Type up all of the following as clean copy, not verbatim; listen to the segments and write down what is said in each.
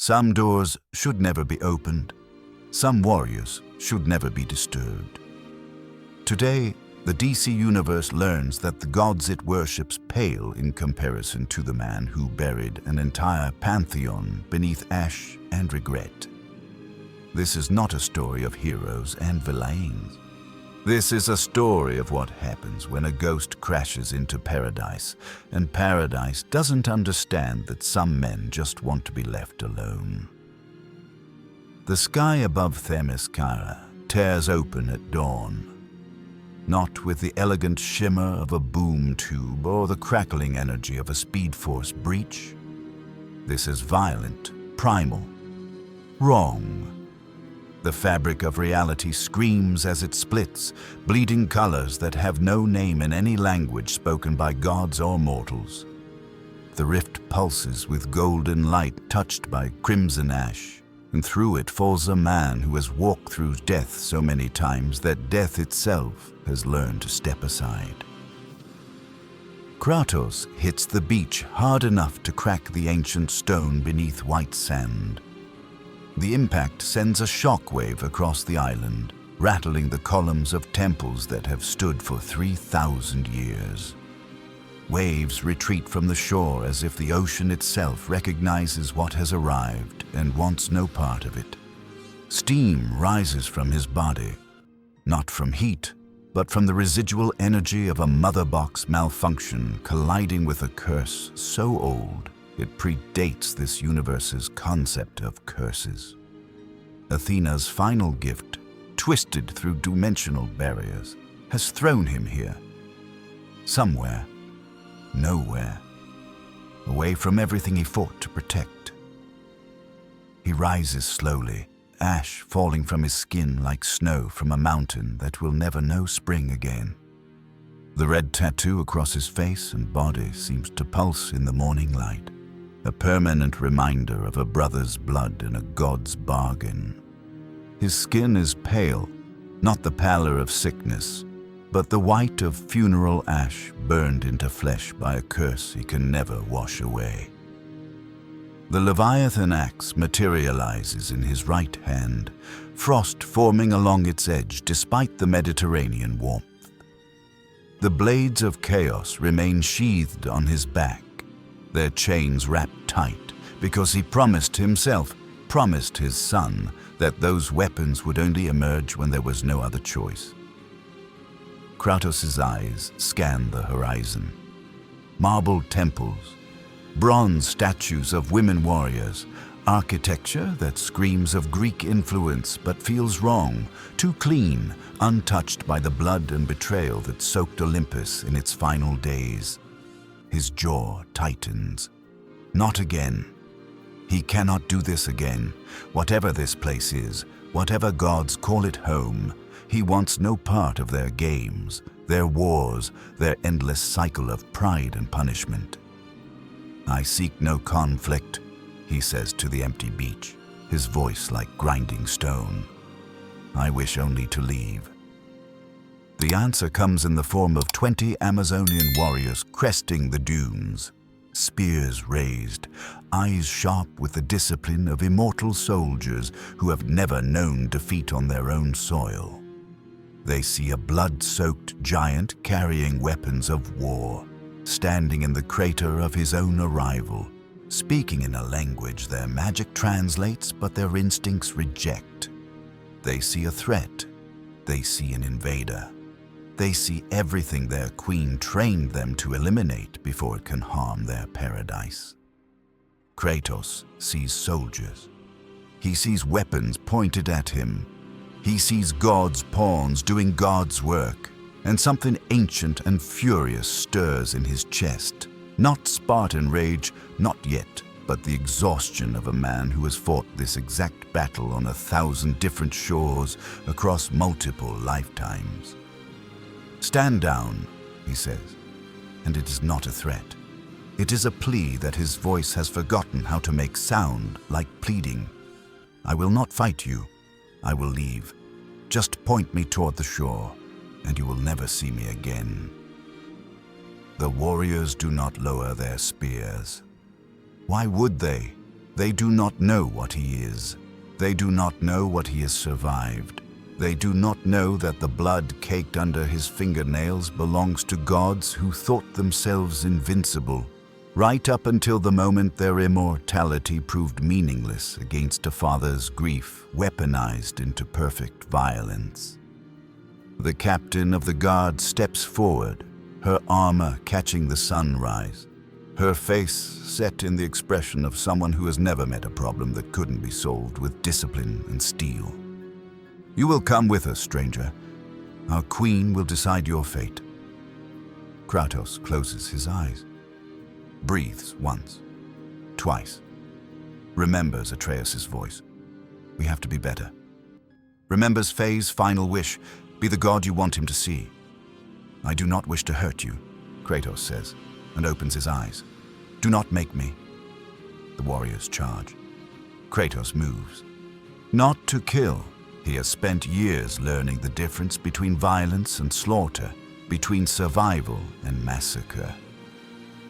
Some doors should never be opened. Some warriors should never be disturbed. Today, the DC universe learns that the gods it worships pale in comparison to the man who buried an entire pantheon beneath ash and regret. This is not a story of heroes and villains. This is a story of what happens when a ghost crashes into paradise, and paradise doesn't understand that some men just want to be left alone. The sky above Themyscira tears open at dawn, not with the elegant shimmer of a boom tube or the crackling energy of a Speed Force breach. This is violent, primal, wrong. The fabric of reality screams as it splits, bleeding colors that have no name in any language spoken by gods or mortals. The rift pulses with golden light touched by crimson ash, and through it falls a man who has walked through death so many times that death itself has learned to step aside. Kratos hits the beach hard enough to crack the ancient stone beneath white sand. The impact sends a shockwave across the island, rattling the columns of temples that have stood for 3,000 years. Waves retreat from the shore as if the ocean itself recognizes what has arrived and wants no part of it. Steam rises from his body, not from heat, but from the residual energy of a mother box malfunction colliding with a curse so old it predates this universe's concept of curses. Athena's final gift, twisted through dimensional barriers, has thrown him here. Somewhere, nowhere, away from everything he fought to protect. He rises slowly, ash falling from his skin like snow from a mountain that will never know spring again. The red tattoo across his face and body seems to pulse in the morning light, a permanent reminder of a brother's blood and a god's bargain. His skin is pale, not the pallor of sickness, but the white of funeral ash burned into flesh by a curse he can never wash away. The Leviathan axe materializes in his right hand, frost forming along its edge despite the Mediterranean warmth. The blades of chaos remain sheathed on his back, their chains wrapped tight, because he promised himself, promised his son, that those weapons would only emerge when there was no other choice. Kratos' eyes scan the horizon. Marble temples, bronze statues of women warriors, architecture that screams of Greek influence but feels wrong, too clean, untouched by the blood and betrayal that soaked Olympus in its final days. His jaw tightens. Not again. He cannot do this again. Whatever this place is, whatever gods call it home, he wants no part of their games, their wars, their endless cycle of pride and punishment. I seek no conflict, he says to the empty beach, his voice like grinding stone. I wish only to leave. The answer comes in the form of 20 Amazonian warriors cresting the dunes, spears raised, eyes sharp with the discipline of immortal soldiers who have never known defeat on their own soil. They see a blood-soaked giant carrying weapons of war, standing in the crater of his own arrival, speaking in a language their magic translates but their instincts reject. They see a threat. They see an invader. They see everything their queen trained them to eliminate before it can harm their paradise. Kratos sees soldiers. He sees weapons pointed at him. He sees God's pawns doing God's work, and something ancient and furious stirs in his chest. Not Spartan rage, not yet, but the exhaustion of a man who has fought this exact battle on 1,000 different shores across multiple lifetimes. Stand down, he says, and it is not a threat. It is a plea that his voice has forgotten how to make sound like pleading. I will not fight you. I will leave. Just point me toward the shore, and you will never see me again. The warriors do not lower their spears. Why would they? They do not know what he is. They do not know what he has survived. They do not know that the blood caked under his fingernails belongs to gods who thought themselves invincible, right up until the moment their immortality proved meaningless against a father's grief weaponized into perfect violence. The captain of the guard steps forward, her armor catching the sunrise, her face set in the expression of someone who has never met a problem that couldn't be solved with discipline and steel. "You will come with us, stranger. Our queen will decide your fate." Kratos closes his eyes, breathes once, twice, remembers Atreus' voice. "We have to be better." Remembers Faye's final wish, "Be the god you want him to see." "I do not wish to hurt you," Kratos says, and opens his eyes. "Do not make me." The warriors charge. Kratos moves. Not to kill. He has spent years learning the difference between violence and slaughter, between survival and massacre.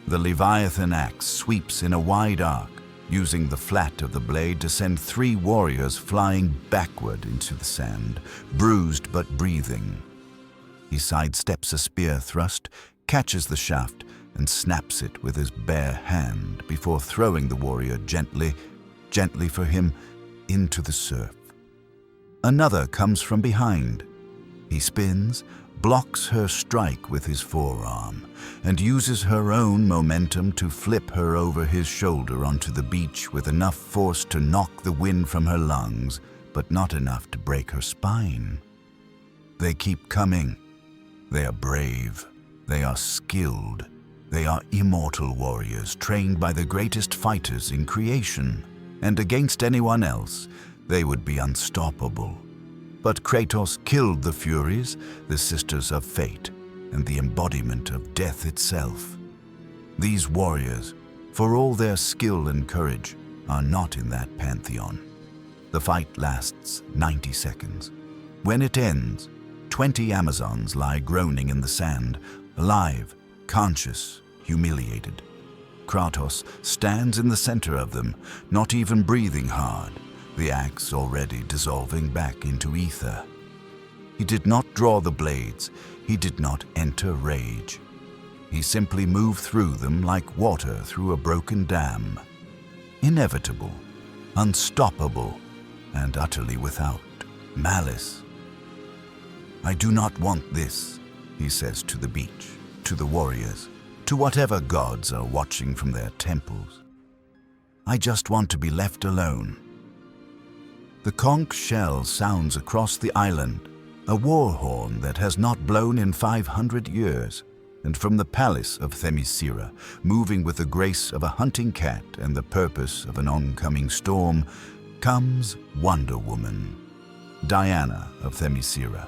The Leviathan axe sweeps in a wide arc, using the flat of the blade to send 3 warriors flying backward into the sand, bruised but breathing. He sidesteps a spear thrust, catches the shaft, and snaps it with his bare hand before throwing the warrior gently for him, into the surf. Another comes from behind. He spins, blocks her strike with his forearm, and uses her own momentum to flip her over his shoulder onto the beach with enough force to knock the wind from her lungs, but not enough to break her spine. They keep coming. They are brave. They are skilled. They are immortal warriors trained by the greatest fighters in creation, and against anyone else, they would be unstoppable. But Kratos killed the Furies, the Sisters of Fate, and the embodiment of death itself. These warriors, for all their skill and courage, are not in that pantheon. The fight lasts 90 seconds. When it ends, 20 Amazons lie groaning in the sand, alive, conscious, humiliated. Kratos stands in the center of them, not even breathing hard, the axe already dissolving back into ether. He did not draw the blades. He did not enter rage. He simply moved through them like water through a broken dam. Inevitable, unstoppable, and utterly without malice. "I do not want this," he says to the beach, to the warriors, to whatever gods are watching from their temples. "I just want to be left alone." The conch shell sounds across the island, a war horn that has not blown in 500 years, and from the palace of Themyscira, moving with the grace of a hunting cat and the purpose of an oncoming storm, comes Wonder Woman, Diana of Themyscira,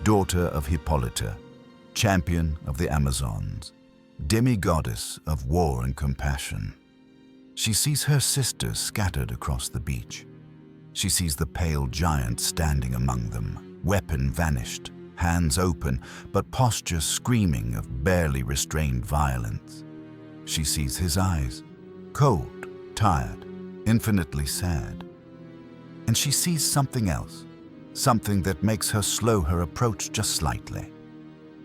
daughter of Hippolyta, champion of the Amazons, demigoddess of war and compassion. She sees her sisters scattered across the beach. She sees the pale giant standing among them, weapon vanished, hands open, but posture screaming of barely restrained violence. She sees his eyes, cold, tired, infinitely sad. And she sees something else, something that makes her slow her approach just slightly.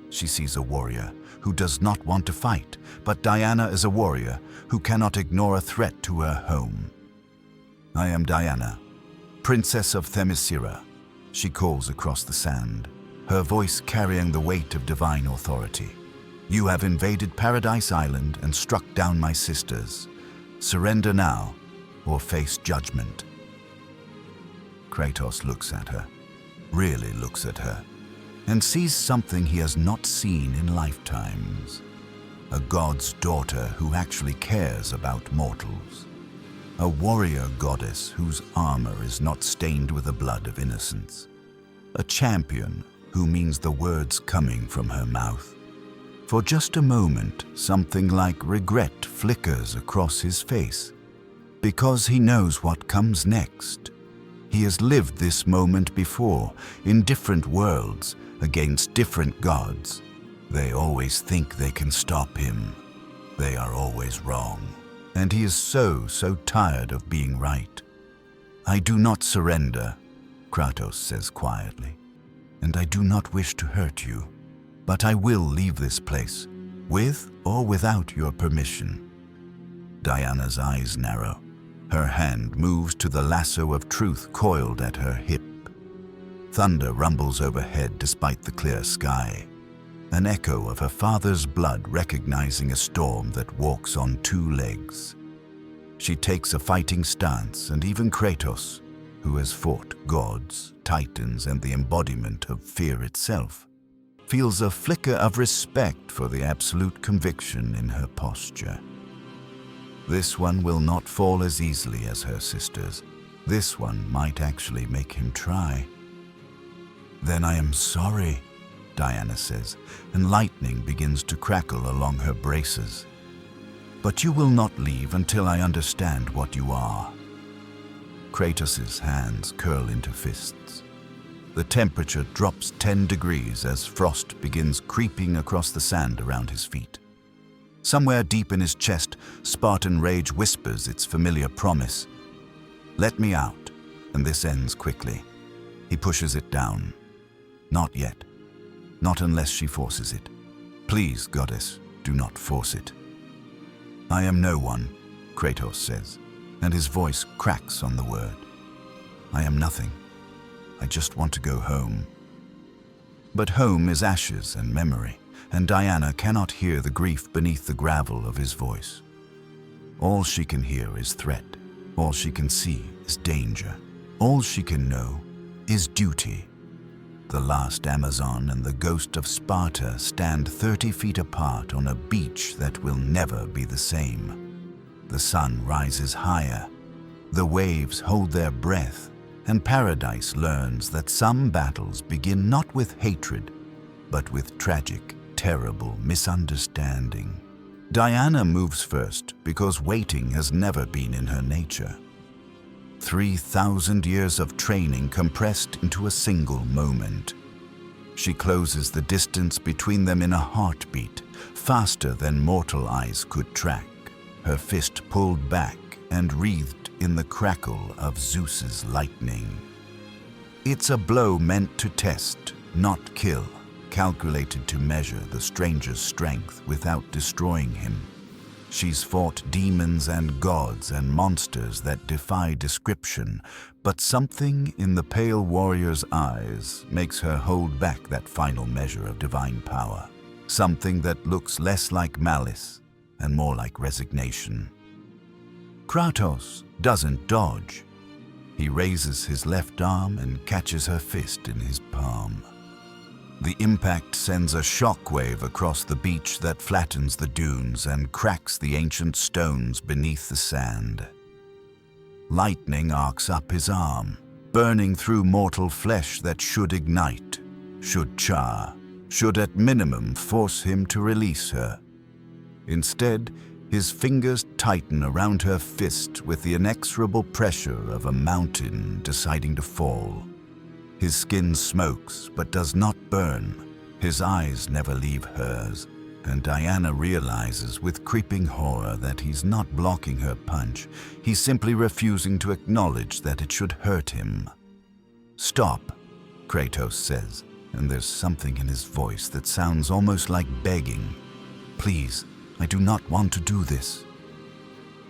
She sees a warrior who does not want to fight, but Diana is a warrior who cannot ignore a threat to her home. "I am Diana, Princess of Themyscira," she calls across the sand, her voice carrying the weight of divine authority. "You have invaded Paradise Island and struck down my sisters. Surrender now, or face judgment." Kratos looks at her, really looks at her, and sees something he has not seen in lifetimes. A god's daughter who actually cares about mortals. A warrior goddess whose armor is not stained with the blood of innocence. A champion who means the words coming from her mouth. For just a moment, something like regret flickers across his face, because he knows what comes next. He has lived this moment before, in different worlds, against different gods. They always think they can stop him. They are always wrong. And he is so tired of being right. "I do not surrender," Kratos says quietly, "and I do not wish to hurt you, but I will leave this place, with or without your permission." Diana's eyes narrow. Her hand moves to the lasso of truth coiled at her hip. Thunder rumbles overhead despite the clear sky, an echo of her father's blood recognizing a storm that walks on two legs. She takes a fighting stance, and even Kratos, who has fought gods, titans, and the embodiment of fear itself, feels a flicker of respect for the absolute conviction in her posture. This one will not fall as easily as her sisters. This one might actually make him try. "Then I am sorry," Diana says, and lightning begins to crackle along her braces. "But you will not leave until I understand what you are." Kratos' hands curl into fists. The temperature drops 10 degrees as frost begins creeping across the sand around his feet. Somewhere deep in his chest, Spartan rage whispers its familiar promise. "Let me out," and this ends quickly. He pushes it down. "Not yet. Not unless she forces it. Please, goddess, do not force it." "I am no one," Kratos says, and his voice cracks on the word. "I am nothing. I just want to go home." But home is ashes and memory, and Diana cannot hear the grief beneath the gravel of his voice. All she can hear is threat. All she can see is danger. All she can know is duty. The last Amazon and the Ghost of Sparta stand 30 feet apart on a beach that will never be the same. The sun rises higher. The waves hold their breath, and Paradise learns that some battles begin not with hatred, but with tragic, terrible misunderstanding. Diana moves first because waiting has never been in her nature. 3,000 years of training compressed into a single moment. She closes the distance between them in a heartbeat, faster than mortal eyes could track, her fist pulled back and wreathed in the crackle of Zeus's lightning. It's a blow meant to test, not kill, calculated to measure the stranger's strength without destroying him. She's fought demons and gods and monsters that defy description, but something in the pale warrior's eyes makes her hold back that final measure of divine power. Something that looks less like malice and more like resignation. Kratos doesn't dodge. He raises his left arm and catches her fist in his palm. The impact sends a shockwave across the beach that flattens the dunes and cracks the ancient stones beneath the sand. Lightning arcs up his arm, burning through mortal flesh that should ignite, should char, should at minimum force him to release her. Instead, his fingers tighten around her fist with the inexorable pressure of a mountain deciding to fall. His skin smokes but does not burn. His eyes never leave hers, and Diana realizes with creeping horror that he's not blocking her punch. He's simply refusing to acknowledge that it should hurt him. "Stop," Kratos says, and there's something in his voice that sounds almost like begging. "Please, I do not want to do this."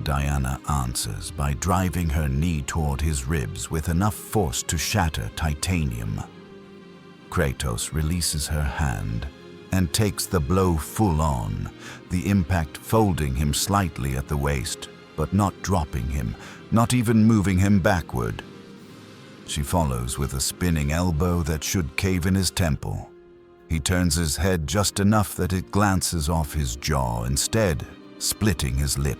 Diana answers by driving her knee toward his ribs with enough force to shatter titanium. Kratos releases her hand and takes the blow full on, the impact folding him slightly at the waist, but not dropping him, not even moving him backward. She follows with a spinning elbow that should cave in his temple. He turns his head just enough that it glances off his jaw, instead splitting his lip.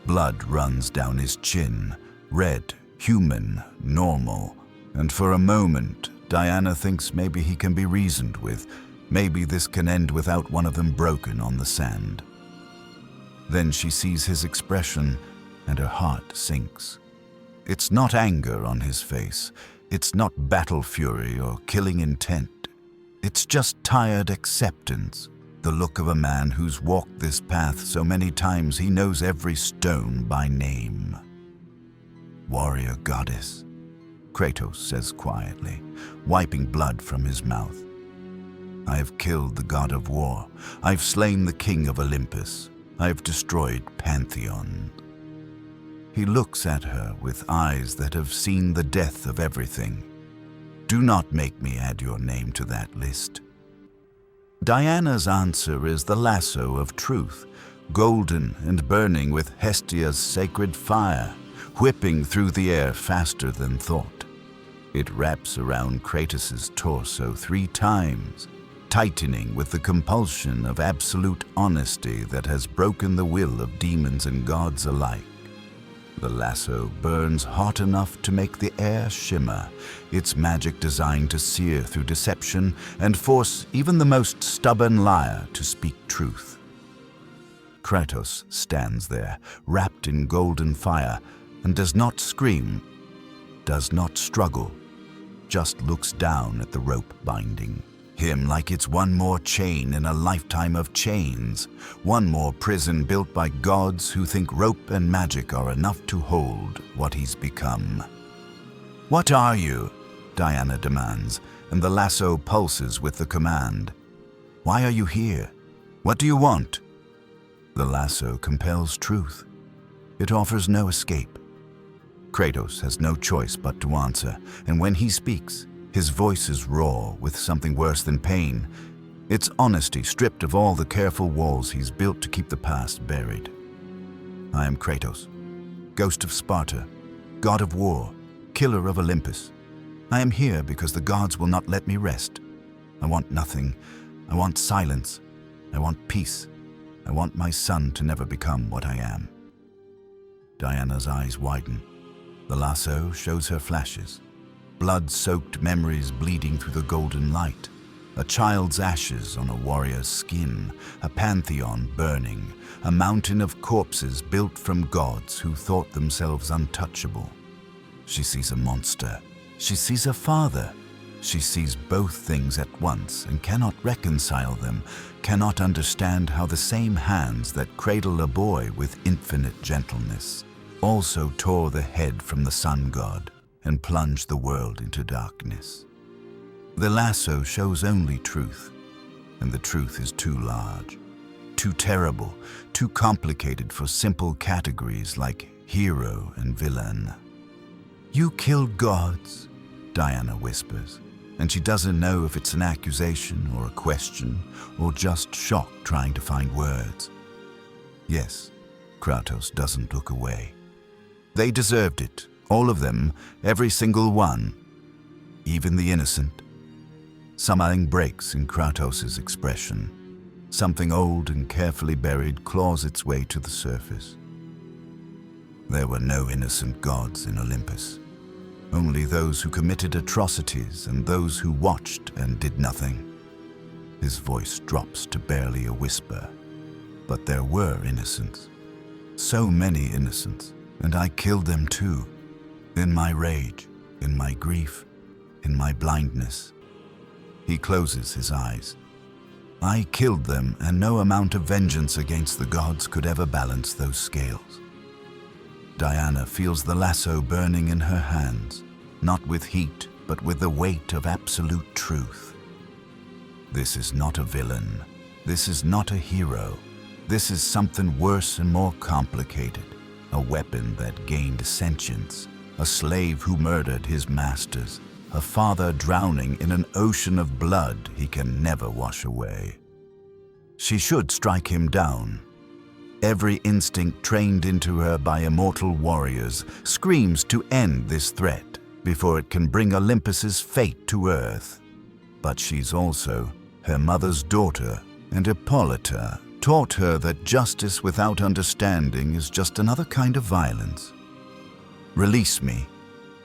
Blood runs down his chin, red, human, normal, and for a moment, Diana thinks maybe he can be reasoned with. Maybe this can end without one of them broken on the sand. Then she sees his expression, and her heart sinks. It's not anger on his face. It's not battle fury or killing intent. It's just tired acceptance, the look of a man who's walked this path so many times he knows every stone by name. "Warrior goddess," Kratos says quietly, wiping blood from his mouth. "I have killed the god of war. I've slain the king of Olympus. I've destroyed Pantheon." He looks at her with eyes that have seen the death of everything. "Do not make me add your name to that list." Diana's answer is the lasso of truth, golden and burning with Hestia's sacred fire, whipping through the air faster than thought. It wraps around Kratos' torso 3 times, tightening with the compulsion of absolute honesty that has broken the will of demons and gods alike. The lasso burns hot enough to make the air shimmer, its magic designed to sear through deception and force even the most stubborn liar to speak truth. Kratos stands there, wrapped in golden fire, and does not scream, does not struggle, just looks down at the rope binding him like it's one more chain in a lifetime of chains, one more prison built by gods who think rope and magic are enough to hold what he's become. "What are you?" Diana demands, and the lasso pulses with the command. "Why are you here? What do you want?" The lasso compels truth. It offers no escape. Kratos has no choice but to answer, and when he speaks, his voice is raw with something worse than pain. It's honesty stripped of all the careful walls he's built to keep the past buried. "I am Kratos, Ghost of Sparta, god of war, killer of Olympus. I am here because the gods will not let me rest. I want nothing. I want silence. I want peace. I want my son to never become what I am." Diana's eyes widen. The lasso shows her flashes. Blood-soaked memories bleeding through the golden light. A child's ashes on a warrior's skin. A pantheon burning. A mountain of corpses built from gods who thought themselves untouchable. She sees a monster. She sees a father. She sees both things at once and cannot reconcile them, cannot understand how the same hands that cradle a boy with infinite gentleness also tore the head from the sun god and plunged the world into darkness. The lasso shows only truth, and the truth is too large, too terrible, too complicated for simple categories like hero and villain. "You killed gods," Diana whispers, and she doesn't know if it's an accusation or a question or just shock trying to find words. Yes, Kratos doesn't look away. They deserved it, all of them, every single one, even the innocent. Something breaks in Kratos' expression. Something old and carefully buried claws its way to the surface. There were no innocent gods in Olympus. Only those who committed atrocities and those who watched and did nothing. His voice drops to barely a whisper. But there were innocents. So many innocents, and I killed them too. In my rage, in my grief, in my blindness. He closes his eyes. I killed them, and no amount of vengeance against the gods could ever balance those scales. Diana feels the lasso burning in her hands, not with heat, but with the weight of absolute truth. This is not a villain. This is not a hero. This is something worse and more complicated. A weapon that gained sentience. A slave who murdered his masters. A father drowning in an ocean of blood he can never wash away. She should strike him down. Every instinct trained into her by immortal warriors screams to end this threat before it can bring Olympus's fate to earth. But she's also her mother's daughter, and Hippolyta taught her that justice without understanding is just another kind of violence. "Release me,"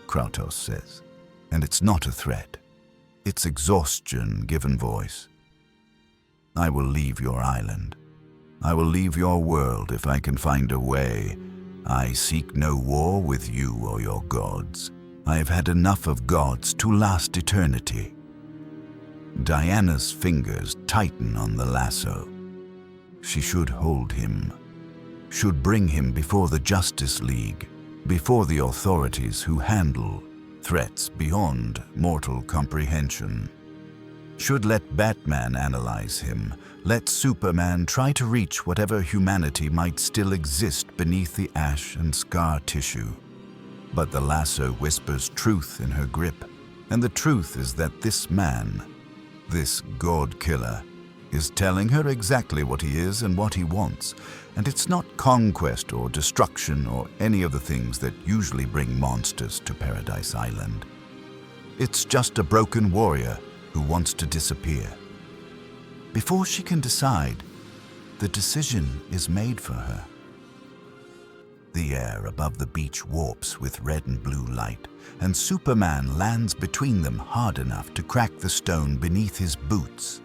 Kratos says, and it's not a threat. It's exhaustion given voice. "I will leave your island. I will leave your world if I can find a way. I seek no war with you or your gods. I have had enough of gods to last eternity." Diana's fingers tighten on the lasso. She should hold him, should bring him before the Justice League, before the authorities who handle threats beyond mortal comprehension. Should let Batman analyze him, let Superman try to reach whatever humanity might still exist beneath the ash and scar tissue. But the lasso whispers truth in her grip, and the truth is that this man, this God killer, is telling her exactly what he is and what he wants, and it's not conquest or destruction or any of the things that usually bring monsters to Paradise Island. It's just a broken warrior who wants to disappear. Before she can decide, the decision is made for her. The air above the beach warps with red and blue light, and Superman lands between them hard enough to crack the stone beneath his boots.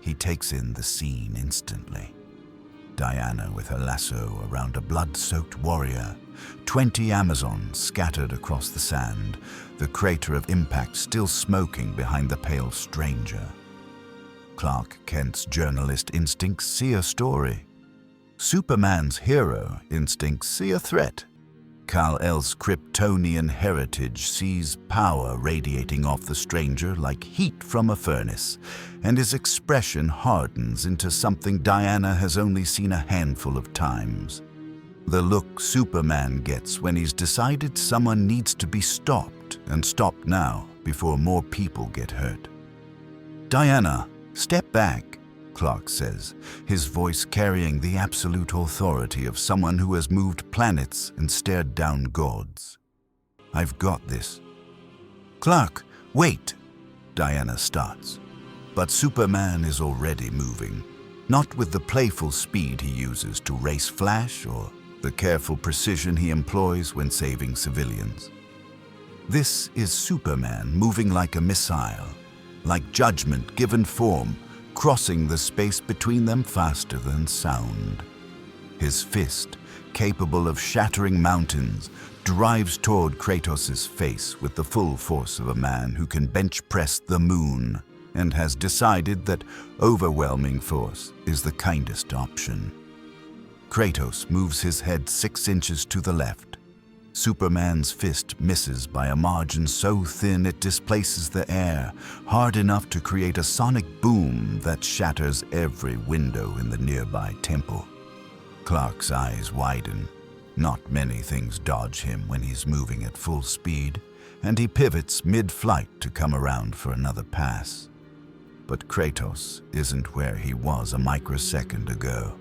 He takes in the scene instantly. Diana with her lasso around a blood-soaked warrior, 20 Amazons scattered across the sand, the crater of impact still smoking behind the pale stranger. Clark Kent's journalist instincts see a story. Superman's hero instincts see a threat. Kal-El's Kryptonian heritage sees power radiating off the stranger like heat from a furnace, and his expression hardens into something Diana has only seen a handful of times. The look Superman gets when he's decided someone needs to be stopped, and stopped now before more people get hurt. "Diana, step back," Clark says, his voice carrying the absolute authority of someone who has moved planets and stared down gods. "I've got this." "Clark, wait," Diana starts. But Superman is already moving, not with the playful speed he uses to race Flash or the careful precision he employs when saving civilians. This is Superman moving like a missile, like judgment given form, crossing the space between them faster than sound. His fist, capable of shattering mountains, drives toward Kratos' face with the full force of a man who can bench press the moon and has decided that overwhelming force is the kindest option. Kratos moves his head 6 inches to the left. Superman's fist misses by a margin so thin it displaces the air, hard enough to create a sonic boom that shatters every window in the nearby temple. Clark's eyes widen. Not many things dodge him when he's moving at full speed, and he pivots mid-flight to come around for another pass. But Kratos isn't where he was a microsecond ago.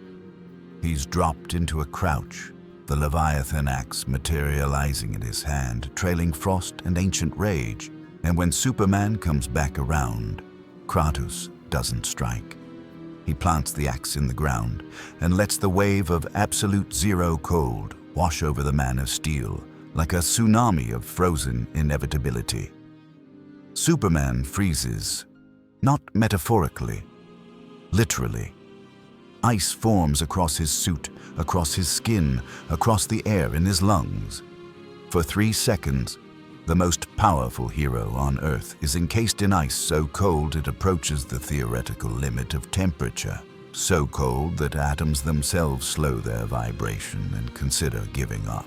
He's dropped into a crouch, the Leviathan axe materializing in his hand, trailing frost and ancient rage. And when Superman comes back around, Kratos doesn't strike. He plants the axe in the ground and lets the wave of absolute zero cold wash over the Man of Steel like a tsunami of frozen inevitability. Superman freezes, not metaphorically, literally. Ice forms across his suit, across his skin, across the air in his lungs. For 3 seconds, the most powerful hero on Earth is encased in ice so cold it approaches the theoretical limit of temperature, so cold that atoms themselves slow their vibration and consider giving up.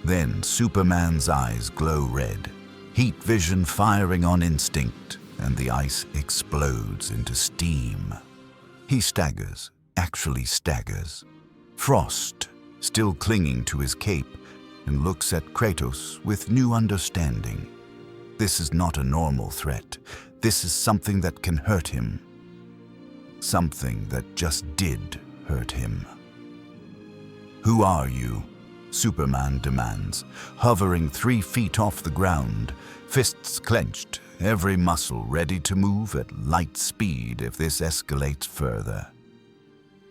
Then Superman's eyes glow red, heat vision firing on instinct, and the ice explodes into steam. He staggers, actually staggers. Frost, still clinging to his cape, and looks at Kratos with new understanding. This is not a normal threat. This is something that can hurt him. Something that just did hurt him. "Who are you?" Superman demands, hovering 3 feet off the ground, fists clenched, every muscle ready to move at light speed if this escalates further.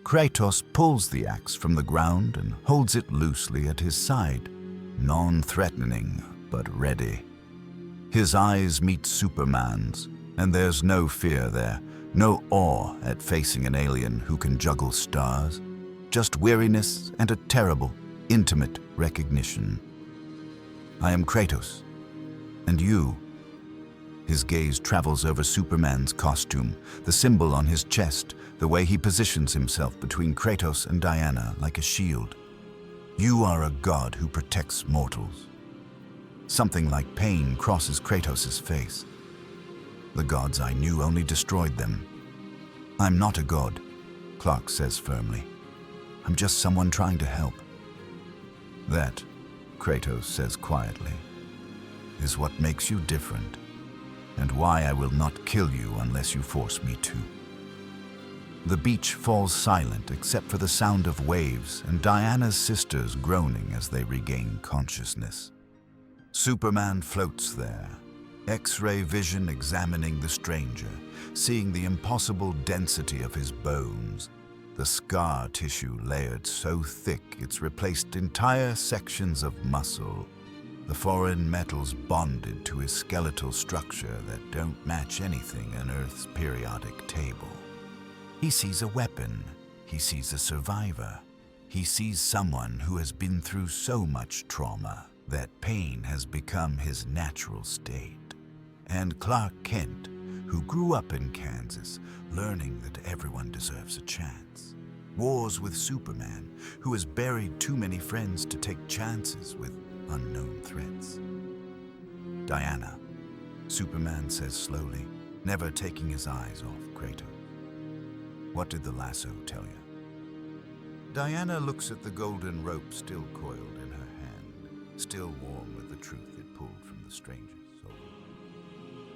Kratos pulls the axe from the ground and holds it loosely at his side, non-threatening but ready. His eyes meet Superman's, and there's no fear there, no awe at facing an alien who can juggle stars, just weariness and a terrible, intimate recognition. "I am Kratos, and you." His gaze travels over Superman's costume, the symbol on his chest, the way he positions himself between Kratos and Diana like a shield. You are a god who protects mortals. Something like pain crosses Kratos' face. The gods I knew only destroyed them. I'm not a god, Clark says firmly. I'm just someone trying to help. That, Kratos says quietly, is what makes you different, and why I will not kill you unless you force me to. The beach falls silent except for the sound of waves and Diana's sisters groaning as they regain consciousness. Superman floats there, X-ray vision examining the stranger, seeing the impossible density of his bones, the scar tissue layered so thick it's replaced entire sections of muscle, the foreign metals bonded to his skeletal structure that don't match anything on Earth's periodic table. He sees a weapon, he sees a survivor, he sees someone who has been through so much trauma that pain has become his natural state. And Clark Kent, who grew up in Kansas, learning that everyone deserves a chance. Wars with Superman, who has buried too many friends to take chances with unknown threats. Diana, Superman says slowly, never taking his eyes off Kratos. What did the lasso tell you? Diana looks at the golden rope still coiled in her hand, still warm with the truth it pulled from the stranger's soul.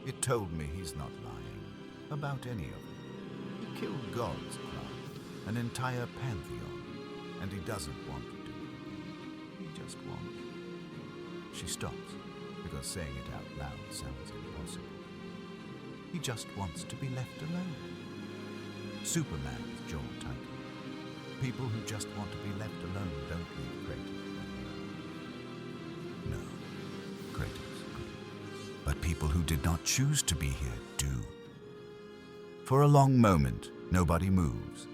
It told me he's not lying about any of them. He killed gods, Clark, an entire pantheon, and he doesn't want to do it. He just wants. She stops, because saying it out loud sounds impossible. He just wants to be left alone. Superman's jaw tightened. People who just want to be left alone don't leave Kratos alone. No, Kratos couldn't. But people who did not choose to be here do. For a long moment, nobody moves.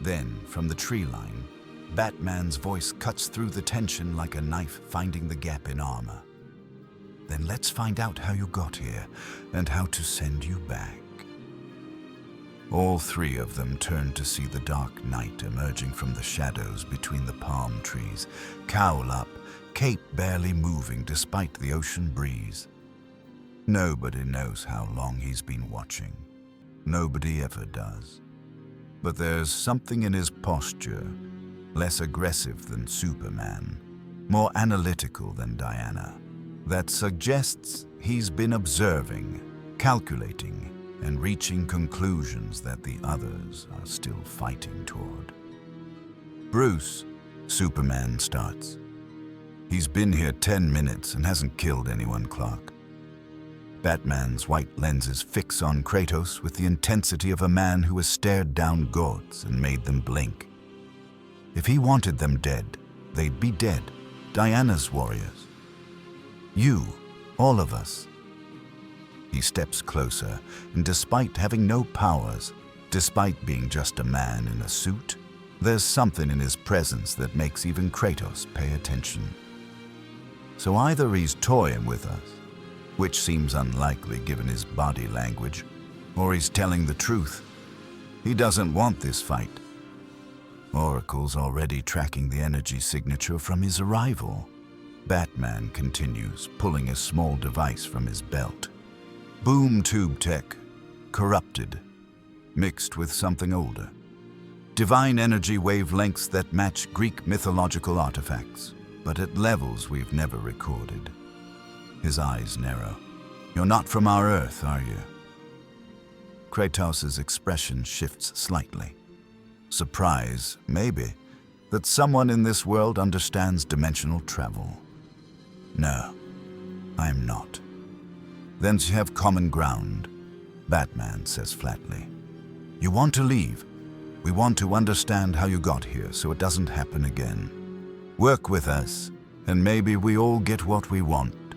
Then, from the tree line, Batman's voice cuts through the tension like a knife finding the gap in armor. Then let's find out how you got here and how to send you back. All three of them turn to see the dark night emerging from the shadows between the palm trees, cowl up, cape barely moving despite the ocean breeze. Nobody knows how long he's been watching. Nobody ever does. But there's something in his posture, less aggressive than Superman, more analytical than Diana, that suggests he's been observing, calculating, and reaching conclusions that the others are still fighting toward. Bruce, Superman starts. He's been here 10 minutes and hasn't killed anyone, Clark. Batman's white lenses fix on Kratos with the intensity of a man who has stared down gods and made them blink. If he wanted them dead, they'd be dead. Diana's warriors. You, all of us. He steps closer, and despite having no powers, despite being just a man in a suit, there's something in his presence that makes even Kratos pay attention. So either he's toying with us, which seems unlikely given his body language, or he's telling the truth. He doesn't want this fight. Oracle's already tracking the energy signature from his arrival. Batman continues, pulling a small device from his belt. Boom tube tech, corrupted, mixed with something older. Divine energy wavelengths that match Greek mythological artifacts, but at levels we've never recorded. His eyes narrow. You're not from our Earth, are you? Kratos' expression shifts slightly. Surprise, maybe, that someone in this world understands dimensional travel. No, I'm not. Then you have common ground, Batman says flatly. You want to leave. We want to understand how you got here so it doesn't happen again. Work with us, and maybe we all get what we want.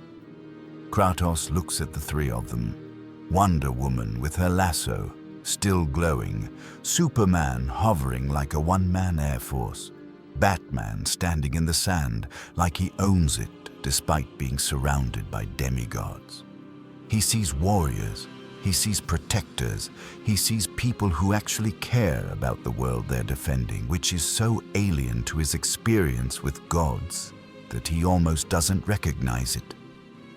Kratos looks at the three of them. Wonder Woman with her lasso, still glowing. Superman hovering like a one-man air force. Batman standing in the sand like he owns it despite being surrounded by demigods. He sees warriors, he sees protectors, he sees people who actually care about the world they're defending, which is so alien to his experience with gods that he almost doesn't recognize it.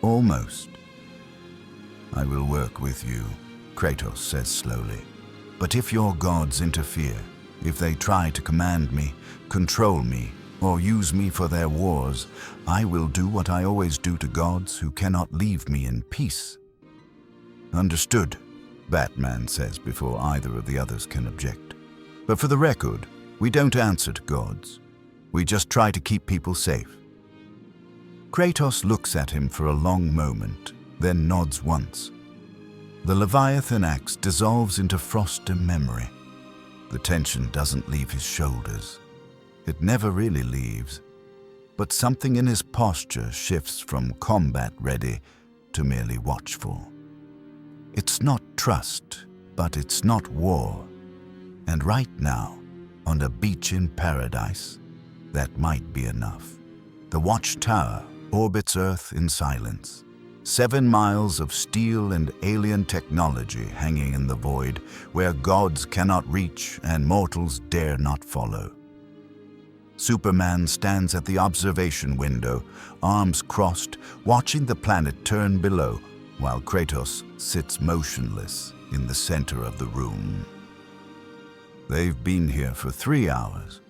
Almost. "I will work with you," Kratos says slowly. "But if your gods interfere, if they try to command me, control me, or use me for their wars, I will do what I always do to gods who cannot leave me in peace." "Understood," Batman says before either of the others can object. "But for the record, we don't answer to gods. We just try to keep people safe." Kratos looks at him for a long moment, then nods once. The Leviathan axe dissolves into frost and memory. The tension doesn't leave his shoulders. It never really leaves. But something in his posture shifts from combat-ready to merely watchful. It's not trust, but it's not war. And right now, on a beach in paradise, that might be enough. The Watchtower orbits Earth in silence. 7 miles of steel and alien technology hanging in the void where gods cannot reach and mortals dare not follow. Superman stands at the observation window, arms crossed, watching the planet turn below, while Kratos sits motionless in the center of the room. They've been here for 3 hours.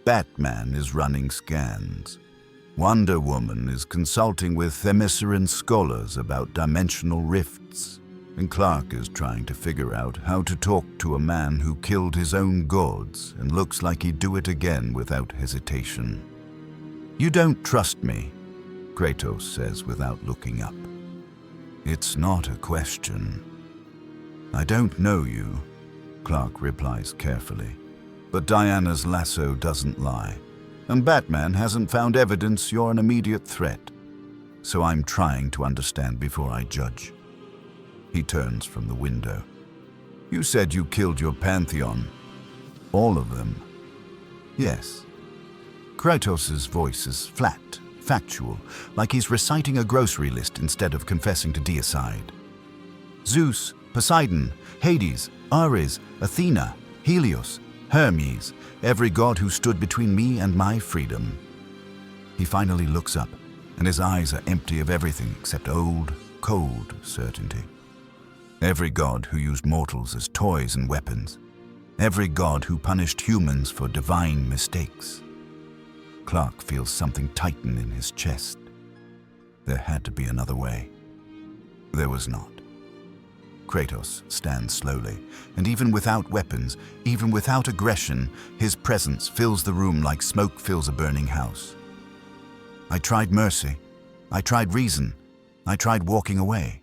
Batman is running scans. Wonder Woman is consulting with Themysciran scholars about dimensional rifts, and Clark is trying to figure out how to talk to a man who killed his own gods and looks like he'd do it again without hesitation. "You don't trust me," Kratos says without looking up. "It's not a question." "I don't know you," Clark replies carefully, "but Diana's lasso doesn't lie. And Batman hasn't found evidence you're an immediate threat. So I'm trying to understand before I judge." He turns from the window. "You said you killed your pantheon." "All of them?" "Yes." Kratos' voice is flat, factual, like he's reciting a grocery list instead of confessing to deicide. "Zeus, Poseidon, Hades, Ares, Athena, Helios, Hermes, every god who stood between me and my freedom." He finally looks up, and his eyes are empty of everything except old, cold certainty. "Every god who used mortals as toys and weapons. Every god who punished humans for divine mistakes." Clark feels something tighten in his chest. There had to be another way. There was not. Kratos stands slowly, and even without weapons, even without aggression, his presence fills the room like smoke fills a burning house. "I tried mercy. I tried reason. I tried walking away."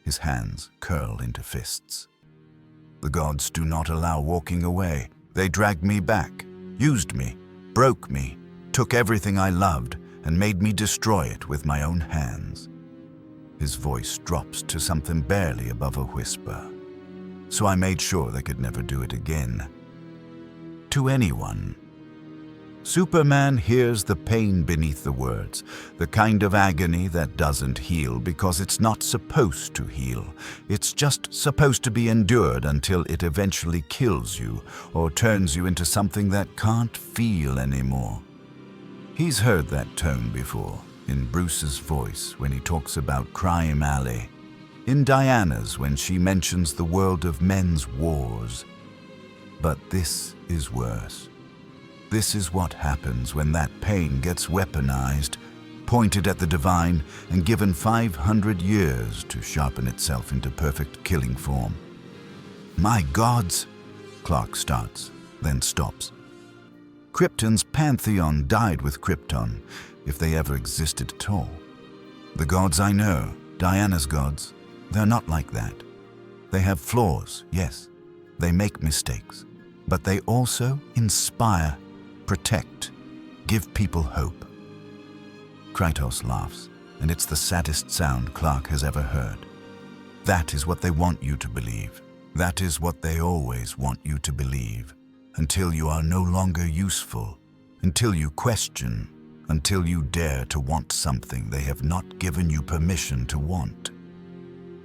His hands curl into fists. "The gods do not allow walking away. They dragged me back, used me, broke me, took everything I loved, and made me destroy it with my own hands." His voice drops to something barely above a whisper. "So I made sure they could never do it again. To anyone." Superman hears the pain beneath the words, the kind of agony that doesn't heal because it's not supposed to heal. It's just supposed to be endured until it eventually kills you or turns you into something that can't feel anymore. He's heard that tone before. In Bruce's voice when he talks about Crime Alley, in Diana's when she mentions the world of men's wars. But this is worse. This is what happens when that pain gets weaponized, pointed at the divine, and given 500 years to sharpen itself into perfect killing form. "My gods," Clark starts, then stops. "Krypton's pantheon died with Krypton, if they ever existed at all. The gods I know, Diana's gods, they're not like that. They have flaws, yes. They make mistakes. But they also inspire, protect, give people hope." Kratos laughs, and it's the saddest sound Clark has ever heard. That is what they want you to believe. That is what they always want you to believe. Until you are no longer useful, until you question, until you dare to want something they have not given you permission to want.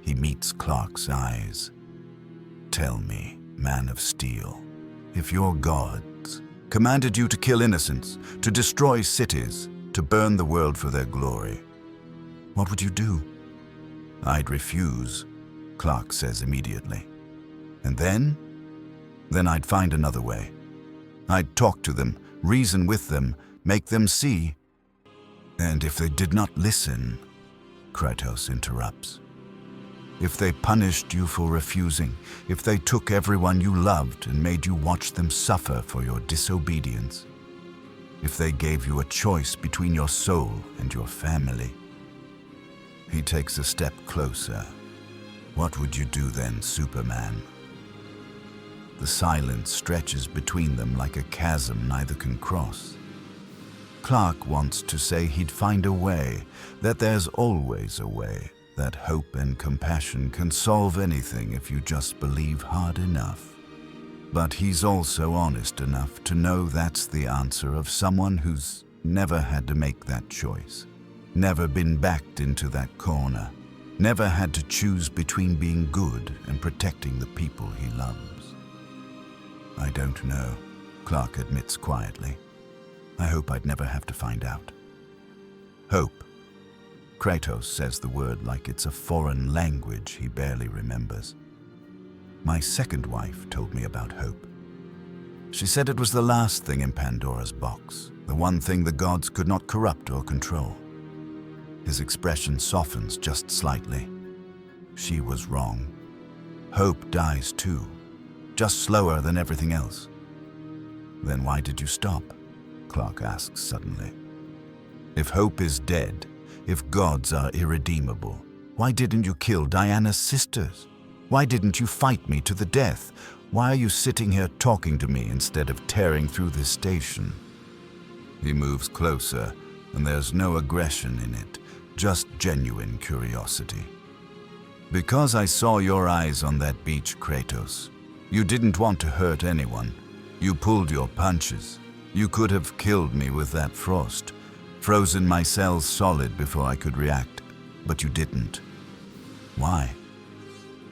He meets Clark's eyes. Tell me, man of steel, if your gods commanded you to kill innocents, to destroy cities, to burn the world for their glory, what would you do? I'd refuse, Clark says immediately. And then I'd find another way. I'd talk to them, reason with them, make them see. And if they did not listen, Kratos interrupts. If they punished you for refusing, if they took everyone you loved and made you watch them suffer for your disobedience, if they gave you a choice between your soul and your family. He takes a step closer. What would you do then, Superman? The silence stretches between them like a chasm neither can cross. Clark wants to say he'd find a way, that there's always a way, that hope and compassion can solve anything if you just believe hard enough. But he's also honest enough to know that's the answer of someone who's never had to make that choice, never been backed into that corner, never had to choose between being good and protecting the people he loves. I don't know, Clark admits quietly. I hope I'd never have to find out. Hope. Kratos says the word like it's a foreign language he barely remembers. My second wife told me about hope. She said it was the last thing in Pandora's box, the one thing the gods could not corrupt or control. His expression softens just slightly. She was wrong. Hope dies too, just slower than everything else. Then why did you stop? Clark asks suddenly. If hope is dead, if gods are irredeemable, why didn't you kill Diana's sisters? Why didn't you fight me to the death? Why are you sitting here talking to me instead of tearing through this station? He moves closer, and there's no aggression in it, just genuine curiosity. Because I saw your eyes on that beach, Kratos. You didn't want to hurt anyone. You pulled your punches. You could have killed me with that frost, frozen my cells solid before I could react, but you didn't. Why?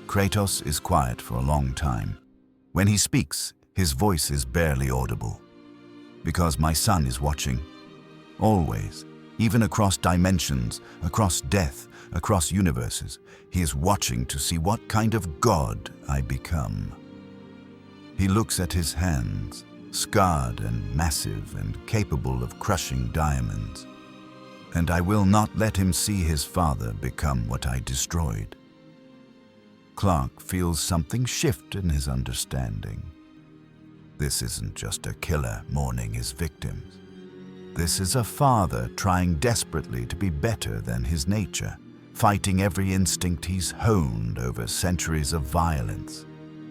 Kratos is quiet for a long time. When he speaks, his voice is barely audible. Because my son is watching. Always. Even across dimensions, across death, across universes, he is watching to see what kind of god I become. He looks at his hands, scarred and massive and capable of crushing diamonds. And I will not let him see his father become what I destroyed. Clark feels something shift in his understanding. This isn't just a killer mourning his victims. This is a father trying desperately to be better than his nature, fighting every instinct he's honed over centuries of violence,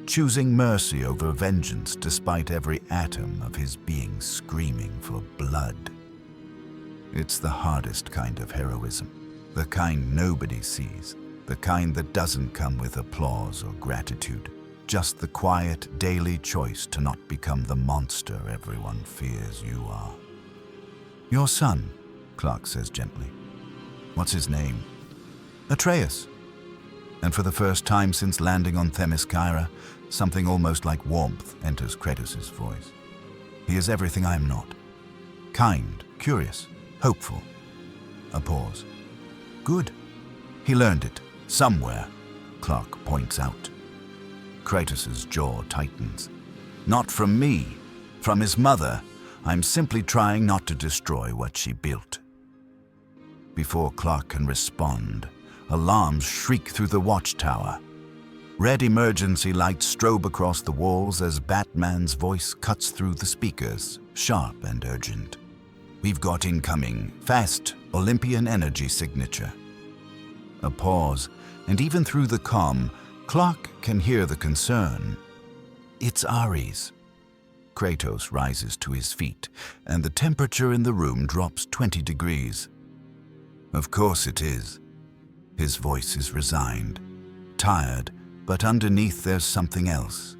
choosing mercy over vengeance despite every atom of his being screaming for blood. It's the hardest kind of heroism, the kind nobody sees, the kind that doesn't come with applause or gratitude, just the quiet daily choice to not become the monster everyone fears you are. Your son, Clark says gently. What's his name? Atreus. And for the first time since landing on Themyscira, something almost like warmth enters Kratos' voice. He is everything I am not. Kind, curious, hopeful. A pause. Good. He learned it. Somewhere, Clark points out. Kratos' jaw tightens. Not from me, from his mother. I'm simply trying not to destroy what she built. Before Clark can respond, alarms shriek through the watchtower. Red emergency lights strobe across the walls as Batman's voice cuts through the speakers, sharp and urgent. We've got incoming, fast, Olympian energy signature. A pause, and even through the comm, Clark can hear the concern. It's Ares. Kratos rises to his feet, and the temperature in the room drops 20 degrees. Of course it is. His voice is resigned, tired, but underneath there's something else.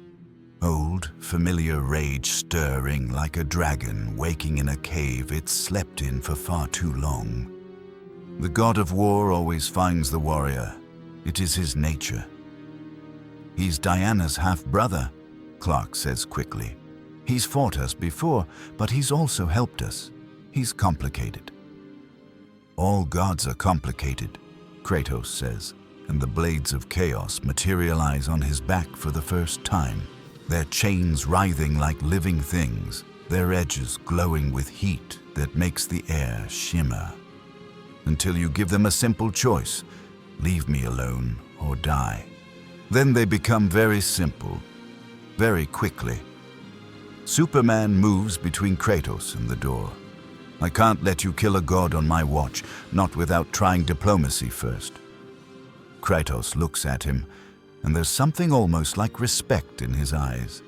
Old, familiar rage stirring like a dragon waking in a cave it's slept in for far too long. The god of war always finds the warrior, It is his nature. He's Diana's half-brother, Clark says quickly. He's fought us before, but he's also helped us. He's complicated. All gods are complicated, Kratos says, and the blades of chaos materialize on his back for the first time, their chains writhing like living things, their edges glowing with heat that makes the air shimmer. Until you give them a simple choice, leave me alone or die. Then they become very simple, very quickly. Superman moves between Kratos and the door. I can't let you kill a god on my watch, not without trying diplomacy first. Kratos looks at him, and there's something almost like respect in his eyes.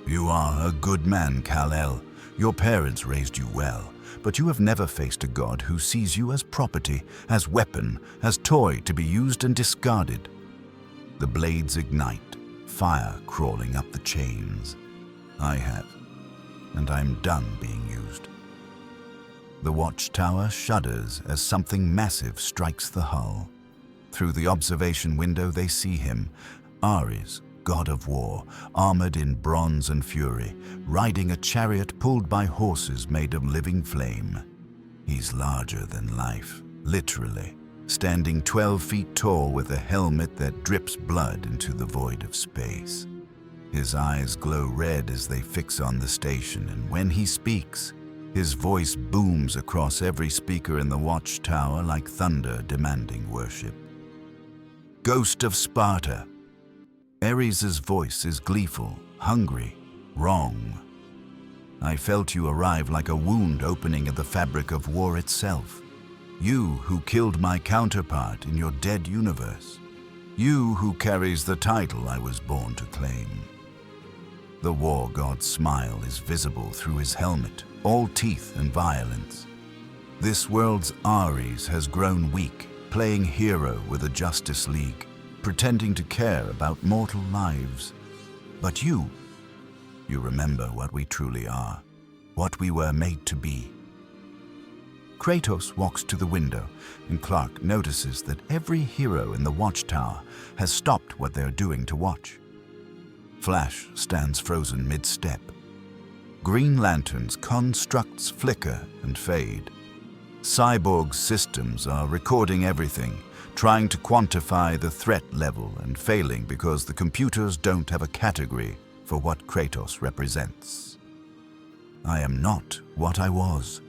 You are a good man, Kal-El. Your parents raised you well, but you have never faced a god who sees you as property, as weapon, as toy to be used and discarded. The blades ignite, fire crawling up the chains. I have, and I'm done being used. The watchtower shudders as something massive strikes the hull. Through the observation window they see him, Ares, god of war, armored in bronze and fury, riding a chariot pulled by horses made of living flame. He's larger than life, literally, standing 12 feet tall with a helmet that drips blood into the void of space. His eyes glow red as they fix on the station, and when he speaks, his voice booms across every speaker in the watchtower like thunder demanding worship. Ghost of Sparta. Ares' voice is gleeful, hungry, wrong. I felt you arrive like a wound opening at the fabric of war itself. You who killed my counterpart in your dead universe. You who carries the title I was born to claim. The war god's smile is visible through his helmet, all teeth and violence. This world's Ares has grown weak, playing hero with the Justice League, pretending to care about mortal lives. But you remember what we truly are, what we were made to be. Kratos walks to the window, and Clark notices that every hero in the watchtower has stopped what they're doing to watch. Flash stands frozen mid-step. Green Lantern's constructs flicker and fade. Cyborg's systems are recording everything, trying to quantify the threat level and failing because the computers don't have a category for what Kratos represents. I am not what I was,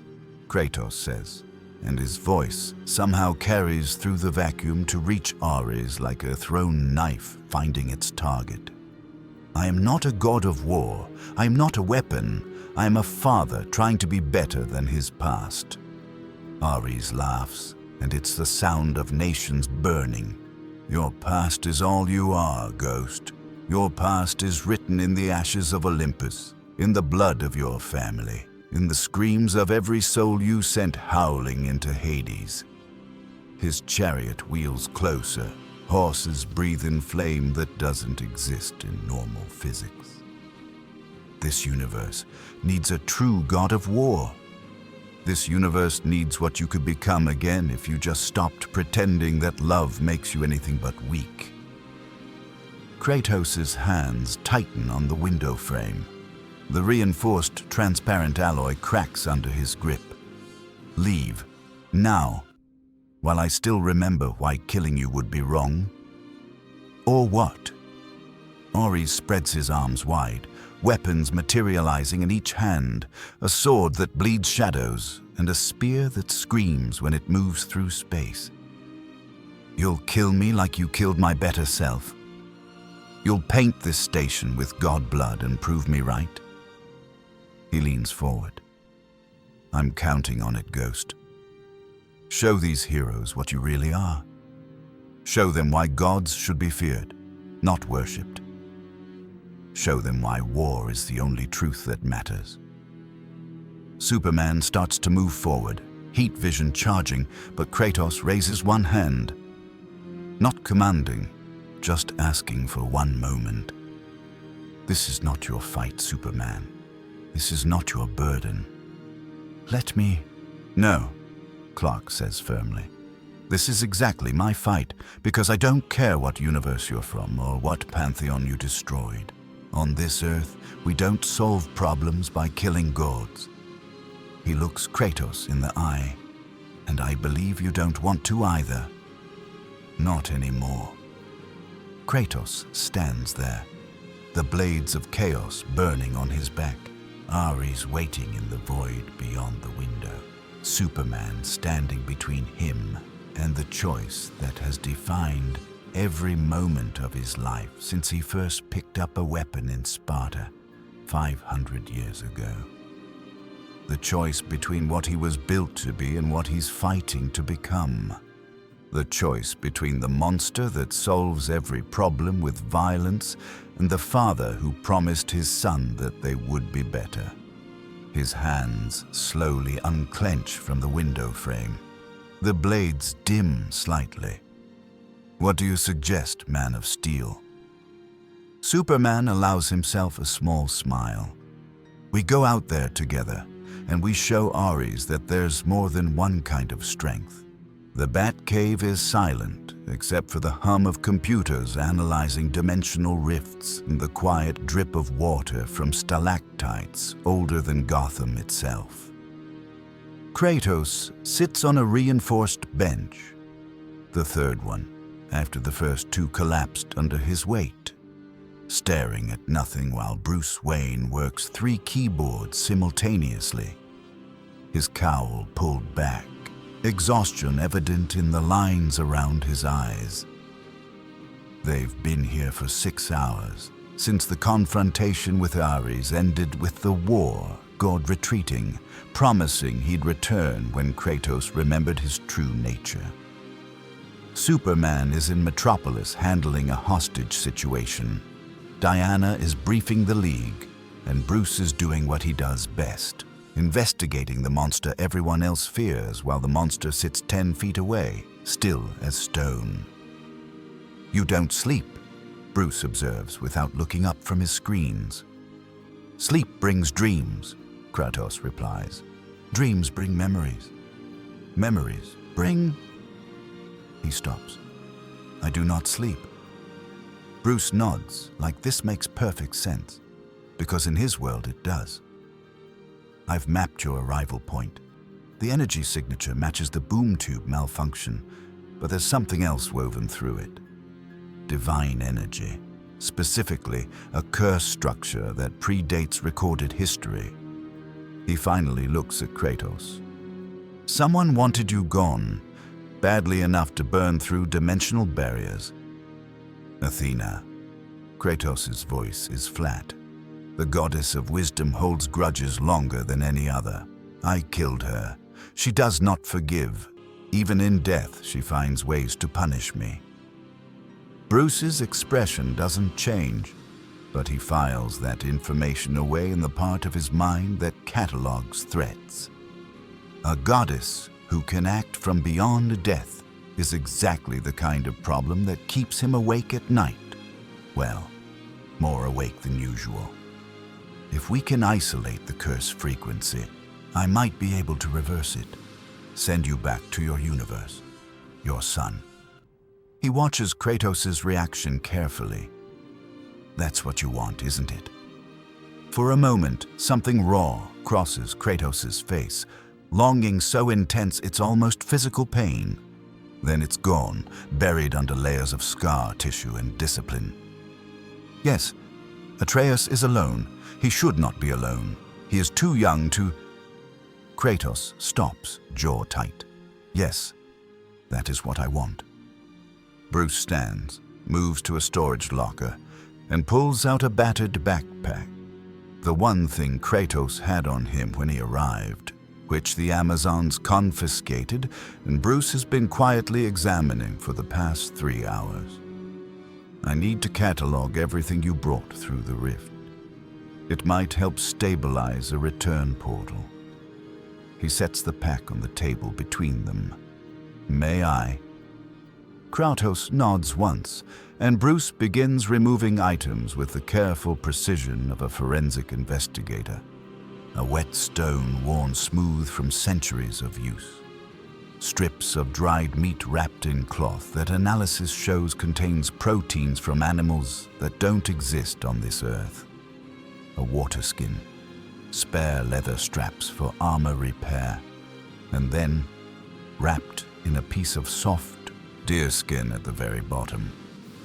Kratos says, and his voice somehow carries through the vacuum to reach Ares like a thrown knife finding its target. I am not a god of war. I am not a weapon. I am a father trying to be better than his past. Ares laughs, and it's the sound of nations burning. Your past is all you are, Ghost. Your past is written in the ashes of Olympus, in the blood of your family, in the screams of every soul you sent howling into Hades. His chariot wheels closer. Horses breathe in flame that doesn't exist in normal physics. This universe needs a true god of war. This universe needs what you could become again if you just stopped pretending that love makes you anything but weak. Kratos' hands tighten on the window frame. The reinforced transparent alloy cracks under his grip. Leave, now, while I still remember why killing you would be wrong. Or what? Ares spreads his arms wide, weapons materializing in each hand, a sword that bleeds shadows, and a spear that screams when it moves through space. You'll kill me like you killed my better self. You'll paint this station with god blood and prove me right. He leans forward. I'm counting on it, Ghost. Show these heroes what you really are. Show them why gods should be feared, not worshipped. Show them why war is the only truth that matters. Superman starts to move forward, heat vision charging, but Kratos raises one hand. Not commanding, just asking for one moment. This is not your fight, Superman. This is not your burden. Let me... No, Clark says firmly. This is exactly my fight, because I don't care what universe you're from or what pantheon you destroyed. On this earth, we don't solve problems by killing gods. He looks Kratos in the eye, and I believe you don't want to either. Not anymore. Kratos stands there, the blades of chaos burning on his back, Ares waiting in the void beyond the window, Superman standing between him and the choice that has defined every moment of his life since he first picked up a weapon in Sparta 500 years ago. The choice between what he was built to be and what he's fighting to become. The choice between the monster that solves every problem with violence and the father who promised his son that they would be better. His hands slowly unclench from the window frame. The blades dim slightly. What do you suggest, Man of Steel? Superman allows himself a small smile. We go out there together, and we show Ares that there's more than one kind of strength. The Batcave is silent, except for the hum of computers analyzing dimensional rifts and the quiet drip of water from stalactites older than Gotham itself. Kratos sits on a reinforced bench, the third one, after the first two collapsed under his weight, staring at nothing while Bruce Wayne works 3 keyboards simultaneously, his cowl pulled back, exhaustion evident in the lines around his eyes. They've been here for 6 hours, since the confrontation with Ares ended with the war god retreating, promising he'd return when Kratos remembered his true nature. Superman is in Metropolis handling a hostage situation. Diana is briefing the League, and Bruce is doing what he does best, investigating the monster everyone else fears while the monster sits 10 feet away, still as stone. You don't sleep, Bruce observes without looking up from his screens. Sleep brings dreams, Kratos replies. Dreams bring memories. Memories bring... He stops. I do not sleep. Bruce nods, like this makes perfect sense, because in his world it does. I've mapped your arrival point. The energy signature matches the boom tube malfunction, but there's something else woven through it. Divine energy, specifically a curse structure that predates recorded history. He finally looks at Kratos. Someone wanted you gone, badly enough to burn through dimensional barriers. Athena. Kratos' voice is flat. The goddess of wisdom holds grudges longer than any other. I killed her. She does not forgive. Even in death, she finds ways to punish me. Bruce's expression doesn't change, but he files that information away in the part of his mind that catalogs threats. A goddess who can act from beyond death is exactly the kind of problem that keeps him awake at night. Well, more awake than usual. If we can isolate the curse frequency, I might be able to reverse it, send you back to your universe, your son. He watches Kratos' reaction carefully. That's what you want, isn't it? For a moment, something raw crosses Kratos' face, longing so intense it's almost physical pain. Then it's gone, buried under layers of scar tissue and discipline. Yes, Atreus is alone. He should not be alone. He is too young to... Kratos stops, jaw tight. Yes, that is what I want. Bruce stands, moves to a storage locker, and pulls out a battered backpack. The one thing Kratos had on him when he arrived, which the Amazons confiscated and Bruce has been quietly examining for the past 3 hours. I need to catalog everything you brought through the rift. It might help stabilize a return portal. He sets the pack on the table between them. May I? Kratos nods once, and Bruce begins removing items with the careful precision of a forensic investigator. A wet stone worn smooth from centuries of use. strips of dried meat wrapped in cloth that analysis shows contains proteins from animals that don't exist on this earth. A water skin, spare leather straps for armor repair, and then, wrapped in a piece of soft deer skin at the very bottom,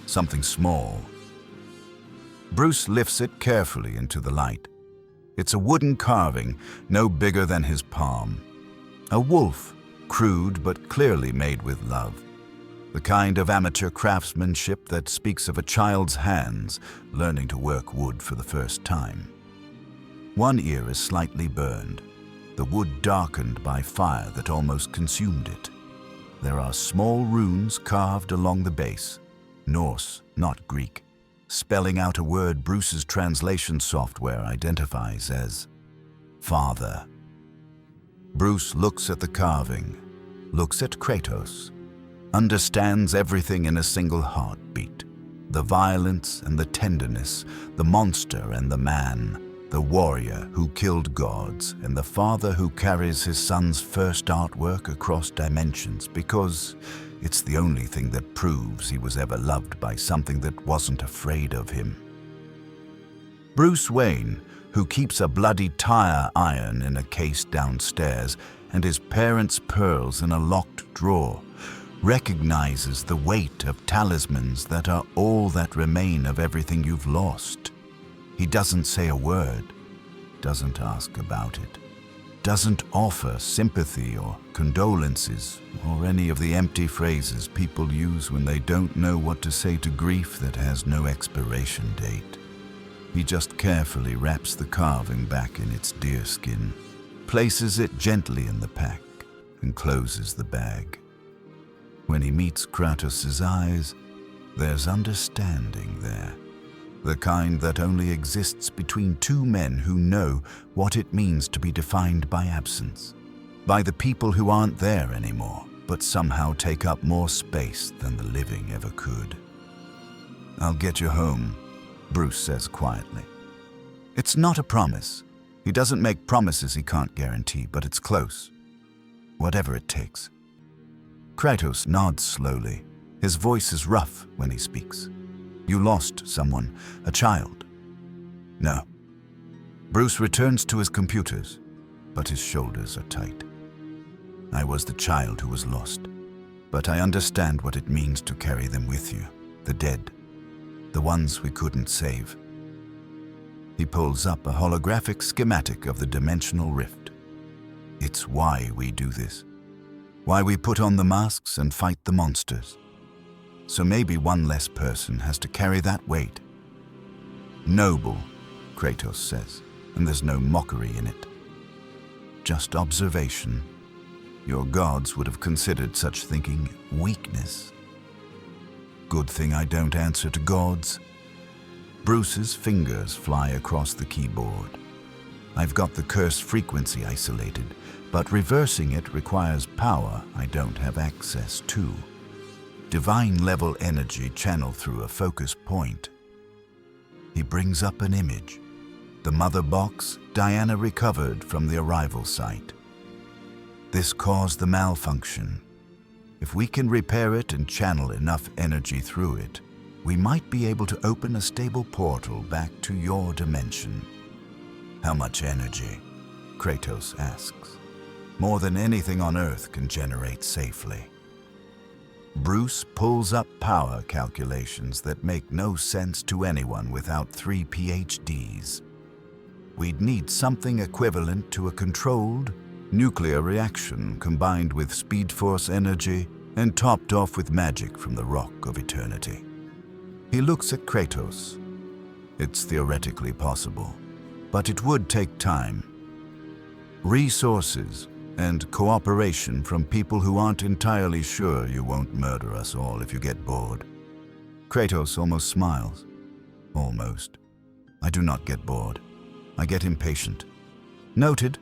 something small. Bruce lifts it carefully into the light. It's a wooden carving, no bigger than his palm. A wolf, crude but clearly made with love. The kind of amateur craftsmanship that speaks of a child's hands learning to work wood for the first time. One ear is slightly burned, the wood darkened by fire that almost consumed it. There are small runes carved along the base, Norse, not Greek, spelling out a word Bruce's translation software identifies as Father. Bruce looks at the carving, looks at Kratos, understands everything in a single heartbeat. The violence and the tenderness, the monster and the man, the warrior who killed gods, and the father who carries his son's first artwork across dimensions because it's the only thing that proves he was ever loved by something that wasn't afraid of him. Bruce Wayne, who keeps a bloody tire iron in a case downstairs and his parents' pearls in a locked drawer, recognizes the weight of talismans that are all that remain of everything you've lost. He doesn't say a word, doesn't ask about it, doesn't offer sympathy or condolences or any of the empty phrases people use when they don't know what to say to grief that has no expiration date. He just carefully wraps the carving back in its deerskin, places it gently in the pack, and closes the bag. When he meets Kratos' eyes, there's understanding there. The kind that only exists between two men who know what it means to be defined by absence, by the people who aren't there anymore, but somehow take up more space than the living ever could. "I'll get you home," Bruce says quietly. It's not a promise. He doesn't make promises he can't guarantee, but it's close. Whatever it takes. Kratos nods slowly. His voice is rough when he speaks. "You lost someone, a child?" "No." Bruce returns to his computers, but his shoulders are tight. "I was the child who was lost, but I understand what it means to carry them with you, the dead, the ones we couldn't save." He pulls up a holographic schematic of the dimensional rift. "It's why we do this, why we put on the masks and fight the monsters. So maybe one less person has to carry that weight." "Noble," Kratos says, and there's no mockery in it. Just observation. Your gods would have considered such thinking weakness. Good thing I don't answer to gods. Bruce's fingers fly across the keyboard. I've got the curse frequency isolated, but reversing it requires power I don't have access to. Divine-level energy channeled through a focus point. He brings up an image. The mother box Diana recovered from the arrival site. This caused the malfunction. If we can repair it and channel enough energy through it, we might be able to open a stable portal back to your dimension. "How much energy?" Kratos asks. "More than anything on Earth can generate safely." Bruce pulls up power calculations that make no sense to anyone without 3 PhDs. We'd need something equivalent to a controlled nuclear reaction combined with Speed Force energy and topped off with magic from the Rock of Eternity. He looks at Kratos. It's theoretically possible, but it would take time, resources, and cooperation from people who aren't entirely sure you won't murder us all if you get bored. Kratos almost smiles. Almost. I do not get bored. I get impatient. Noted.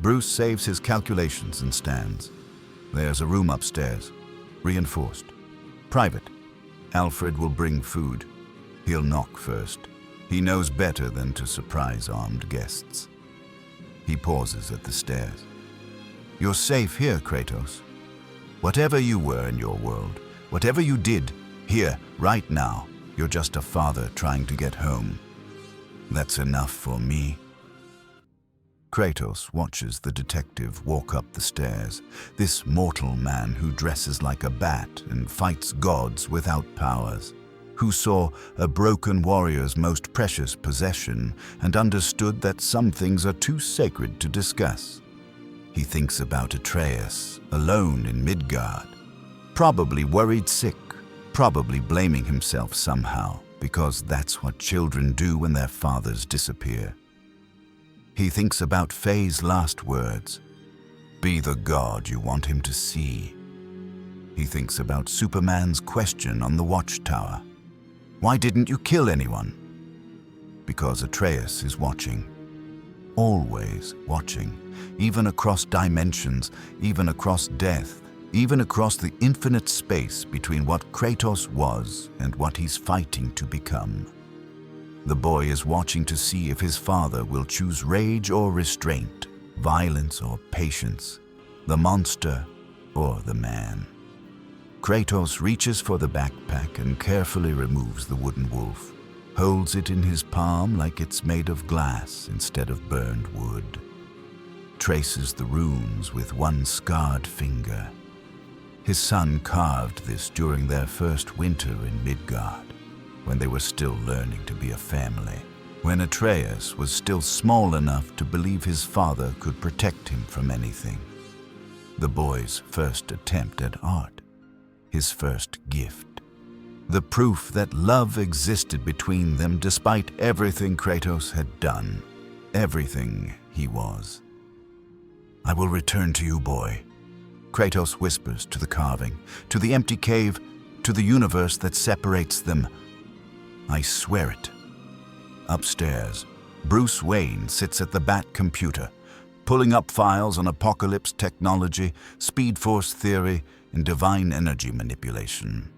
Bruce saves his calculations and stands. There's a room upstairs. Reinforced. Private. Alfred will bring food. He'll knock first. He knows better than to surprise armed guests. He pauses at the stairs. "You're safe here, Kratos. Whatever you were in your world, whatever you did, here, right now, you're just a father trying to get home. That's enough for me. Kratos watches the detective walk up the stairs, this mortal man who dresses like a bat and fights gods without powers, who saw a broken warrior's most precious possession and understood that some things are too sacred to discuss. He thinks about Atreus, alone in Midgard, probably worried sick, probably blaming himself somehow, because that's what children do when their fathers disappear. He thinks about Faye's last words, "Be the god you want him to see." He thinks about Superman's question on the watchtower, "Why didn't you kill anyone?" Because Atreus is watching. Always watching, even across dimensions, even across death, even across the infinite space between what Kratos was and what he's fighting to become. The boy is watching to see if his father will choose rage or restraint, violence or patience, the monster or the man. Kratos reaches for the backpack and carefully removes the wooden wolf, holds it in his palm like it's made of glass instead of burned wood, traces the runes with one scarred finger. His son carved this during their first winter in Midgard, when they were still learning to be a family, when Atreus was still small enough to believe his father could protect him from anything. The boy's first attempt at art, his first gift. The proof that love existed between them despite everything Kratos had done, everything he was. "I will return to you, boy," Kratos whispers to the carving, to the empty cave, to the universe that separates them. "I swear it." Upstairs, Bruce Wayne sits at the Bat computer, pulling up files on Apokolips technology, Speed Force theory, and divine energy manipulation.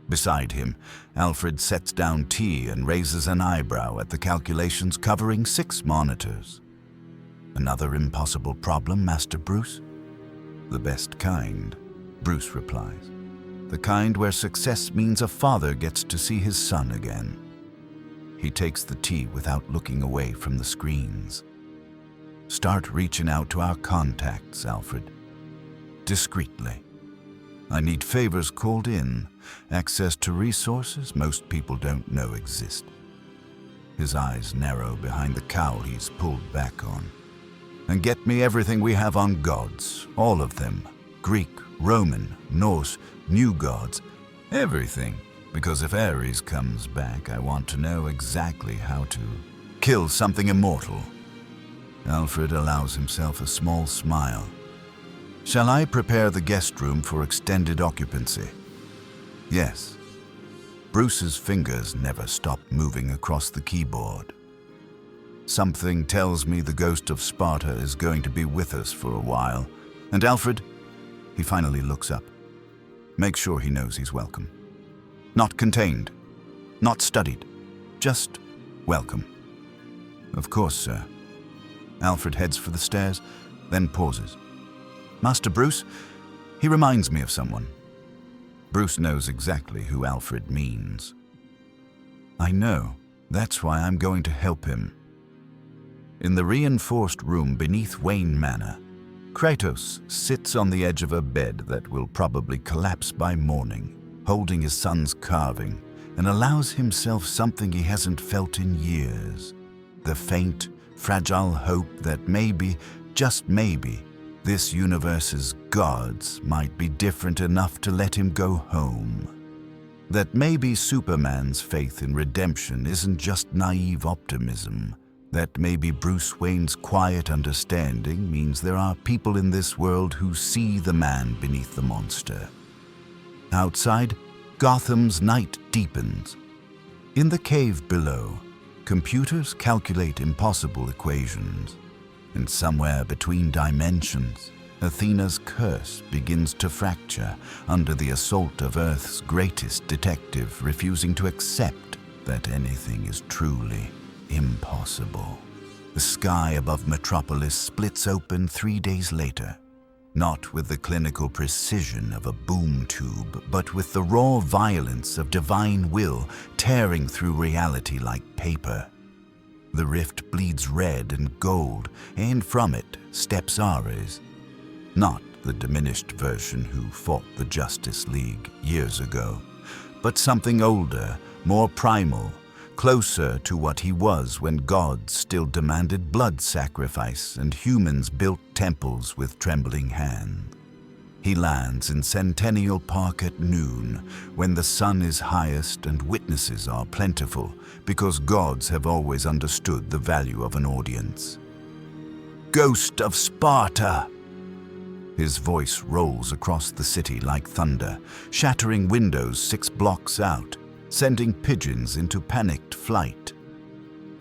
Beside him, Alfred sets down tea and raises an eyebrow at the calculations covering 6 monitors. "Another impossible problem, Master Bruce?" "The best kind," Bruce replies. "The kind where success means a father gets to see his son again." He takes the tea without looking away from the screens. "Start reaching out to our contacts, Alfred. Discreetly. I need favors called in, access to resources most people don't know exist." His eyes narrow behind the cowl he's pulled back on. "And get me everything we have on gods, all of them. Greek, Roman, Norse, new gods, everything. Because if Ares comes back, I want to know exactly how to kill something immortal." Alfred allows himself a small smile. "Shall I prepare the guest room for extended occupancy?" "Yes." Bruce's fingers never stop moving across the keyboard. "Something tells me the Ghost of Sparta is going to be with us for a while. And Alfred," he finally looks up, "make sure he knows he's welcome. Not contained, not studied, just welcome." "Of course, sir." Alfred heads for the stairs, then pauses. "Master Bruce, he reminds me of someone." Bruce knows exactly who Alfred means. "I know. That's why I'm going to help him." In the reinforced room beneath Wayne Manor, Kratos sits on the edge of a bed that will probably collapse by morning, holding his son's carving, and allows himself something he hasn't felt in years. The faint, fragile hope that maybe, just maybe, this universe's gods might be different enough to let him go home. That maybe Superman's faith in redemption isn't just naive optimism. That maybe Bruce Wayne's quiet understanding means there are people in this world who see the man beneath the monster. Outside, Gotham's night deepens. In the cave below, computers calculate impossible equations. And somewhere between dimensions, Athena's curse begins to fracture under the assault of Earth's greatest detective refusing to accept that anything is truly impossible. The sky above Metropolis splits open 3 days later. not with the clinical precision of a boom tube, but with the raw violence of divine will tearing through reality like paper. The rift bleeds red and gold, and from it steps Ares, not the diminished version who fought the Justice League years ago, but something older, more primal, closer to what he was when gods still demanded blood sacrifice and humans built temples with trembling hands. He lands in Centennial Park at noon, when the sun is highest and witnesses are plentiful, because gods have always understood the value of an audience. "Ghost of Sparta!" His voice rolls across the city like thunder, shattering windows 6 blocks out, sending pigeons into panicked flight.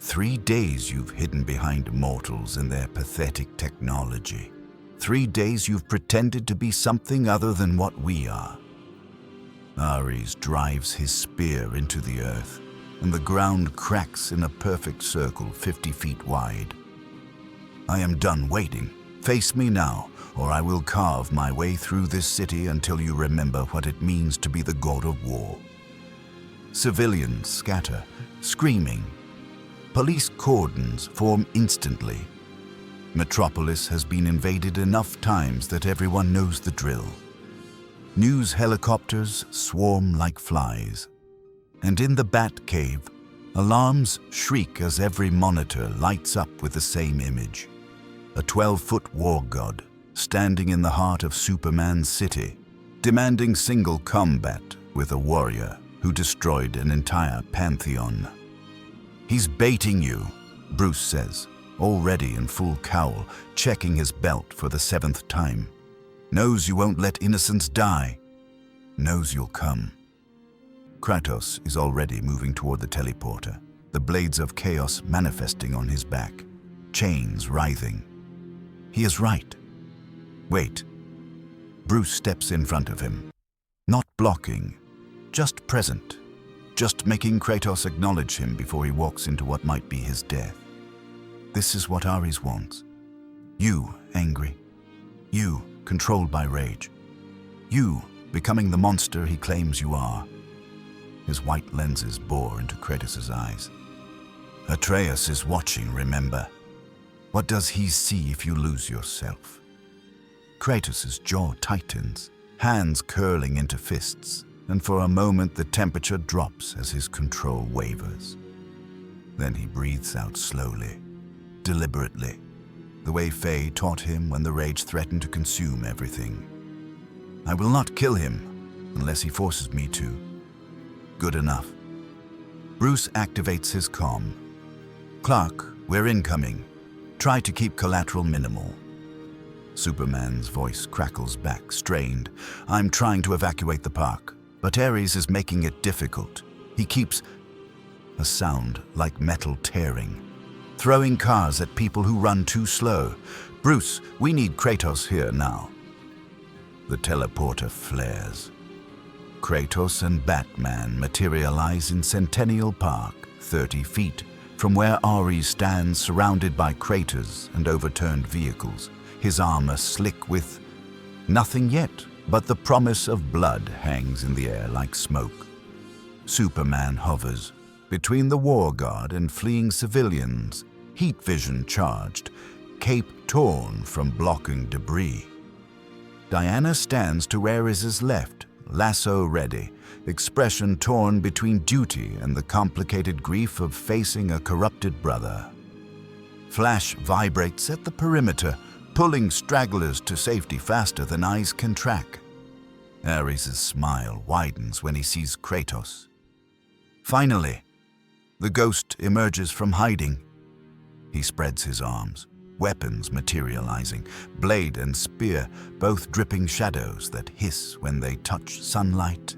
3 days you've hidden behind mortals and their pathetic technology. 3 days you've pretended to be something other than what we are. Ares drives his spear into the earth, and the ground cracks in a perfect circle 50 feet wide. "I am done waiting. Face me now, or I will carve my way through this city until you remember what it means to be the god of war." Civilians scatter, screaming. Police cordons form instantly. Metropolis has been invaded enough times that everyone knows the drill. News helicopters swarm like flies. And in the Bat Cave, alarms shriek as every monitor lights up with the same image. A 12-foot war god standing in the heart of Superman's city, demanding single combat with a warrior who destroyed an entire pantheon. "He's baiting you," Bruce says, already in full cowl, checking his belt for the 7th time. "Knows you won't let innocents die. Knows you'll come." Kratos is already moving toward the teleporter, the blades of chaos manifesting on his back, chains writhing. He is right. Wait. Bruce steps in front of him, not blocking, just present, just making Kratos acknowledge him before he walks into what might be his death. This is what Ares wants. You, angry. You, controlled by rage. You, becoming the monster he claims you are. His white lenses bore into Kratos' eyes. Atreus is watching, remember. What does he see if you lose yourself? Kratos' jaw tightens, hands curling into fists, and for a moment the temperature drops as his control wavers. Then he breathes out slowly, deliberately, the way Faye taught him when the rage threatened to consume everything. "I will not kill him unless he forces me to." Good enough. Bruce activates his comm. "Clark, we're incoming. Try to keep collateral minimal." Superman's voice crackles back, strained. "I'm trying to evacuate the park, but Ares is making it difficult. He keeps..." A sound like metal tearing, throwing cars at people who run too slow. "Bruce, we need Kratos here now." The teleporter flares. Kratos and Batman materialize in Centennial Park, 30 feet from where Ares stands surrounded by craters and overturned vehicles, his armor slick with nothing yet, but the promise of blood hangs in the air like smoke. Superman hovers between the war god and fleeing civilians, heat vision charged, cape torn from blocking debris. Diana stands to Ares' left, lasso ready, expression torn between duty and the complicated grief of facing a corrupted brother. Flash vibrates at the perimeter, pulling stragglers to safety faster than eyes can track. Ares' smile widens when he sees Kratos. Finally, the ghost emerges from hiding. He spreads his arms, weapons materializing, blade and spear, both dripping shadows that hiss when they touch sunlight.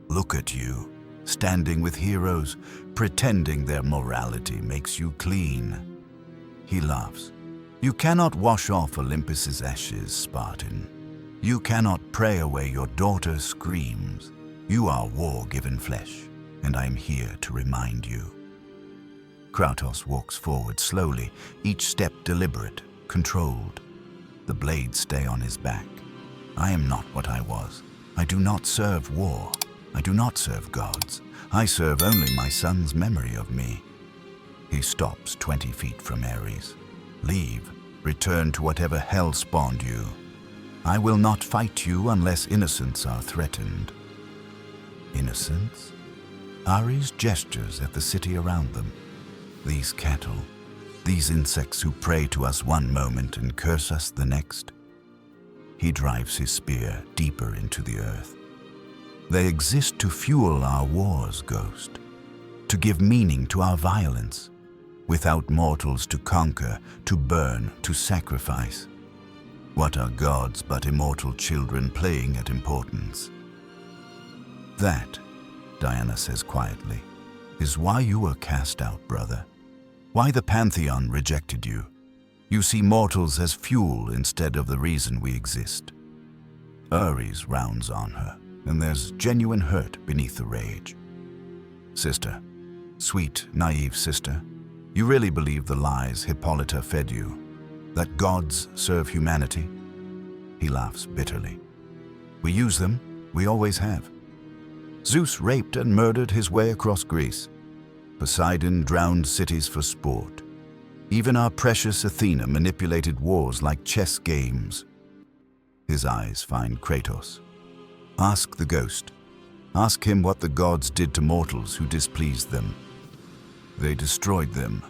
"Look at you, standing with heroes, pretending their morality makes you clean." He laughs. "You cannot wash off Olympus's ashes, Spartan. You cannot pray away your daughter's screams. You are war-given flesh, and I am here to remind you." Kratos walks forward slowly, each step deliberate, controlled. The blades stay on his back. I am not what I was. I do not serve war. I do not serve gods. I serve only my son's memory of me. He stops 20 feet from Ares. Leave. Return to whatever hell spawned you. I will not fight you unless innocents are threatened. Innocents? Ares gestures at the city around them. These cattle, these insects who pray to us one moment and curse us the next. He drives his spear deeper into the earth. They exist to fuel our wars, Ghost, to give meaning to our violence. Without mortals to conquer, to burn, to sacrifice. What are gods but immortal children playing at importance? That, Diana says quietly, is why you were cast out, brother. Why the pantheon rejected you. You see mortals as fuel instead of the reason we exist. Ares rounds on her, and there's genuine hurt beneath the rage. Sister, sweet, naive sister, you really believe the lies Hippolyta fed you? That gods serve humanity? He laughs bitterly. We use them, we always have. Zeus raped and murdered his way across Greece. Poseidon drowned cities for sport. Even our precious Athena manipulated wars like chess games. His eyes find Kratos. Ask the ghost. Ask him what the gods did to mortals who displeased them. They destroyed them,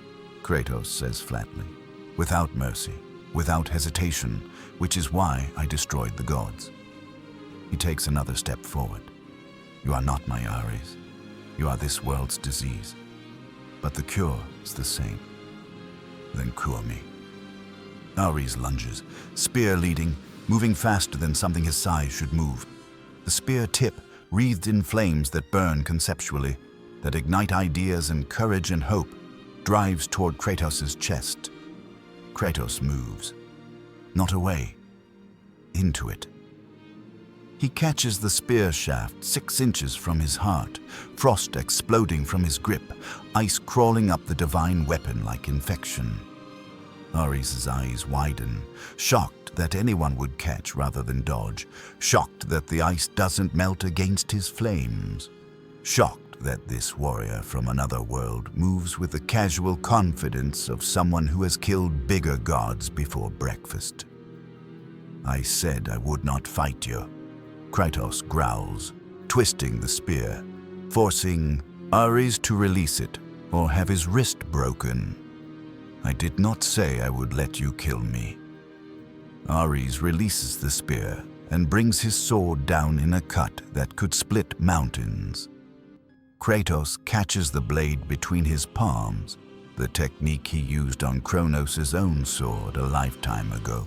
Kratos says flatly, without mercy, without hesitation, which is why I destroyed the gods. He takes another step forward. You are not my Ares. You are this world's disease. But the cure is the same. Then cure me. Ares lunges, spear leading, moving faster than something his size should move. The spear tip, wreathed in flames that burn conceptually, that ignite ideas and courage and hope, drives toward Kratos' chest. Kratos moves. Not away. Into it. He catches the spear shaft 6 inches from his heart, frost exploding from his grip, ice crawling up the divine weapon like infection. Ares' eyes widen, shocked that anyone would catch rather than dodge, shocked that the ice doesn't melt against his flames, shocked that this warrior from another world moves with the casual confidence of someone who has killed bigger gods before breakfast. I said I would not fight you. Kratos growls, twisting the spear, forcing Ares to release it or have his wrist broken. I did not say I would let you kill me. Ares releases the spear and brings his sword down in a cut that could split mountains. Kratos catches the blade between his palms, the technique he used on Kronos' own sword a lifetime ago,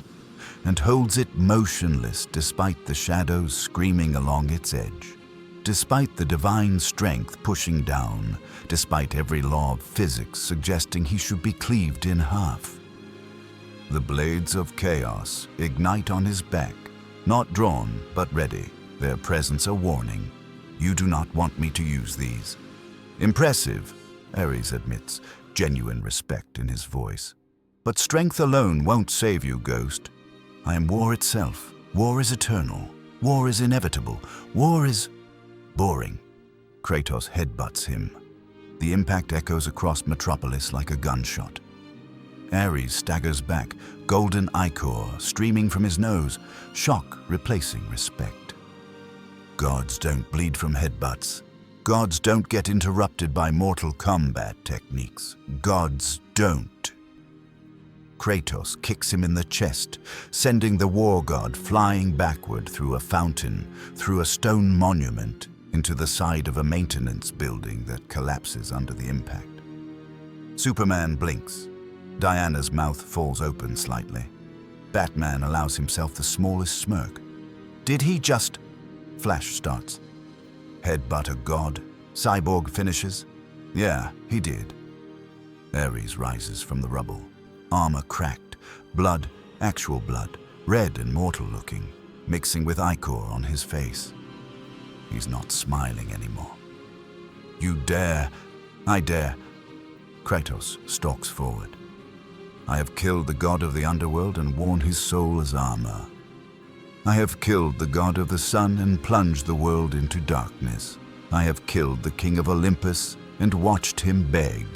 and holds it motionless despite the shadows screaming along its edge, despite the divine strength pushing down, despite every law of physics suggesting he should be cleaved in half. The blades of chaos ignite on his back, not drawn but ready, their presence a warning. You do not want me to use these. Impressive, Ares admits, genuine respect in his voice. But strength alone won't save you, Ghost. I am war itself. War is eternal. War is inevitable. War is boring. Kratos headbutts him. The impact echoes across Metropolis like a gunshot. Ares staggers back, golden ichor streaming from his nose, shock replacing respect. Gods don't bleed from headbutts. Gods don't get interrupted by mortal combat techniques. Gods don't. Kratos kicks him in the chest, sending the war god flying backward through a fountain, through a stone monument, into the side of a maintenance building that collapses under the impact. Superman blinks. Diana's mouth falls open slightly. Batman allows himself the smallest smirk. Did he just... Flash starts. Headbutt a god? Cyborg finishes? Yeah, he did. Ares rises from the rubble. Armor cracked. Blood, actual blood, red and mortal looking, mixing with ichor on his face. He's not smiling anymore. You dare. I dare. Kratos stalks forward. I have killed the god of the underworld and worn his soul as armor. I have killed the god of the sun and plunged the world into darkness. I have killed the king of Olympus and watched him beg.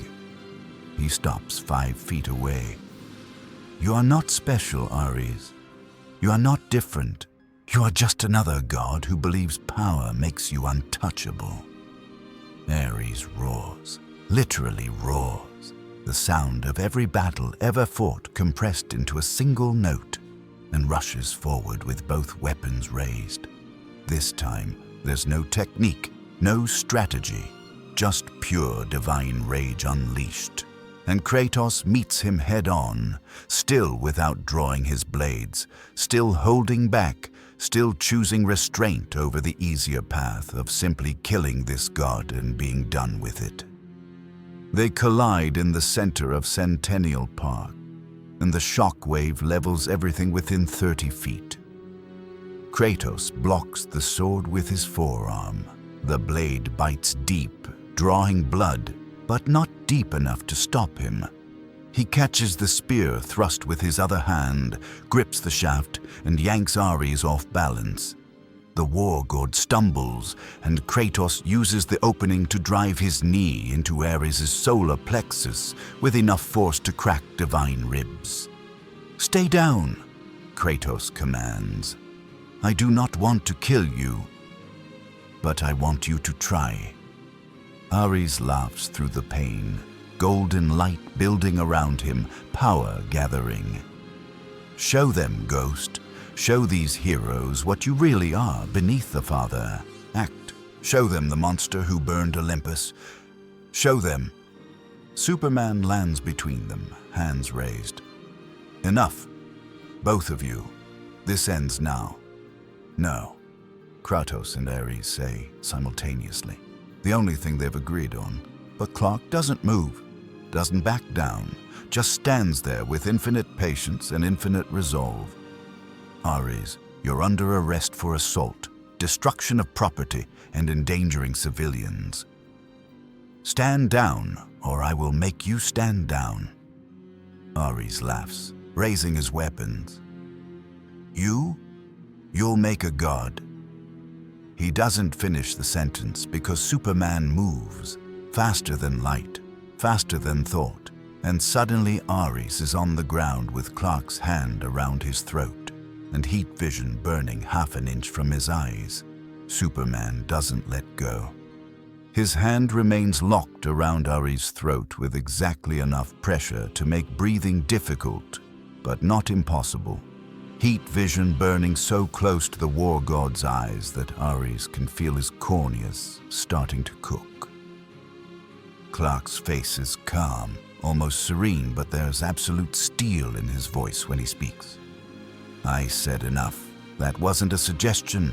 He stops 5 feet away. You are not special, Ares. You are not different. You are just another god who believes power makes you untouchable. Ares roars, literally roars, the sound of every battle ever fought compressed into a single note, and rushes forward with both weapons raised. This time, there's no technique, no strategy, just pure divine rage unleashed. And Kratos meets him head-on, still without drawing his blades, still holding back, still choosing restraint over the easier path of simply killing this god and being done with it. They collide in the center of Centennial Park, and the shock wave levels everything within 30 feet. Kratos blocks the sword with his forearm. The blade bites deep, drawing blood, but not deep enough to stop him. He catches the spear thrust with his other hand, grips the shaft, and yanks Ares off balance. The war god stumbles, and Kratos uses the opening to drive his knee into Ares' solar plexus with enough force to crack divine ribs. "Stay down," Kratos commands. "I do not want to kill you, but I want you to try." Ares laughs through the pain, golden light building around him, power gathering. "Show them, Ghost. Show these heroes what you really are beneath the Father. Act. Show them the monster who burned Olympus. Show them." Superman lands between them, hands raised. "Enough. Both of you. This ends now." "No," Kratos and Ares say simultaneously. The only thing they've agreed on. But Clark doesn't move, doesn't back down, just stands there with infinite patience and infinite resolve. "Ares, you're under arrest for assault, destruction of property, and endangering civilians. Stand down, or I will make you stand down." Ares laughs, raising his weapons. You'll make a god." He doesn't finish the sentence because Superman moves, faster than light, faster than thought, and suddenly Ares is on the ground with Clark's hand around his throat and heat vision burning half an inch from his eyes. Superman doesn't let go. His hand remains locked around Ares' throat with exactly enough pressure to make breathing difficult, but not impossible. Heat vision burning so close to the war god's eyes that Ares can feel his corneas starting to cook. Clark's face is calm, almost serene, but there's absolute steel in his voice when he speaks. "I said enough. That wasn't a suggestion."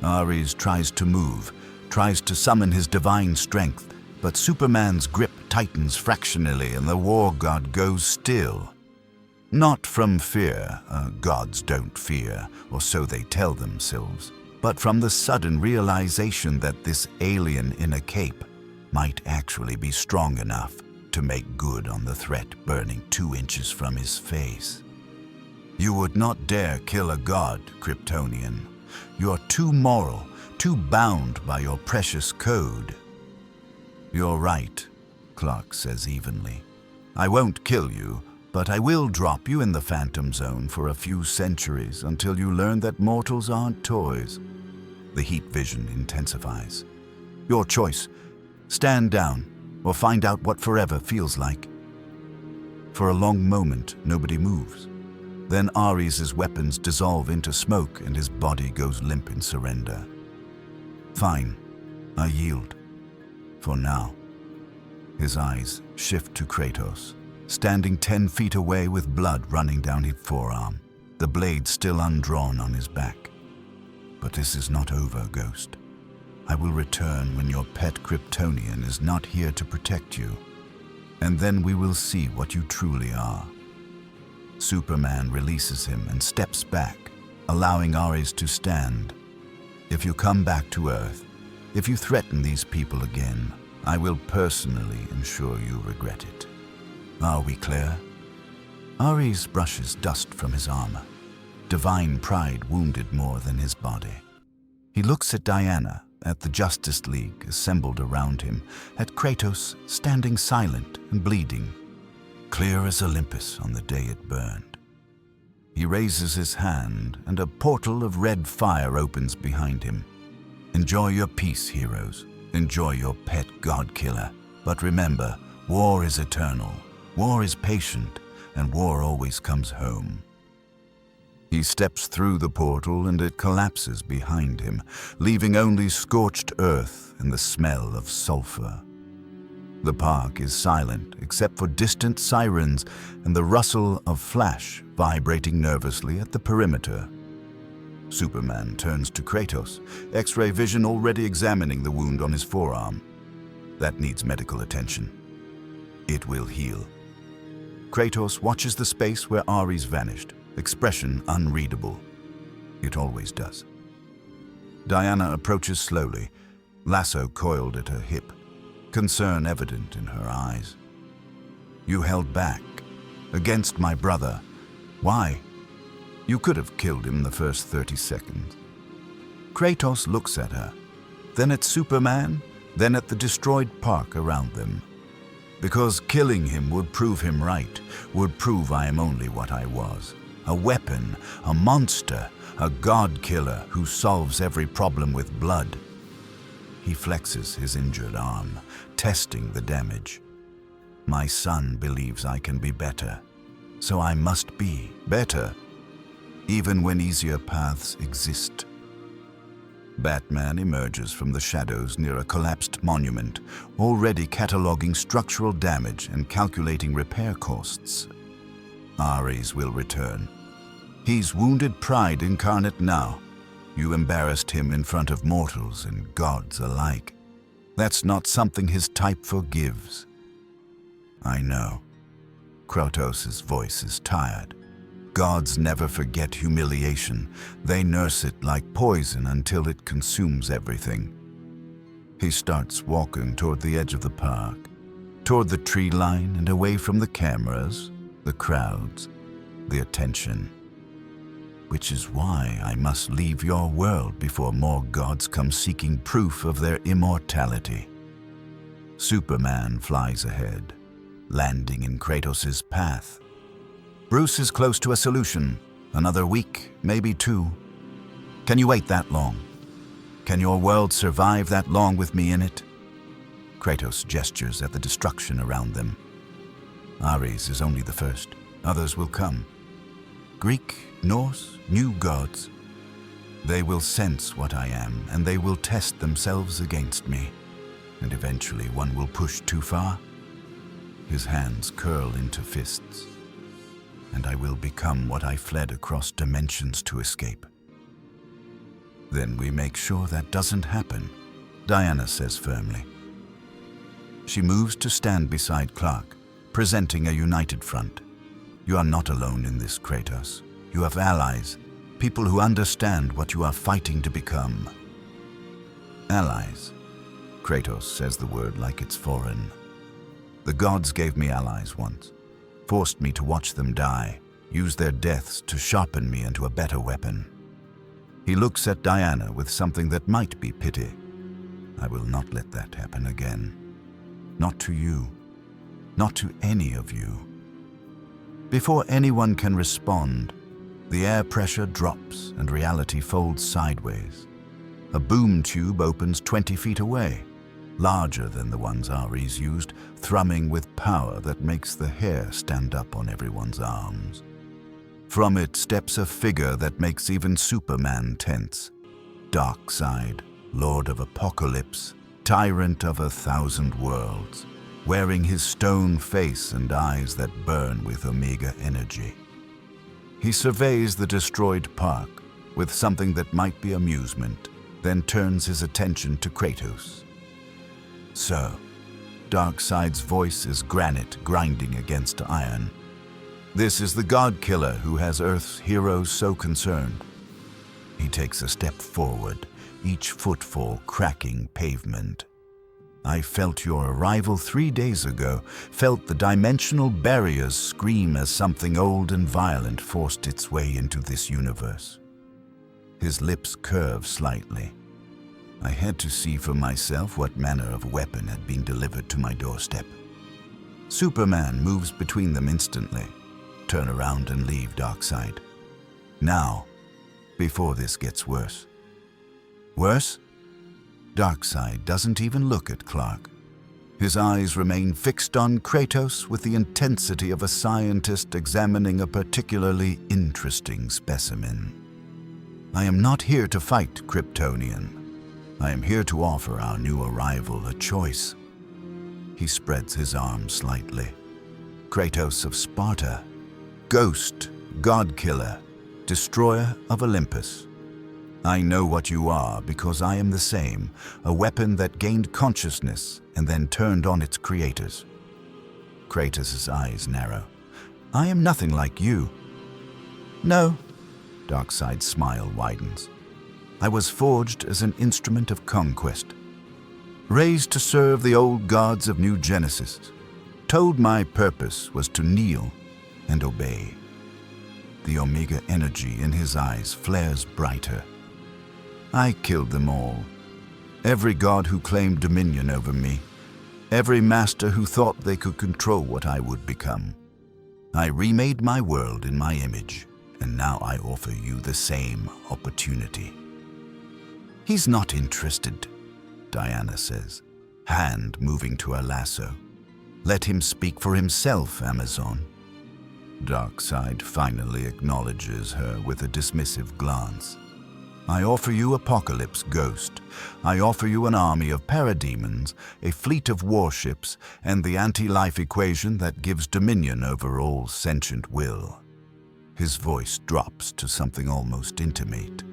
Ares tries to move, tries to summon his divine strength, but Superman's grip tightens fractionally and the war god goes still. Not from fear, gods don't fear, or so they tell themselves, but from the sudden realization that this alien in a cape might actually be strong enough to make good on the threat burning 2 inches from his face. "You would not dare kill a god, Kryptonian. You are too moral, too bound by your precious code." "You're right," Clark says evenly. "I won't kill you, but I will drop you in the Phantom Zone for a few centuries until you learn that mortals aren't toys." The heat vision intensifies. "Your choice. Stand down, or find out what forever feels like." For a long moment, nobody moves. Then Ares' weapons dissolve into smoke and his body goes limp in surrender. "Fine, I yield. For now." His eyes shift to Kratos, standing 10 feet away with blood running down his forearm, the blade still undrawn on his back. "But this is not over, Ghost. I will return when your pet Kryptonian is not here to protect you, and then we will see what you truly are." Superman releases him and steps back, allowing Ares to stand. "If you come back to Earth, if you threaten these people again, I will personally ensure you regret it. Are we clear?" Ares brushes dust from his armor. Divine pride wounded more than his body. He looks at Diana, at the Justice League assembled around him, at Kratos standing silent and bleeding, clear as Olympus on the day it burned. He raises his hand, and a portal of red fire opens behind him. Enjoy your peace, heroes. Enjoy your pet god-killer. But remember, war is eternal, war is patient, and war always comes home. He steps through the portal and it collapses behind him, leaving only scorched earth and the smell of sulfur. The park is silent except for distant sirens and the rustle of flash vibrating nervously at the perimeter. Superman turns to Kratos, X-ray vision already examining the wound on his forearm. That needs medical attention. It will heal. Kratos watches the space where Ares vanished, expression unreadable. It always does. Diana approaches slowly, lasso coiled at her hip, concern evident in her eyes. You held back, against my brother. Why? You could have killed him the first 30 seconds. Kratos looks at her, then at Superman, then at the destroyed park around them. Because killing him would prove him right, would prove I am only what I was. A weapon, a monster, a god-killer who solves every problem with blood. He flexes his injured arm, testing the damage. My son believes I can be better, so I must be better, even when easier paths exist. Batman emerges from the shadows near a collapsed monument, already cataloging structural damage and calculating repair costs. Ares will return. He's wounded pride incarnate now. You embarrassed him in front of mortals and gods alike. That's not something his type forgives. I know. Kratos' voice is tired. Gods never forget humiliation. They nurse it like poison until it consumes everything. He starts walking toward the edge of the park, toward the tree line and away from the cameras, the crowds, the attention. Which is why I must leave your world before more gods come seeking proof of their immortality. Superman flies ahead, landing in Kratos' path. Bruce is close to a solution. Another week, maybe 2. Can you wait that long? Can your world survive that long with me in it? Kratos gestures at the destruction around them. Ares is only the first. Others will come. Greek, Norse, new gods. They will sense what I am, and they will test themselves against me. And eventually one will push too far. His hands curl into fists. And I will become what I fled across dimensions to escape. Then we make sure that doesn't happen, Diana says firmly. She moves to stand beside Clark, presenting a united front. You are not alone in this, Kratos. You have allies, people who understand what you are fighting to become. Allies. Kratos says the word like it's foreign. The gods gave me allies once. Forced me to watch them die, use their deaths to sharpen me into a better weapon. He looks at Diana with something that might be pity. I will not let that happen again. Not to you. Not to any of you. Before anyone can respond, the air pressure drops and reality folds sideways. A boom tube opens 20 feet away, larger than the ones Ares used, thrumming with power that makes the hair stand up on everyone's arms. From it steps a figure that makes even Superman tense. Darkseid, Lord of Apokolips, tyrant of 1,000 worlds, wearing his stone face and eyes that burn with Omega energy. He surveys the destroyed park with something that might be amusement, then turns his attention to Kratos. Sir, Darkseid's voice is granite grinding against iron. This is the god-killer who has Earth's heroes so concerned. He takes a step forward, each footfall cracking pavement. I felt your arrival 3 days ago, felt the dimensional barriers scream as something old and violent forced its way into this universe. His lips curved slightly. I had to see for myself what manner of weapon had been delivered to my doorstep. Superman moves between them instantly. Turn around and leave, Darkseid. Now, before this gets worse. Worse? Darkseid doesn't even look at Clark. His eyes remain fixed on Kratos with the intensity of a scientist examining a particularly interesting specimen. I am not here to fight, Kryptonian. I am here to offer our new arrival a choice. He spreads his arms slightly. Kratos of Sparta, Ghost, God-killer, destroyer of Olympus. I know what you are because I am the same, a weapon that gained consciousness and then turned on its creators. Kratos' eyes narrow. I am nothing like you. No, Darkseid's smile widens. I was forged as an instrument of conquest. Raised to serve the old gods of New Genesis. Told my purpose was to kneel and obey. The Omega energy in his eyes flares brighter. I killed them all. Every god who claimed dominion over me. Every master who thought they could control what I would become. I remade my world in my image, and now I offer you the same opportunity. He's not interested, Diana says, hand moving to her lasso. Let him speak for himself, Amazon. Darkseid finally acknowledges her with a dismissive glance. I offer you Apokolips, Ghost. I offer you an army of parademons, a fleet of warships, and the anti-life equation that gives dominion over all sentient will. His voice drops to something almost intimate.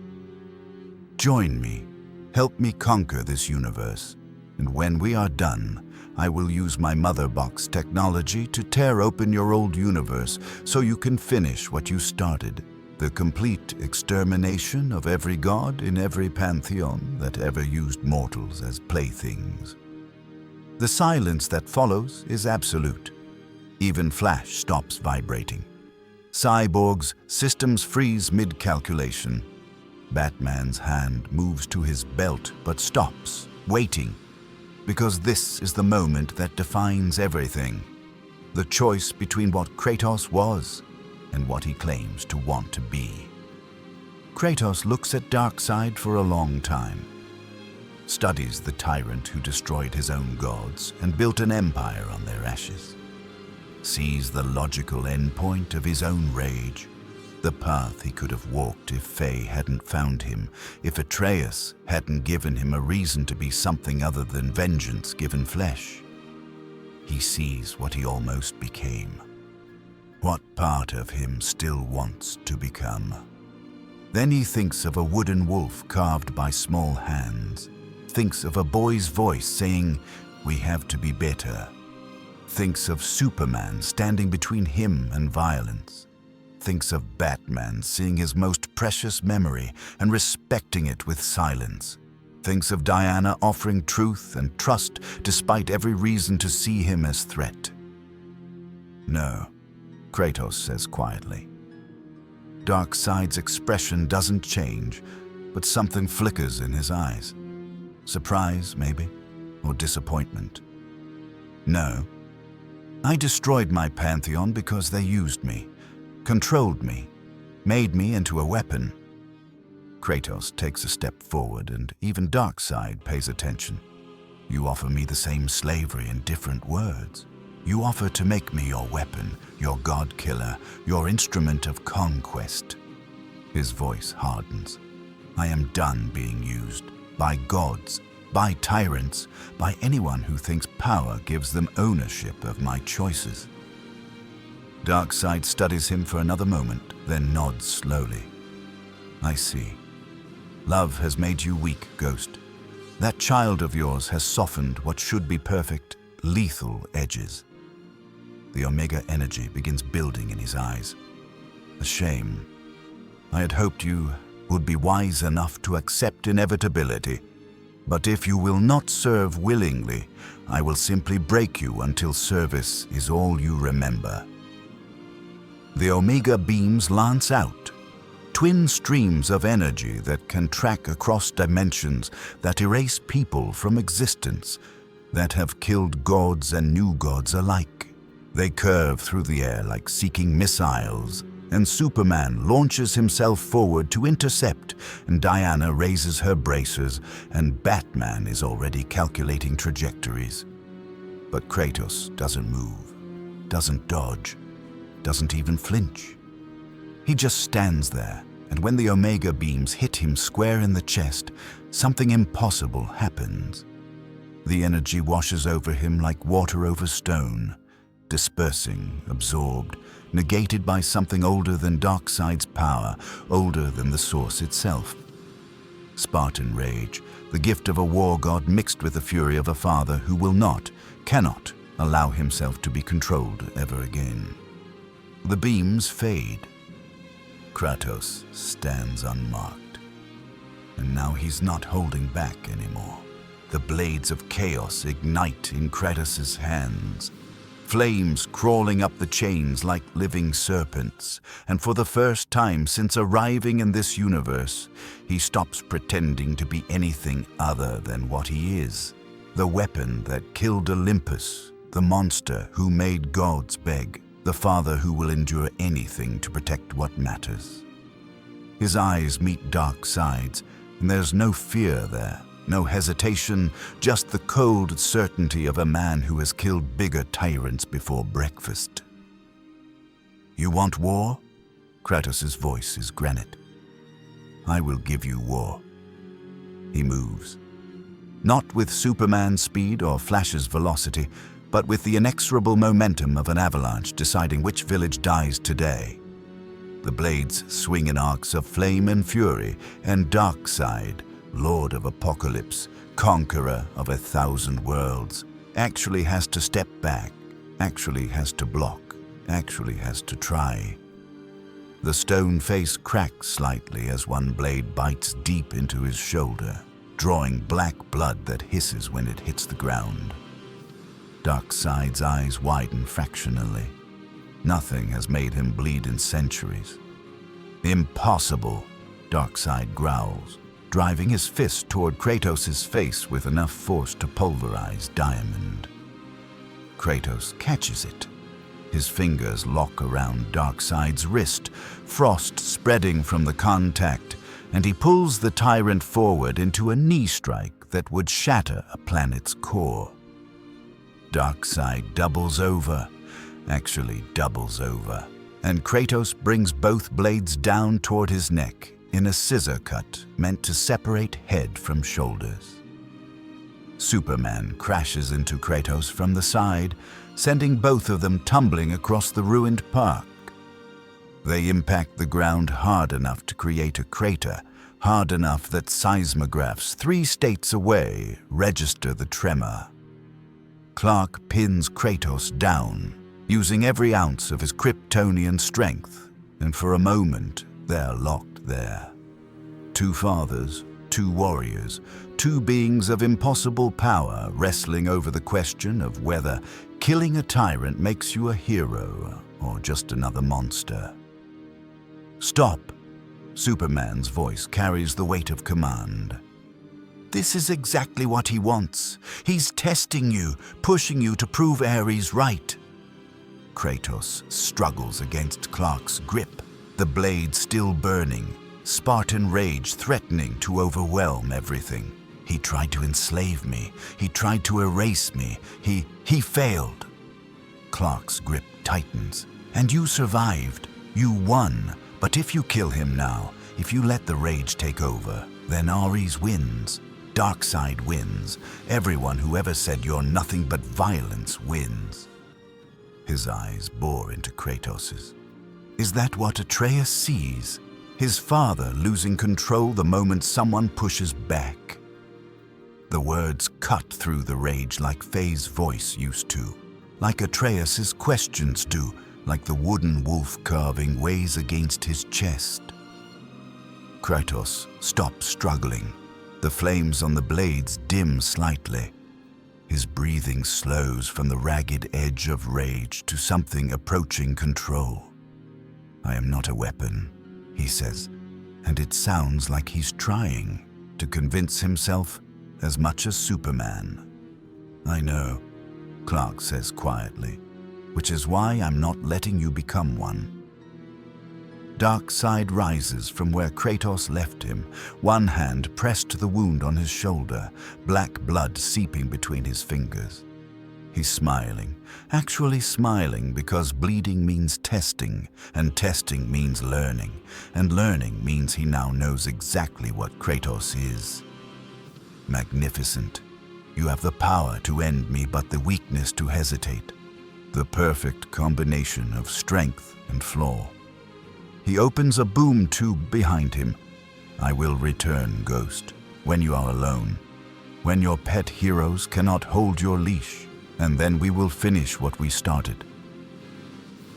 Join me. Help me conquer this universe. And when we are done, I will use my Mother Box technology to tear open your old universe so you can finish what you started. The complete extermination of every god in every pantheon that ever used mortals as playthings. The silence that follows is absolute. Even Flash stops vibrating. Cyborg's systems freeze mid-calculation. Batman's hand moves to his belt but stops, waiting. Because this is the moment that defines everything. The choice between what Kratos was and what he claims to want to be. Kratos looks at Darkseid for a long time, studies the tyrant who destroyed his own gods and built an empire on their ashes, sees the logical endpoint of his own rage, the path he could have walked if Faye hadn't found him, if Atreus hadn't given him a reason to be something other than vengeance given flesh. He sees what he almost became. What part of him still wants to become? Then he thinks of a wooden wolf carved by small hands, thinks of a boy's voice saying, "We have to be better," thinks of Superman standing between him and violence, thinks of Batman seeing his most precious memory and respecting it with silence, thinks of Diana offering truth and trust despite every reason to see him as threat. No, Kratos says quietly. Darkseid's expression doesn't change, but something flickers in his eyes. Surprise, maybe, or disappointment. No, I destroyed my pantheon because they used me, controlled me, made me into a weapon. Kratos takes a step forward, and even Darkseid pays attention. You offer me the same slavery in different words. You offer to make me your weapon, your god-killer, your instrument of conquest. His voice hardens. I am done being used by gods, by tyrants, by anyone who thinks power gives them ownership of my choices. Darkseid studies him for another moment, then nods slowly. I see. Love has made you weak, Ghost. That child of yours has softened what should be perfect, lethal edges. The Omega energy begins building in his eyes. A shame. I had hoped you would be wise enough to accept inevitability. But if you will not serve willingly, I will simply break you until service is all you remember." The Omega beams lance out, twin streams of energy that can track across dimensions, that erase people from existence, that have killed gods and new gods alike. They curve through the air like seeking missiles, and Superman launches himself forward to intercept, and Diana raises her bracers, and Batman is already calculating trajectories. But Kratos doesn't move, doesn't dodge, doesn't even flinch. He just stands there, and when the Omega beams hit him square in the chest, something impossible happens. The energy washes over him like water over stone, dispersing, absorbed, negated by something older than Darkseid's power, older than the source itself. Spartan rage, the gift of a war god mixed with the fury of a father who will not, cannot, allow himself to be controlled ever again. The beams fade. Kratos stands unmarked. And now he's not holding back anymore. The blades of chaos ignite in Kratos' hands, flames crawling up the chains like living serpents, and for the first time since arriving in this universe, he stops pretending to be anything other than what he is. The weapon that killed Olympus, the monster who made gods beg, the father who will endure anything to protect what matters. His eyes meet Darkseid's, and there's no fear there. No hesitation, just the cold certainty of a man who has killed bigger tyrants before breakfast. "You want war?" Kratos' voice is granite. "I will give you war." He moves. Not with Superman's speed or Flash's velocity, but with the inexorable momentum of an avalanche deciding which village dies today. The blades swing in arcs of flame and fury, and Darkseid, Lord of Apokolips, conqueror of 1,000 worlds, actually has to step back, actually has to block, actually has to try. The stone face cracks slightly as one blade bites deep into his shoulder, drawing black blood that hisses when it hits the ground. Darkseid's eyes widen fractionally. Nothing has made him bleed in centuries. "Impossible," Darkseid growls, driving his fist toward Kratos' face with enough force to pulverize diamond. Kratos catches it. His fingers lock around Darkseid's wrist, frost spreading from the contact, and he pulls the tyrant forward into a knee strike that would shatter a planet's core. Darkseid doubles over, actually doubles over, and Kratos brings both blades down toward his neck in a scissor cut meant to separate head from shoulders. Superman crashes into Kratos from the side, sending both of them tumbling across the ruined park. They impact the ground hard enough to create a crater, hard enough that seismographs 3 states away register the tremor. Clark pins Kratos down, using every ounce of his Kryptonian strength, and for a moment they're locked there. 2 fathers, 2 warriors, 2 beings of impossible power wrestling over the question of whether killing a tyrant makes you a hero or just another monster. "Stop!" Superman's voice carries the weight of command. "This is exactly what he wants. He's testing you, pushing you to prove Ares right." Kratos struggles against Clark's grip, the blade still burning, Spartan rage threatening to overwhelm everything. "He tried to enslave me. He tried to erase me. He failed." Clark's grip tightens. "And you survived. You won. But if you kill him now, if you let the rage take over, then Ares wins. Darkseid wins. Everyone who ever said you're nothing but violence wins." His eyes bore into Kratos's. Is that what Atreus sees? His father losing control the moment someone pushes back? The words cut through the rage like Faye's voice used to, like Atreus's questions do, like the wooden wolf carving weighs against his chest. Kratos stops struggling. The flames on the blades dim slightly. His breathing slows from the ragged edge of rage to something approaching control. "I am not a weapon," he says, and it sounds like he's trying to convince himself as much as Superman. "I know," Clark says quietly, "which is why I'm not letting you become one." Darkseid rises from where Kratos left him, one hand pressed to the wound on his shoulder, black blood seeping between his fingers. He's smiling, actually smiling, because bleeding means testing, and testing means learning, and learning means he now knows exactly what Kratos is. "Magnificent. You have the power to end me, but the weakness to hesitate. The perfect combination of strength and flaw." He opens a boom tube behind him. "I will return, Ghost, when you are alone, when your pet heroes cannot hold your leash, and then we will finish what we started."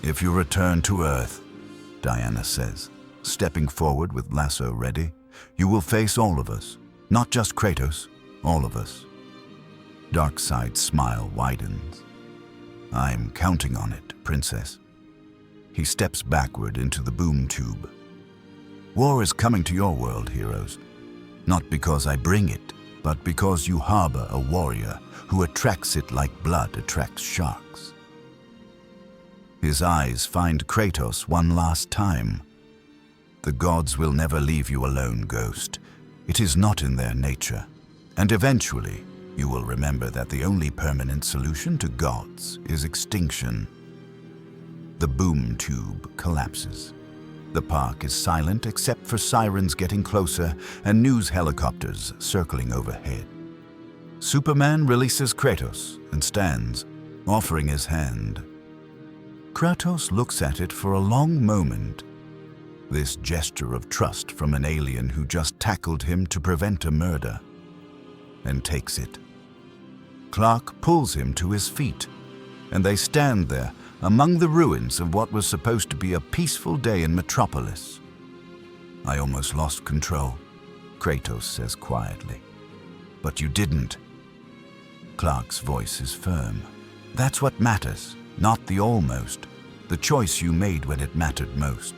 "If you return to Earth," Diana says, stepping forward with lasso ready, "you will face all of us, not just Kratos, all of us." Darkseid's smile widens. "I'm counting on it, Princess." He steps backward into the boom tube. "War is coming to your world, heroes. Not because I bring it, but because you harbor a warrior who attracts it like blood attracts sharks." His eyes find Kratos one last time. "The gods will never leave you alone, Ghost. It is not in their nature. And eventually, you will remember that the only permanent solution to gods is extinction." The boom tube collapses. The park is silent except for sirens getting closer and news helicopters circling overhead. Superman releases Kratos and stands, offering his hand. Kratos looks at it for a long moment. This gesture of trust from an alien who just tackled him to prevent a murder, and takes it. Clark pulls him to his feet, and they stand there among the ruins of what was supposed to be a peaceful day in Metropolis. "I almost lost control," Kratos says quietly. "But you didn't." Clark's voice is firm. "That's what matters, not the almost. The choice you made when it mattered most."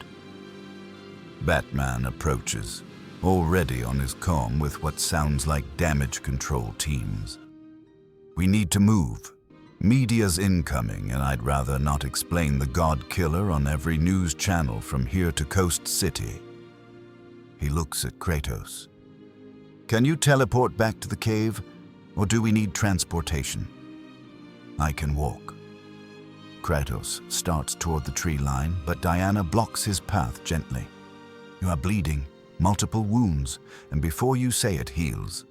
Batman approaches, already on his comm with what sounds like damage control teams. "We need to move. Media's incoming, and I'd rather not explain the God Killer on every news channel from here to Coast City." He looks at Kratos. "Can you teleport back to the cave, or do we need transportation?" "I can walk." Kratos starts toward the tree line, but Diana blocks his path gently. "You are bleeding, multiple wounds, and before you say it heals."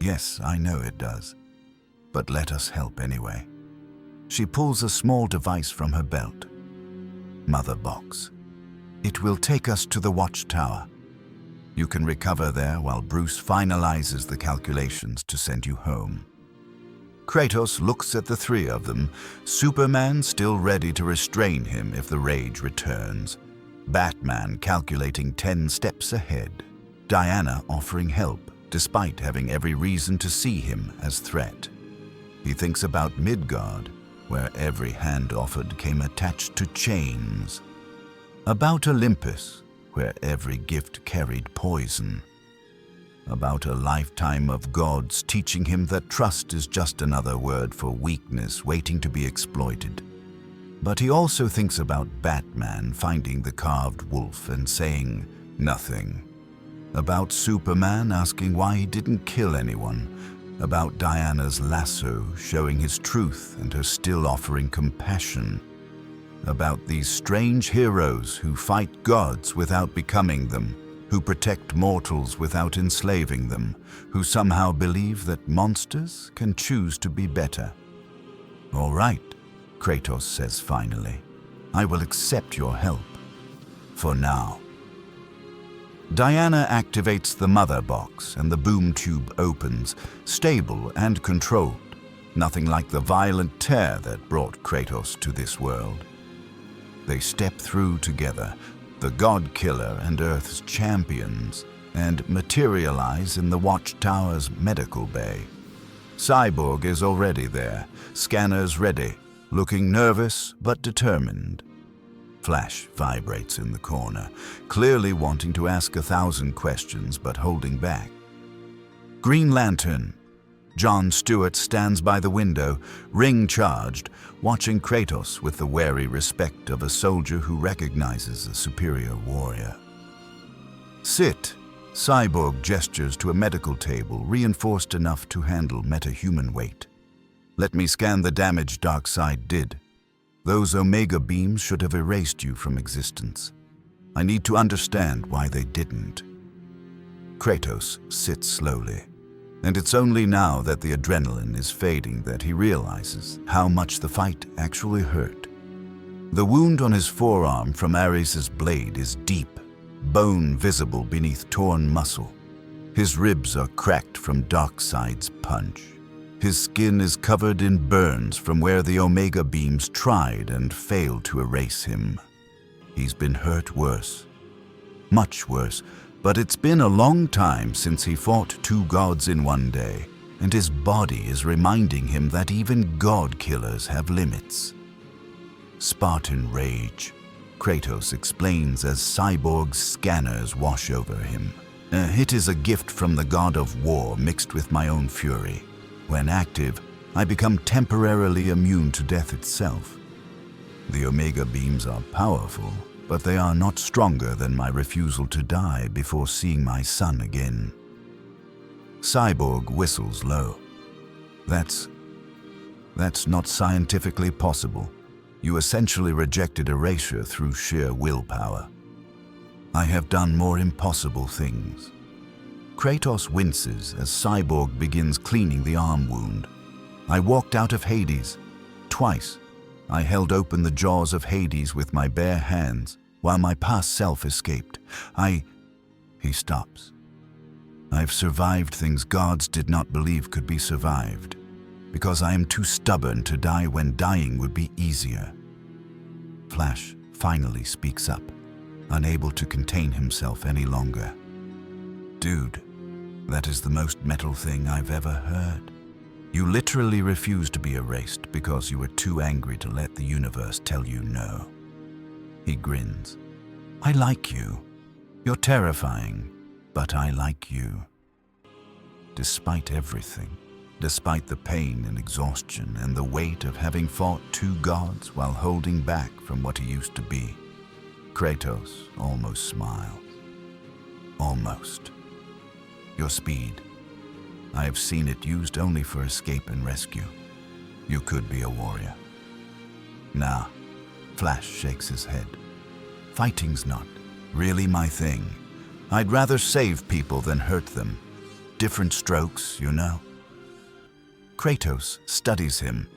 "Yes, I know it does. But let us help anyway." She pulls a small device from her belt. "Mother box. It will take us to the watchtower. You can recover there while Bruce finalizes the calculations to send you home." Kratos looks at the three of them, Superman still ready to restrain him if the rage returns, Batman calculating 10 steps ahead, Diana offering help despite having every reason to see him as threat. He thinks about Midgard, where every hand offered came attached to chains. About Olympus, where every gift carried poison. About a lifetime of gods teaching him that trust is just another word for weakness waiting to be exploited. But he also thinks about Batman finding the carved wolf and saying nothing. About Superman asking why he didn't kill anyone. About Diana's lasso showing his truth and her still offering compassion. About these strange heroes who fight gods without becoming them, who protect mortals without enslaving them, who somehow believe that monsters can choose to be better. "All right," Kratos says finally. "I will accept your help. For now." Diana activates the mother box and the boom tube opens, stable and controlled, nothing like the violent tear that brought Kratos to this world. They step through together, the God Killer and Earth's champions, and materialize in the watchtower's medical bay. Cyborg is already there, scanners ready, looking nervous but determined. Flash vibrates in the corner, clearly wanting to ask 1,000 questions but holding back. Green Lantern. John Stewart stands by the window, ring charged, watching Kratos with the wary respect of a soldier who recognizes a superior warrior. Sit. Cyborg gestures to a medical table reinforced enough to handle metahuman weight. Let me scan the damage Darkseid did. Those Omega beams should have erased you from existence. I need to understand why they didn't. Kratos sits slowly, and it's only now that the adrenaline is fading that he realizes how much the fight actually hurt. The wound on his forearm from Ares' blade is deep, bone visible beneath torn muscle. His ribs are cracked from Darkseid's punch. His skin is covered in burns from where the Omega beams tried and failed to erase him. He's been hurt worse. Much worse, but it's been a long time since he fought two gods in one day, and his body is reminding him that even god killers have limits. Spartan rage, Kratos explains as Cyborg's scanners wash over him. It is a gift from the god of war mixed with my own fury. When active, I become temporarily immune to death itself. The Omega beams are powerful, but they are not stronger than my refusal to die before seeing my son again. Cyborg whistles low. That's not scientifically possible. You essentially rejected erasure through sheer willpower. I have done more impossible things. Kratos winces as Cyborg begins cleaning the arm wound. I walked out of Hades. Twice, I held open the jaws of Hades with my bare hands while my past self escaped. He stops. I've survived things gods did not believe could be survived, because I am too stubborn to die when dying would be easier. Flash finally speaks up, unable to contain himself any longer. Dude, that is the most metal thing I've ever heard. You literally refused to be erased because you were too angry to let the universe tell you no. He grins. I like you. You're terrifying, but I like you. Despite everything, despite the pain and exhaustion and the weight of having fought two gods while holding back from what he used to be, Kratos almost smiles. Almost. Your speed. I have seen it used only for escape and rescue. You could be a warrior. Nah, Flash shakes his head. Fighting's not really my thing. I'd rather save people than hurt them. Different strokes, you know. Kratos studies him.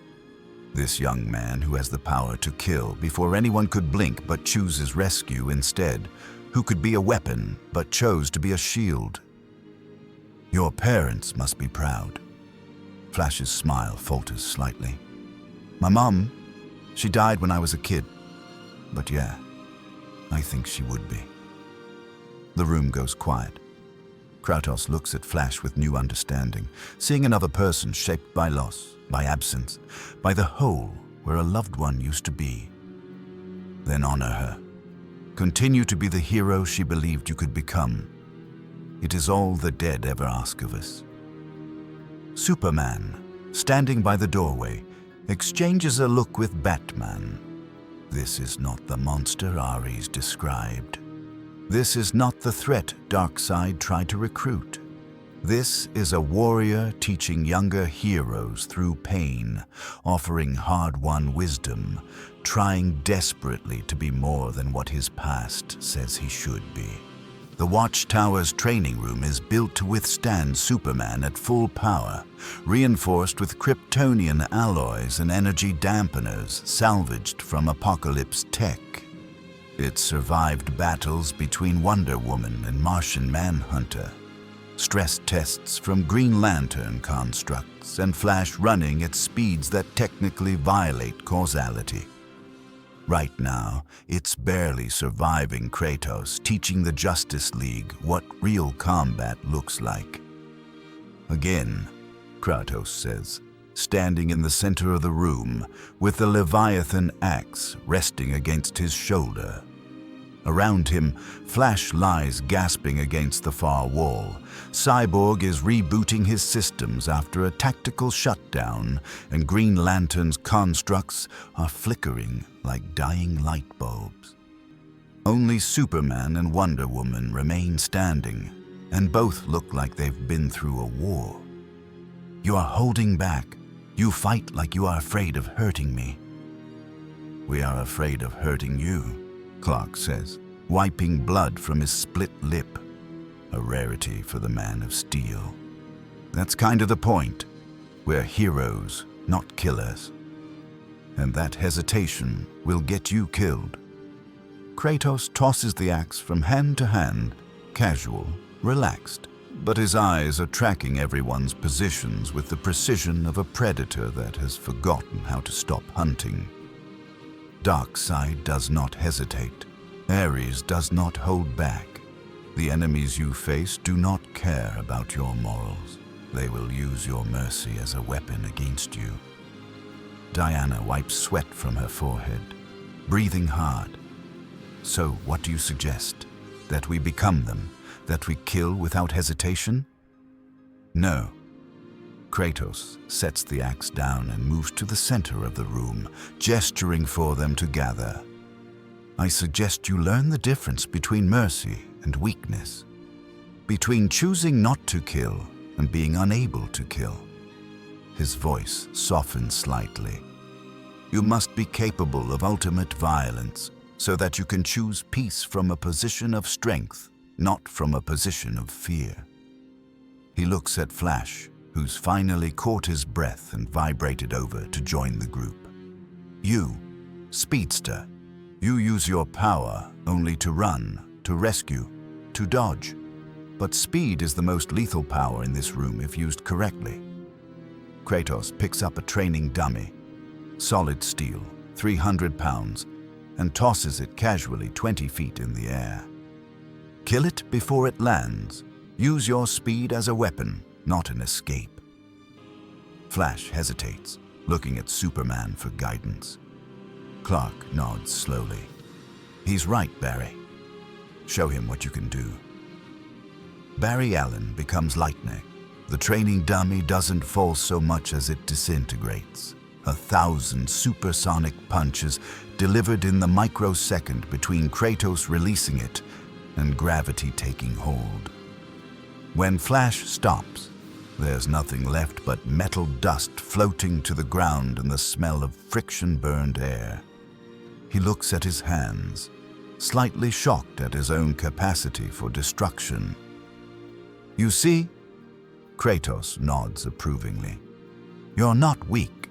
This young man who has the power to kill before anyone could blink but chooses rescue instead, who could be a weapon but chose to be a shield. Your parents must be proud. Flash's smile falters slightly. My mom, she died when I was a kid. But yeah, I think she would be. The room goes quiet. Kratos looks at Flash with new understanding, seeing another person shaped by loss, by absence, by the hole where a loved one used to be. Then honor her. Continue to be the hero she believed you could become. It is all the dead ever ask of us. Superman, standing by the doorway, exchanges a look with Batman. This is not the monster Ares described. This is not the threat Darkseid tried to recruit. This is a warrior teaching younger heroes through pain, offering hard-won wisdom, trying desperately to be more than what his past says he should be. The Watchtower's training room is built to withstand Superman at full power, reinforced with Kryptonian alloys and energy dampeners salvaged from Apokolips tech. It survived battles between Wonder Woman and Martian Manhunter, stress tests from Green Lantern constructs, and Flash running at speeds that technically violate causality. Right now, it's barely surviving Kratos, teaching the Justice League what real combat looks like. Again, Kratos says, standing in the center of the room with the Leviathan axe resting against his shoulder. Around him, Flash lies gasping against the far wall. Cyborg is rebooting his systems after a tactical shutdown, and Green Lantern's constructs are flickering like dying light bulbs. Only Superman and Wonder Woman remain standing, and both look like they've been through a war. You are holding back. You fight like you are afraid of hurting me. We are afraid of hurting you, Clark says, wiping blood from his split lip, a rarity for the Man of Steel. That's kind of the point. We're heroes, not killers. And that hesitation will get you killed. Kratos tosses the axe from hand to hand, casual, relaxed, but his eyes are tracking everyone's positions with the precision of a predator that has forgotten how to stop hunting. Darkseid does not hesitate. Ares does not hold back. The enemies you face do not care about your morals. They will use your mercy as a weapon against you. Diana wipes sweat from her forehead, breathing hard. So what do you suggest? That we become them? That we kill without hesitation? No. Kratos sets the axe down and moves to the center of the room, gesturing for them to gather. I suggest you learn the difference between mercy and weakness, between choosing not to kill and being unable to kill. His voice softens slightly. You must be capable of ultimate violence so that you can choose peace from a position of strength, not from a position of fear. He looks at Flash, who's finally caught his breath and vibrated over to join the group. You, Speedster, you use your power only to run, to rescue, to dodge. But speed is the most lethal power in this room if used correctly. Kratos picks up a training dummy, solid steel, 300 pounds, and tosses it casually 20 feet in the air. Kill it before it lands. Use your speed as a weapon, not an escape. Flash hesitates, looking at Superman for guidance. Clark nods slowly. He's right, Barry. Show him what you can do. Barry Allen becomes lightning. The training dummy doesn't fall so much as it disintegrates. 1,000 supersonic punches delivered in the microsecond between Kratos releasing it and gravity taking hold. When Flash stops, there's nothing left but metal dust floating to the ground and the smell of friction-burned air. He looks at his hands, slightly shocked at his own capacity for destruction. You see? Kratos nods approvingly. You're not weak.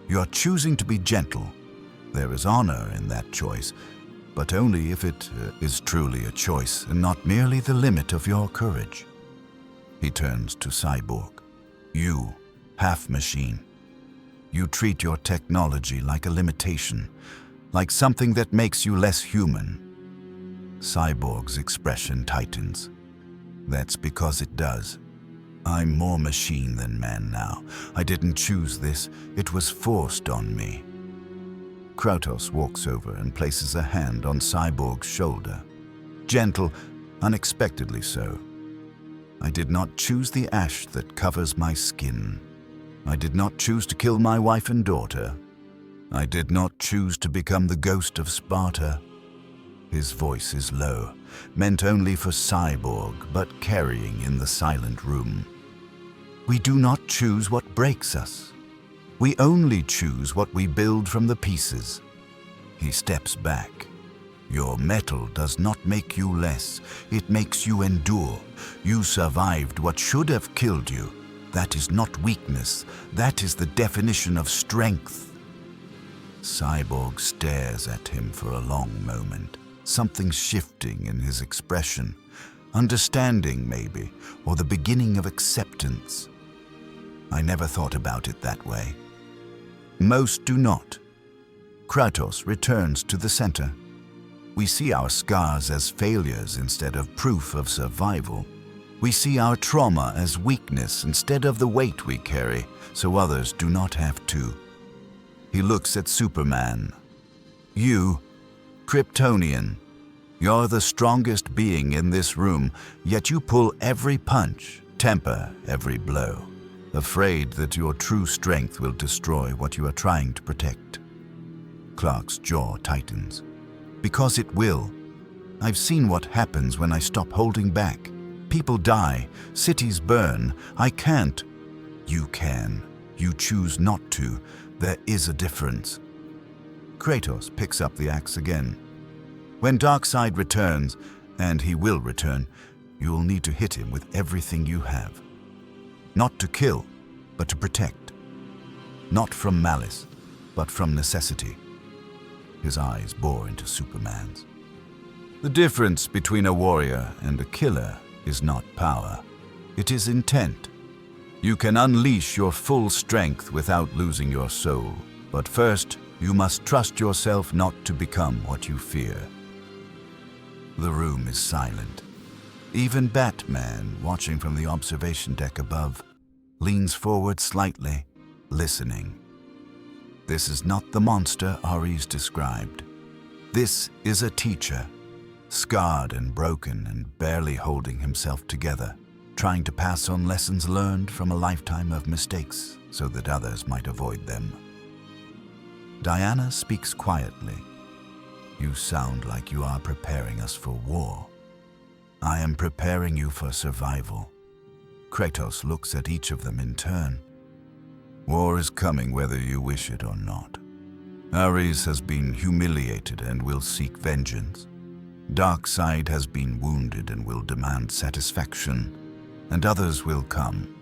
You're choosing to be gentle. There is honor in that choice, but only if it is truly a choice and not merely the limit of your courage. He turns to Cyborg. You, half-machine. You treat your technology like a limitation, like something that makes you less human. Cyborg's expression tightens. That's because it does. I'm more machine than man now. I didn't choose this. It was forced on me. Kratos walks over and places a hand on Cyborg's shoulder. Gentle, unexpectedly so. I did not choose the ash that covers my skin. I did not choose to kill my wife and daughter. I did not choose to become the Ghost of Sparta. His voice is low, meant only for Cyborg, but carrying in the silent room. We do not choose what breaks us. We only choose what we build from the pieces. He steps back. Your metal does not make you less. It makes you endure. You survived what should have killed you. That is not weakness. That is the definition of strength. Cyborg stares at him for a long moment, something shifting in his expression. Understanding, maybe, or the beginning of acceptance. I never thought about it that way. Most do not. Kratos returns to the center. We see our scars as failures instead of proof of survival. We see our trauma as weakness instead of the weight we carry, so others do not have to. He looks at Superman. You, Kryptonian, you're the strongest being in this room, yet you pull every punch, temper every blow, afraid that your true strength will destroy what you are trying to protect. Clark's jaw tightens. Because it will. I've seen what happens when I stop holding back. People die, cities burn. I can't. You can. You choose not to. There is a difference. Kratos picks up the axe again. When Darkseid returns, and he will return, you will need to hit him with everything you have. Not to kill, but to protect. Not from malice, but from necessity. His eyes bore into Superman's. The difference between a warrior and a killer is not power. It is intent. You can unleash your full strength without losing your soul. But first, you must trust yourself not to become what you fear. The room is silent. Even Batman, watching from the observation deck above, leans forward slightly, listening. This is not the monster Ares described. This is a teacher, scarred and broken and barely holding himself together, trying to pass on lessons learned from a lifetime of mistakes so that others might avoid them. Diana speaks quietly. You sound like you are preparing us for war. I am preparing you for survival. Kratos looks at each of them in turn. War is coming whether you wish it or not. Ares has been humiliated and will seek vengeance. Darkseid has been wounded and will demand satisfaction. And others will come,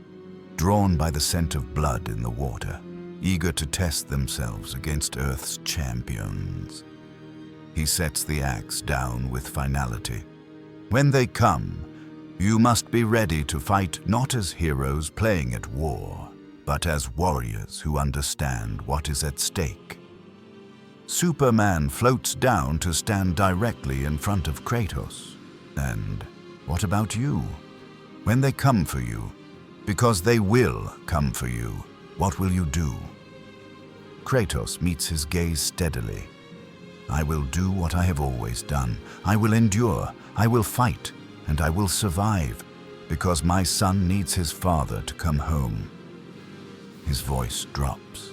drawn by the scent of blood in the water, eager to test themselves against Earth's champions. He sets the axe down with finality. When they come, you must be ready to fight not as heroes playing at war, but as warriors who understand what is at stake. Superman floats down to stand directly in front of Kratos. And what about you? When they come for you, because they will come for you, what will you do? Kratos meets his gaze steadily. I will do what I have always done. I will endure, I will fight, and I will survive, because my son needs his father to come home. His voice drops,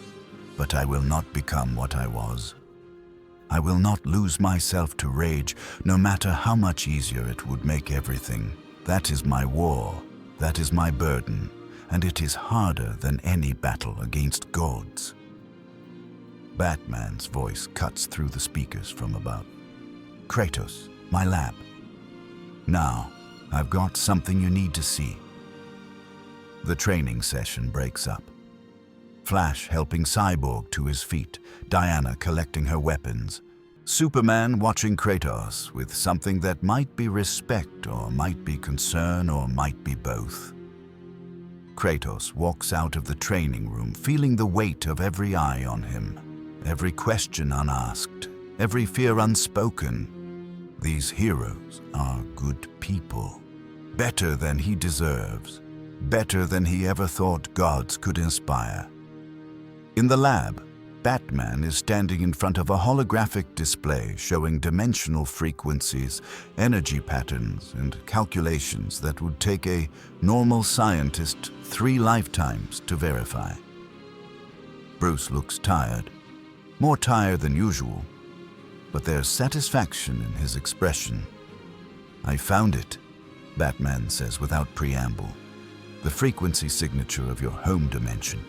but I will not become what I was. I will not lose myself to rage, no matter how much easier it would make everything. That is my war, that is my burden, and it is harder than any battle against gods. Batman's voice cuts through the speakers from above. Kratos, my lab. Now, I've got something you need to see. The training session breaks up. Flash helping Cyborg to his feet, Diana collecting her weapons, Superman watching Kratos with something that might be respect or might be concern or might be both. Kratos walks out of the training room feeling the weight of every eye on him, every question unasked, every fear unspoken. These heroes are good people, better than he deserves, better than he ever thought gods could inspire. In the lab, Batman is standing in front of a holographic display showing dimensional frequencies, energy patterns, and calculations that would take a normal scientist 3 lifetimes to verify. Bruce looks tired, more tired than usual, but there's satisfaction in his expression. I found it, Batman says without preamble. The frequency signature of your home dimension.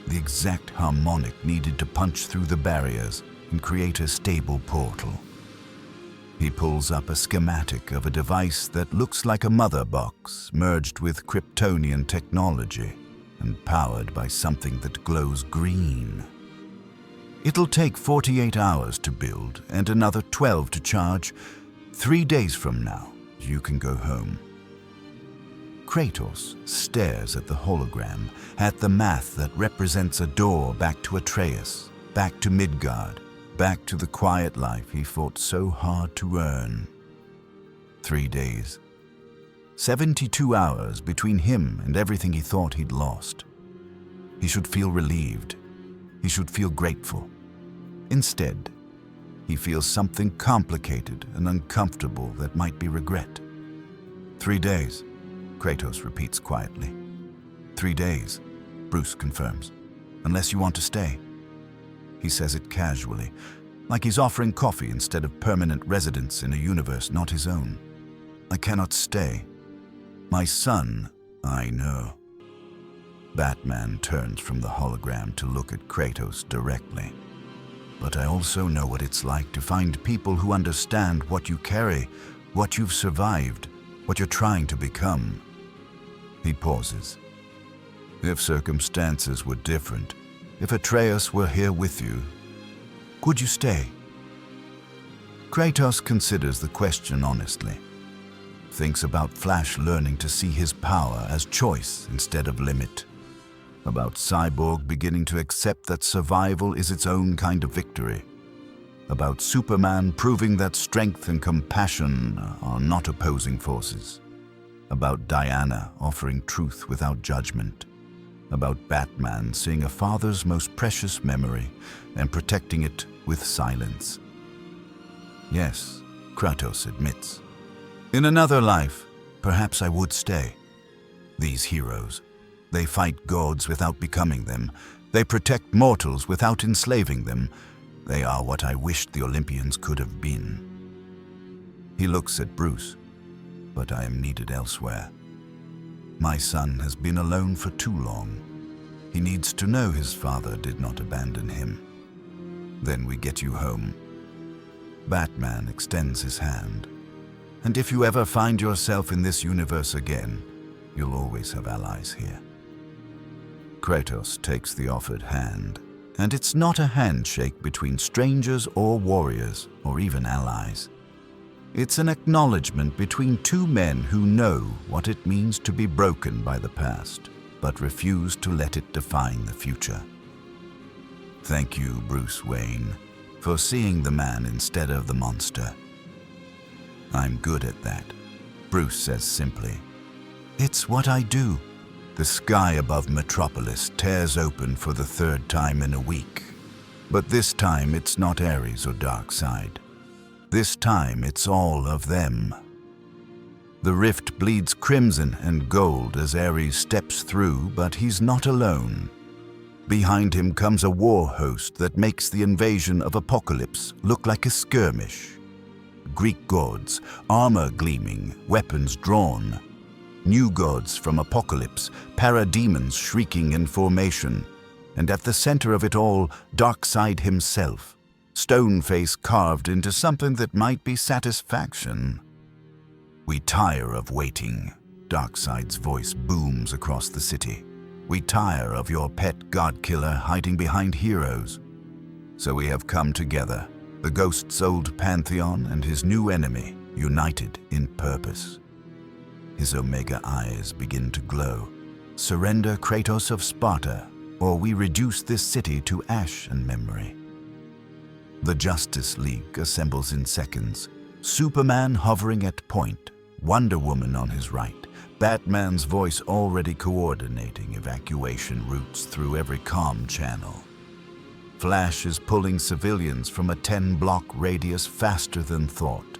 The exact harmonic needed to punch through the barriers and create a stable portal. He pulls up a schematic of a device that looks like a mother box merged with Kryptonian technology and powered by something that glows green. It'll take 48 hours to build and another 12 to charge. 3 days from now, you can go home. Kratos stares at the hologram, at the math that represents a door back to Atreus, back to Midgard, back to the quiet life he fought so hard to earn. 3 days. 72 hours between him and everything he thought he'd lost. He should feel relieved. He should feel grateful. Instead, he feels something complicated and uncomfortable that might be regret. 3 days, Kratos repeats quietly. 3 days, Bruce confirms. Unless you want to stay. He says it casually, like he's offering coffee instead of permanent residence in a universe not his own. I cannot stay. My son, I know. Batman turns from the hologram to look at Kratos directly. But I also know what it's like to find people who understand what you carry, what you've survived, what you're trying to become. He pauses. If circumstances were different, if Atreus were here with you, could you stay? Kratos considers the question honestly. Thinks about Flash learning to see his power as choice instead of limit. About Cyborg beginning to accept that survival is its own kind of victory. About Superman proving that strength and compassion are not opposing forces. About Diana offering truth without judgment. About Batman seeing a father's most precious memory and protecting it with silence. Yes, Kratos admits. In another life, perhaps I would stay. These heroes, they fight gods without becoming them. They protect mortals without enslaving them. They are what I wished the Olympians could have been. He looks at Bruce, but I am needed elsewhere. My son has been alone for too long. He needs to know his father did not abandon him. Then we get you home. Batman extends his hand. And if you ever find yourself in this universe again, you'll always have allies here. Kratos takes the offered hand, and it's not a handshake between strangers or warriors, or even allies. It's an acknowledgement between two men who know what it means to be broken by the past, but refuse to let it define the future. Thank you, Bruce Wayne, for seeing the man instead of the monster. I'm good at that, Bruce says simply. It's what I do. The sky above Metropolis tears open for the 3rd time in a week. But this time it's not Ares or Darkseid. This time it's all of them. The rift bleeds crimson and gold as Ares steps through, but he's not alone. Behind him comes a war host that makes the invasion of Apokolips look like a skirmish. Greek gods, armor gleaming, weapons drawn. New gods from Apokolips, parademons shrieking in formation. And at the center of it all, Darkseid himself, stone face carved into something that might be satisfaction. We tire of waiting, Darkseid's voice booms across the city. We tire of your pet god-killer hiding behind heroes. So we have come together, the ghost's old pantheon and his new enemy, united in purpose. His omega eyes begin to glow. Surrender, Kratos of Sparta, or we reduce this city to ash and memory. The Justice League assembles in seconds. Superman hovering at point, Wonder Woman on his right, Batman's voice already coordinating evacuation routes through every comm channel. Flash is pulling civilians from a 10-block radius faster than thought.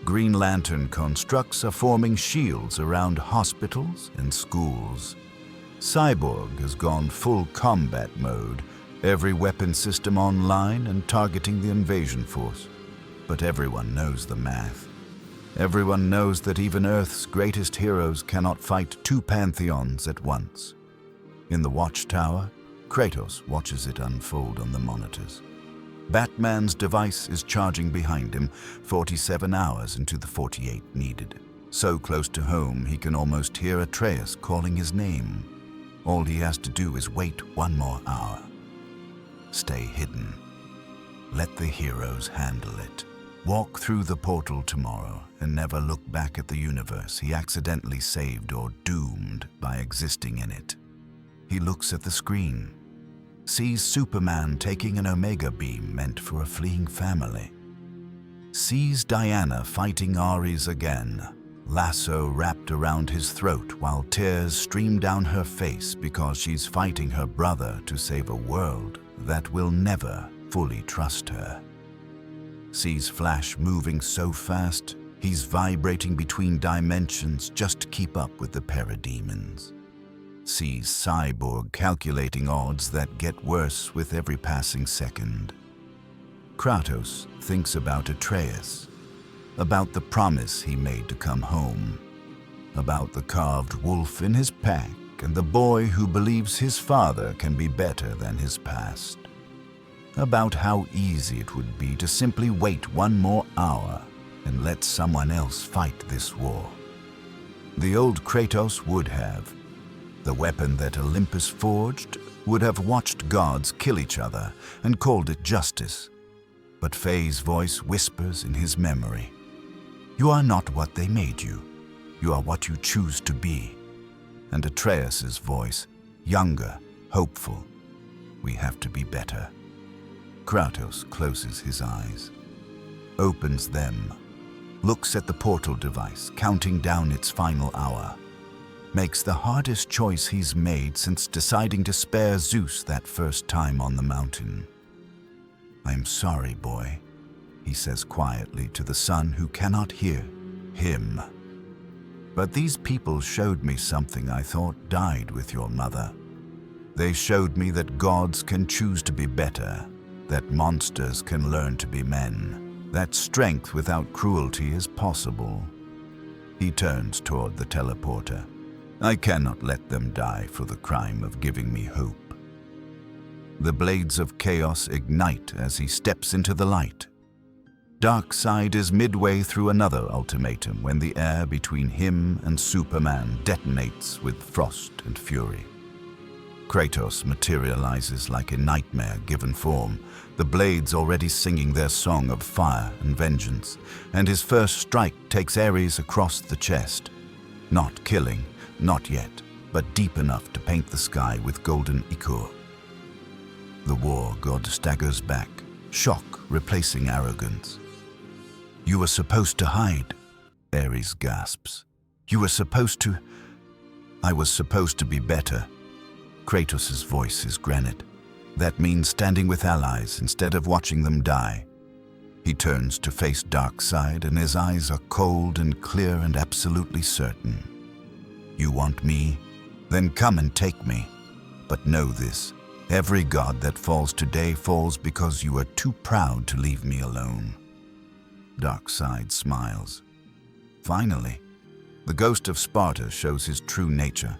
Green Lantern constructs are forming shields around hospitals and schools. Cyborg has gone full combat mode, every weapon system online and targeting the invasion force. But everyone knows the math. Everyone knows that even Earth's greatest heroes cannot fight two pantheons at once. In the Watchtower, Kratos watches it unfold on the monitors. Batman's device is charging behind him, 47 hours into the 48 needed. So close to home he can almost hear Atreus calling his name. All he has to do is wait 1 more hour. Stay hidden. Let the heroes handle it. Walk through the portal tomorrow and never look back at the universe he accidentally saved or doomed by existing in it. He looks at the screen. sees Superman taking an Omega beam meant for a fleeing family. Sees Diana fighting Ares again, lasso wrapped around his throat while tears stream down her face because she's fighting her brother to save a world that will never fully trust her. Sees Flash moving so fast, he's vibrating between dimensions just to keep up with the parademons. Sees Cyborg calculating odds that get worse with every passing second. Kratos thinks about Atreus, about the promise he made to come home, about the carved wolf in his pack and the boy who believes his father can be better than his past, about how easy it would be to simply wait one more hour and let someone else fight this war. The old Kratos would have. The weapon that Olympus forged would have watched gods kill each other and called it justice. But Faye's voice whispers in his memory, "You are not what they made you. You are what you choose to be." And Atreus's voice, younger, hopeful, "We have to be better." Kratos closes his eyes, opens them, looks at the portal device, counting down its final hour. Makes the hardest choice he's made since deciding to spare Zeus that first time on the mountain. "I'm sorry, boy," he says quietly to the son who cannot hear him. "But these people showed me something I thought died with your mother. They showed me that gods can choose to be better, that monsters can learn to be men, that strength without cruelty is possible." He turns toward the teleporter. "I cannot let them die for the crime of giving me hope." The blades of chaos ignite as he steps into the light. Darkseid is midway through another ultimatum when the air between him and Superman detonates with frost and fury. Kratos materializes like a nightmare given form, the blades already singing their song of fire and vengeance, and his first strike takes Ares across the chest. Not killing, not yet, but deep enough to paint the sky with golden ichor. The war god staggers back, shock replacing arrogance. "You were supposed to hide," Ares gasps. "You were supposed to..." "I was supposed to be better." Kratos' voice is granite. That means standing with allies instead of watching them die. He turns to face Darkseid and his eyes are cold and clear and absolutely certain. "You want me? Then come and take me. But know this, every god that falls today falls because you are too proud to leave me alone." Darkseid smiles. Finally, the Ghost of Sparta shows his true nature.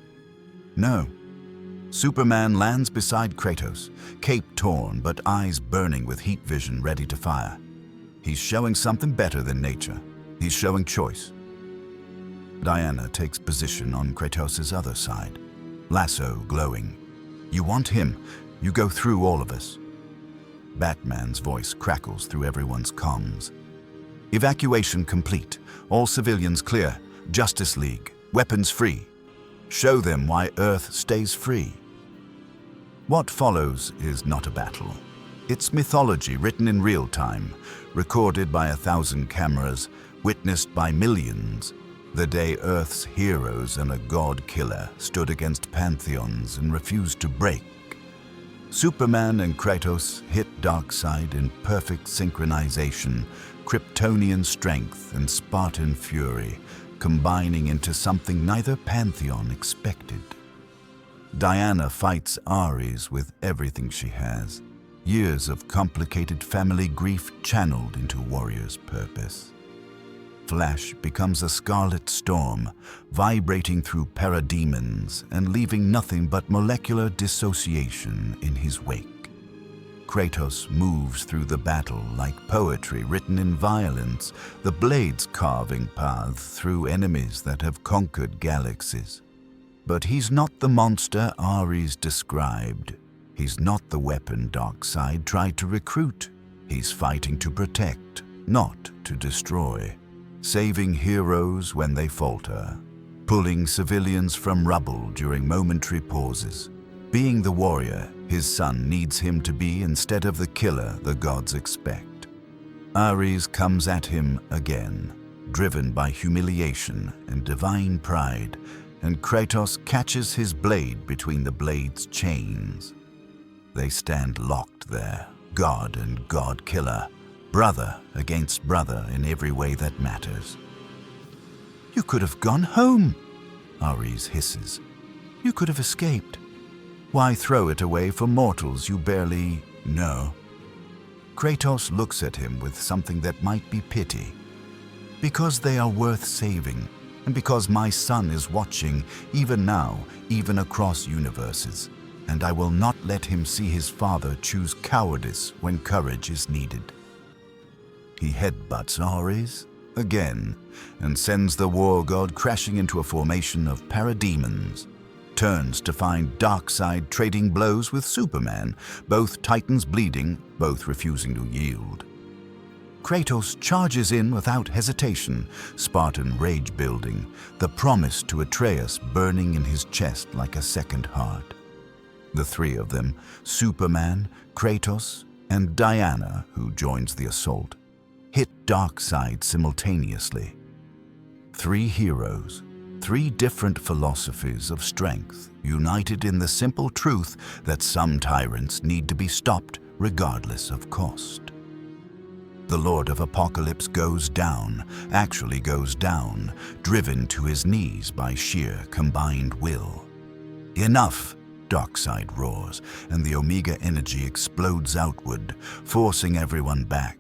No. Superman lands beside Kratos, cape torn but eyes burning with heat vision ready to fire. He's showing something better than nature. He's showing choice. Diana takes position on Kratos' other side, lasso glowing. "You want him, you go through all of us." Batman's voice crackles through everyone's comms. "Evacuation complete, all civilians clear, Justice League, weapons free. Show them why Earth stays free." What follows is not a battle. It's mythology written in real time, recorded by 1,000 cameras, witnessed by millions. The day Earth's heroes and a god killer stood against pantheons and refused to break. Superman and Kratos hit Darkseid in perfect synchronization, Kryptonian strength and Spartan fury, combining into something neither pantheon expected. Diana fights Ares with everything she has, years of complicated family grief channeled into warrior's purpose. Flash becomes a scarlet storm, vibrating through parademons and leaving nothing but molecular dissociation in his wake. Kratos moves through the battle like poetry written in violence, the blades carving paths through enemies that have conquered galaxies. But he's not the monster Ares described. He's not the weapon Darkseid tried to recruit. He's fighting to protect, not to destroy. Saving heroes when they falter, pulling civilians from rubble during momentary pauses. Being the warrior His son needs him to be instead of the killer the gods expect. Ares comes at him again, driven by humiliation and divine pride, and Kratos catches his blade between the blade's chains. They stand locked there, god and god-killer, brother against brother in every way that matters. "You could have gone home," Ares hisses. "You could have escaped. Why throw it away for mortals you barely know?" Kratos looks at him with something that might be pity. "Because they are worth saving, and because my son is watching, even now, even across universes, and I will not let him see his father choose cowardice when courage is needed." He headbutts Ares again and sends the war god crashing into a formation of parademons. Turns to find Darkseid trading blows with Superman, both titans bleeding, both refusing to yield. Kratos charges in without hesitation, Spartan rage building, the promise to Atreus burning in his chest like a second heart. The three of them, Superman, Kratos, and Diana, who joins the assault, hit Darkseid simultaneously. Three heroes, three different philosophies of strength, united in the simple truth that some tyrants need to be stopped regardless of cost. The Lord of Apokolips goes down, actually goes down, driven to his knees by sheer combined will. "Enough!" Darkseid roars, and the Omega energy explodes outward, forcing everyone back.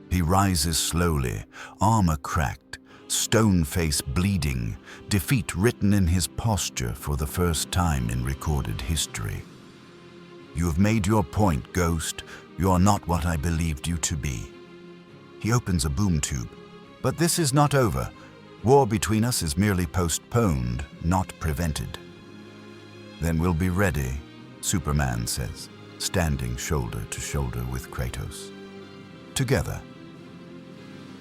He rises slowly, armor cracked, stone face bleeding, defeat written in his posture for the first time in recorded history. "You have made your point, Ghost. You are not what I believed you to be." He opens a boom tube. "But this is not over. War between us is merely postponed, not prevented." "Then we'll be ready," Superman says, standing shoulder to shoulder with Kratos. Together.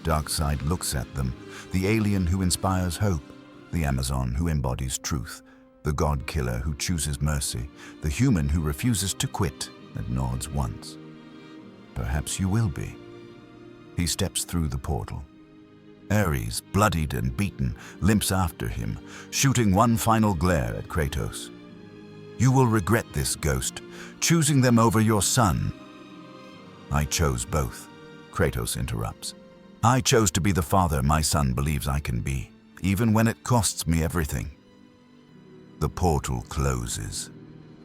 Darkseid looks at them, the alien who inspires hope, the Amazon who embodies truth, the god-killer who chooses mercy, the human who refuses to quit and nods once. "Perhaps you will be." He steps through the portal. Ares, bloodied and beaten, limps after him, shooting one final glare at Kratos. "You will regret this, Ghost, choosing them over your son." "I chose both," Kratos interrupts. "I chose to be the father my son believes I can be, even when it costs me everything." The portal closes.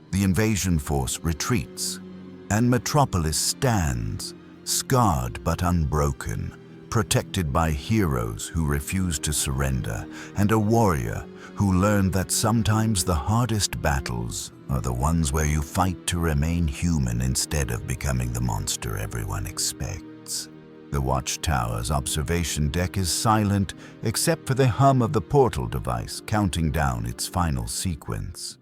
The invasion force retreats, and Metropolis stands, scarred but unbroken, protected by heroes who refuse to surrender, and a warrior who learned that sometimes the hardest battles are the ones where you fight to remain human instead of becoming the monster everyone expects. The watchtower's observation deck is silent except for the hum of the portal device counting down its final sequence.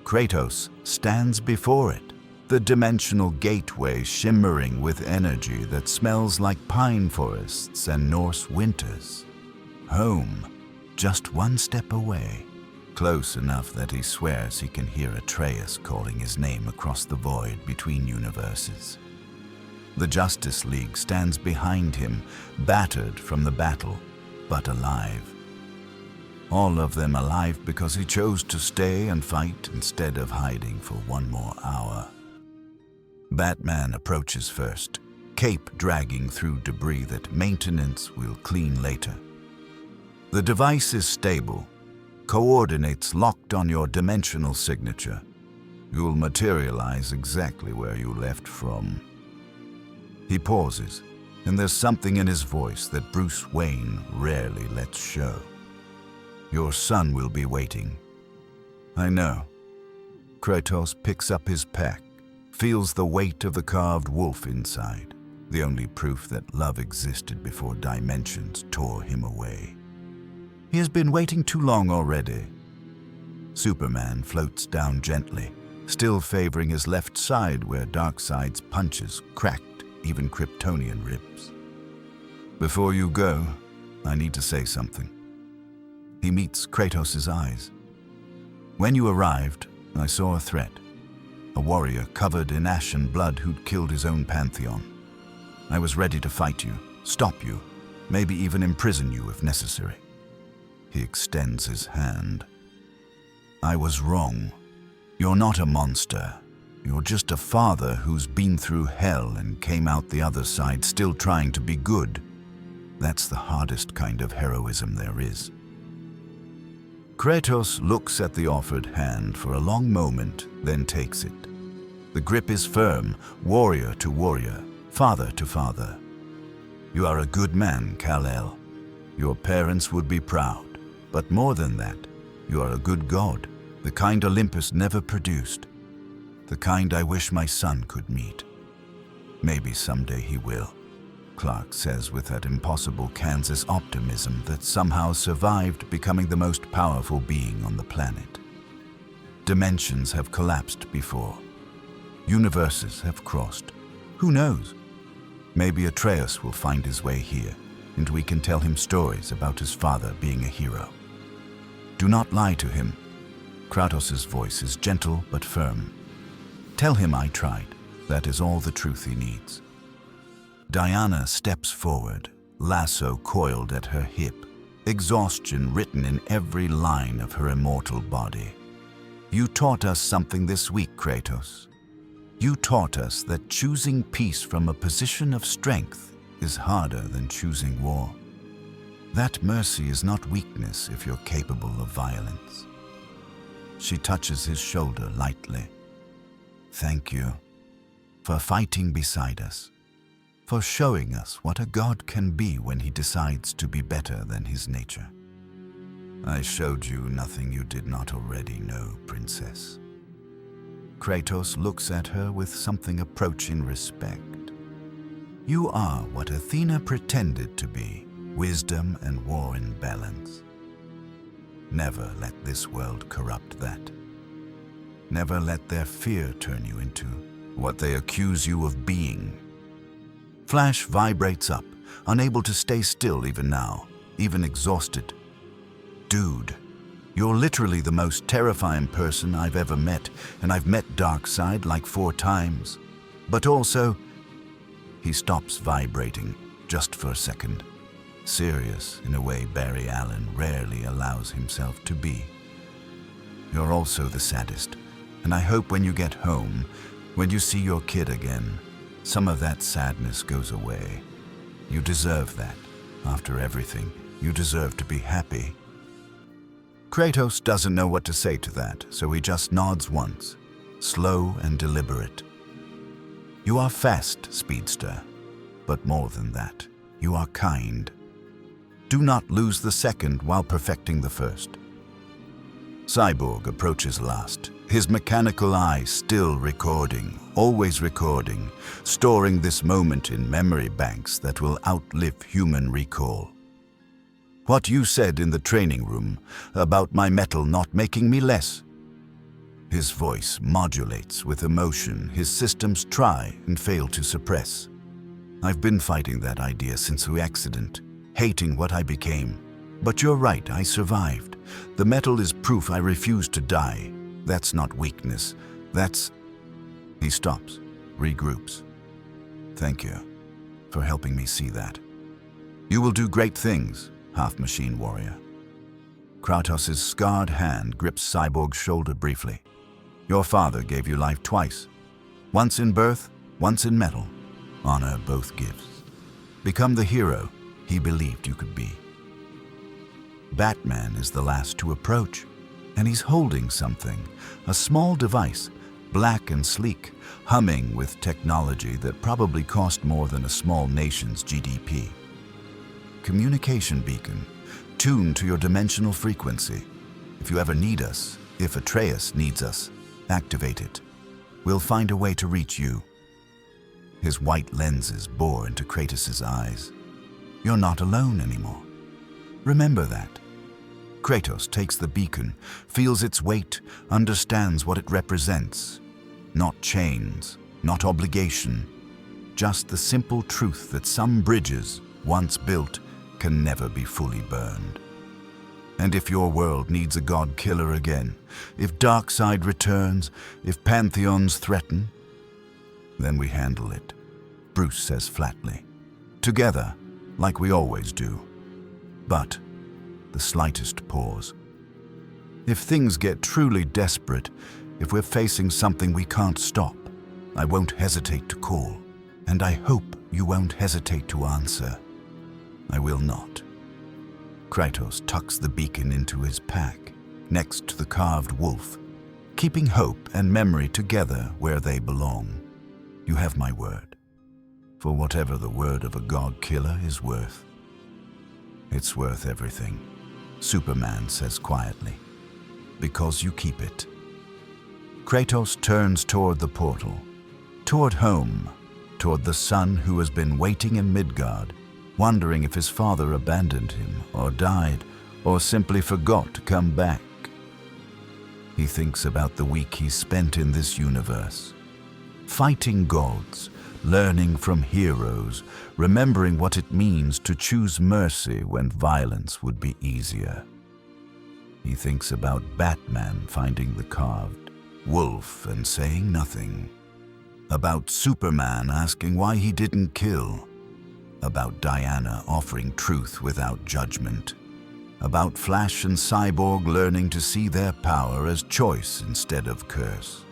Kratos stands before it, the dimensional gateway shimmering with energy that smells like pine forests and Norse winters. Home, just one step away, close enough that he swears he can hear Atreus calling his name across the void between universes. The Justice League stands behind him, battered from the battle, but alive. All of them alive because he chose to stay and fight instead of hiding for one more hour. Batman approaches first, cape dragging through debris that maintenance will clean later. The device is stable, coordinates locked on your dimensional signature. You'll materialize exactly where you left from. He pauses, and there's something in his voice that Bruce Wayne rarely lets show. "Your son will be waiting." "I know." Kratos picks up his pack, feels the weight of the carved wolf inside, the only proof that love existed before dimensions tore him away. "He has been waiting too long already." Superman floats down gently, still favoring his left side where Darkseid's punches cracked even Kryptonian ribs. "Before you go, I need to say something." He meets Kratos' eyes. "When you arrived, I saw a threat. a warrior covered in ash and blood who'd killed his own pantheon. I was ready to fight you, stop you, maybe even imprison you if necessary. He extends his hand. I was wrong. You're not a monster. You're just a father who's been through hell and came out the other side still trying to be good. That's the hardest kind of heroism there is. Kratos looks at the offered hand for a long moment, then takes it. The grip is firm, warrior to warrior, father to father. You are a good man, Kal-El. Your parents would be proud. But more than that, you are a good god, the kind Olympus never produced. The kind I wish my son could meet. Maybe someday he will, Clark says with that impossible Kansas optimism that somehow survived becoming the most powerful being on the planet. Dimensions have collapsed before. Universes have crossed. Who knows? Maybe Atreus will find his way here, and we can tell him stories about his father being a hero. Do not lie to him. Kratos' voice is gentle but firm. Tell him I tried. That is all the truth he needs. Diana steps forward, lasso coiled at her hip, exhaustion written in every line of her immortal body. You taught us something this week, Kratos. You taught us that choosing peace from a position of strength is harder than choosing war. That mercy is not weakness if you're capable of violence. She touches his shoulder lightly. Thank you for fighting beside us, for showing us what a god can be when he decides to be better than his nature. I showed you nothing you did not already know, Princess. Kratos looks at her with something approaching respect. You are what Athena pretended to be, wisdom and war in balance. Never let this world corrupt that. Never let their fear turn you into what they accuse you of being. Flash vibrates up, unable to stay still even now, even exhausted. Dude, you're literally the most terrifying person I've ever met, and I've met Darkseid like 4 times. But also, he stops vibrating just for a second. Serious in a way Barry Allen rarely allows himself to be. You're also the saddest, and I hope when you get home, when you see your kid again, some of that sadness goes away. You deserve that. After everything, you deserve to be happy. Kratos doesn't know what to say to that, so he just nods once, slow and deliberate. You are fast, Speedster, but more than that, you are kind. Do not lose the second while perfecting the first. Cyborg approaches last, his mechanical eye still recording, always recording, storing this moment in memory banks that will outlive human recall. What you said in the training room about my metal not making me less. His voice modulates with emotion his systems try and fail to suppress. I've been fighting that idea since the accident, hating what I became. But you're right, I survived. The metal is proof I refuse to die. That's not weakness. That's... He stops, regroups. Thank you for helping me see that. You will do great things, half-machine warrior. Kratos' scarred hand grips Cyborg's shoulder briefly. Your father gave you life twice. Once in birth, once in metal. Honor both gifts. Become the hero he believed you could be. Batman is the last to approach, and he's holding something, a small device, black and sleek, humming with technology that probably cost more than a small nation's GDP. Communication beacon, tuned to your dimensional frequency. If you ever need us, if Atreus needs us, activate it. We'll find a way to reach you. His white lenses bore into Kratos' eyes. You're not alone anymore. Remember that. Kratos takes the beacon, feels its weight, understands what it represents. Not chains, not obligation, just the simple truth that some bridges, once built, can never be fully burned. And if your world needs a god killer again, if Darkseid returns, if pantheons threaten, then we handle it, Bruce says flatly. Together, like we always do. But the slightest pause. If things get truly desperate, if we're facing something we can't stop, I won't hesitate to call, and I hope you won't hesitate to answer. I will not. Kratos tucks the beacon into his pack, next to the carved wolf, keeping hope and memory together where they belong. You have my word, for whatever the word of a god killer is worth. It's worth everything, Superman says quietly, because you keep it. Kratos turns toward the portal, toward home, toward the son who has been waiting in Midgard, wondering if his father abandoned him or died or simply forgot to come back. He thinks about the week he spent in this universe, fighting gods, learning from heroes, remembering what it means to choose mercy when violence would be easier. He thinks about Batman finding the carved wolf and saying nothing, about Superman asking why he didn't kill, about Diana offering truth without judgment, about Flash and Cyborg learning to see their power as choice instead of curse.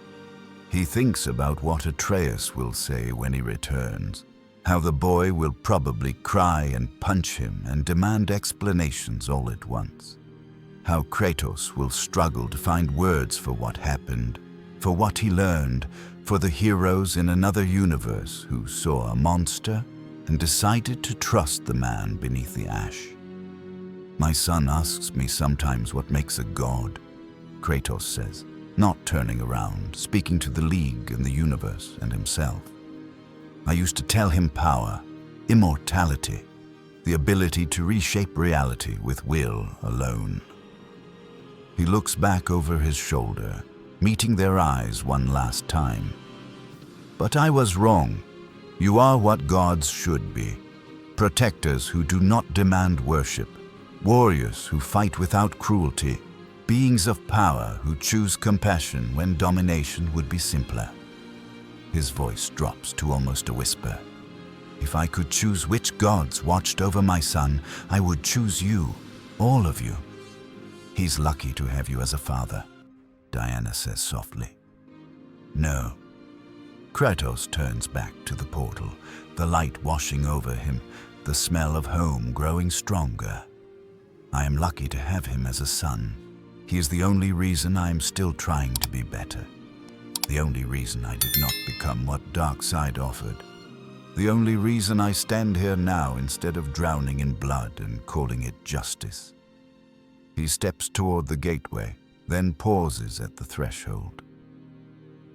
He thinks about what Atreus will say when he returns, how the boy will probably cry and punch him and demand explanations all at once, how Kratos will struggle to find words for what happened, for what he learned, for the heroes in another universe who saw a monster and decided to trust the man beneath the ash. My son asks me sometimes what makes a god, Kratos says, not turning around, speaking to the League and the universe and himself. I used to tell him power, immortality, the ability to reshape reality with will alone. He looks back over his shoulder, meeting their eyes one last time. But I was wrong. You are what gods should be, protectors who do not demand worship, warriors who fight without cruelty, beings of power who choose compassion when domination would be simpler. His voice drops to almost a whisper. If I could choose which gods watched over my son, I would choose you, all of you. He's lucky to have you as a father, Diana says softly. No. Kratos turns back to the portal, the light washing over him, the smell of home growing stronger. I am lucky to have him as a son. He is the only reason I am still trying to be better. The only reason I did not become what Darkseid offered. The only reason I stand here now instead of drowning in blood and calling it justice. He steps toward the gateway, then pauses at the threshold.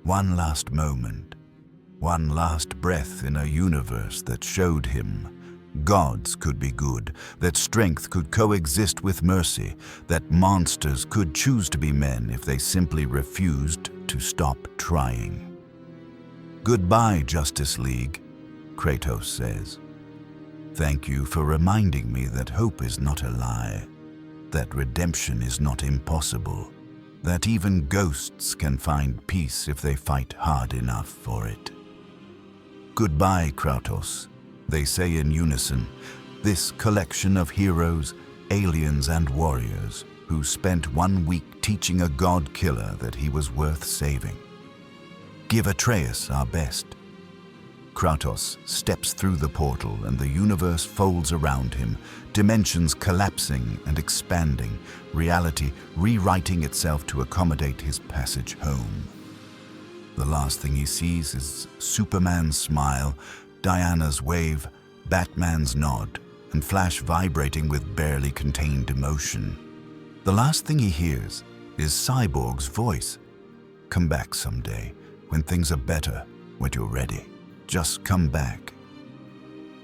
One last moment. One last breath in a universe that showed him gods could be good, that strength could coexist with mercy, that monsters could choose to be men if they simply refused to stop trying. Goodbye, Justice League, Kratos says. Thank you for reminding me that hope is not a lie, that redemption is not impossible, that even ghosts can find peace if they fight hard enough for it. Goodbye, Kratos, they say in unison, this collection of heroes, aliens and warriors who spent 1 week teaching a god killer that he was worth saving. Give Atreus our best. Kratos steps through the portal and the universe folds around him, dimensions collapsing and expanding, reality rewriting itself to accommodate his passage home. The last thing he sees is Superman's smile, Diana's wave, Batman's nod, and Flash vibrating with barely contained emotion. The last thing he hears is Cyborg's voice. Come back someday, when things are better, when you're ready. Just come back.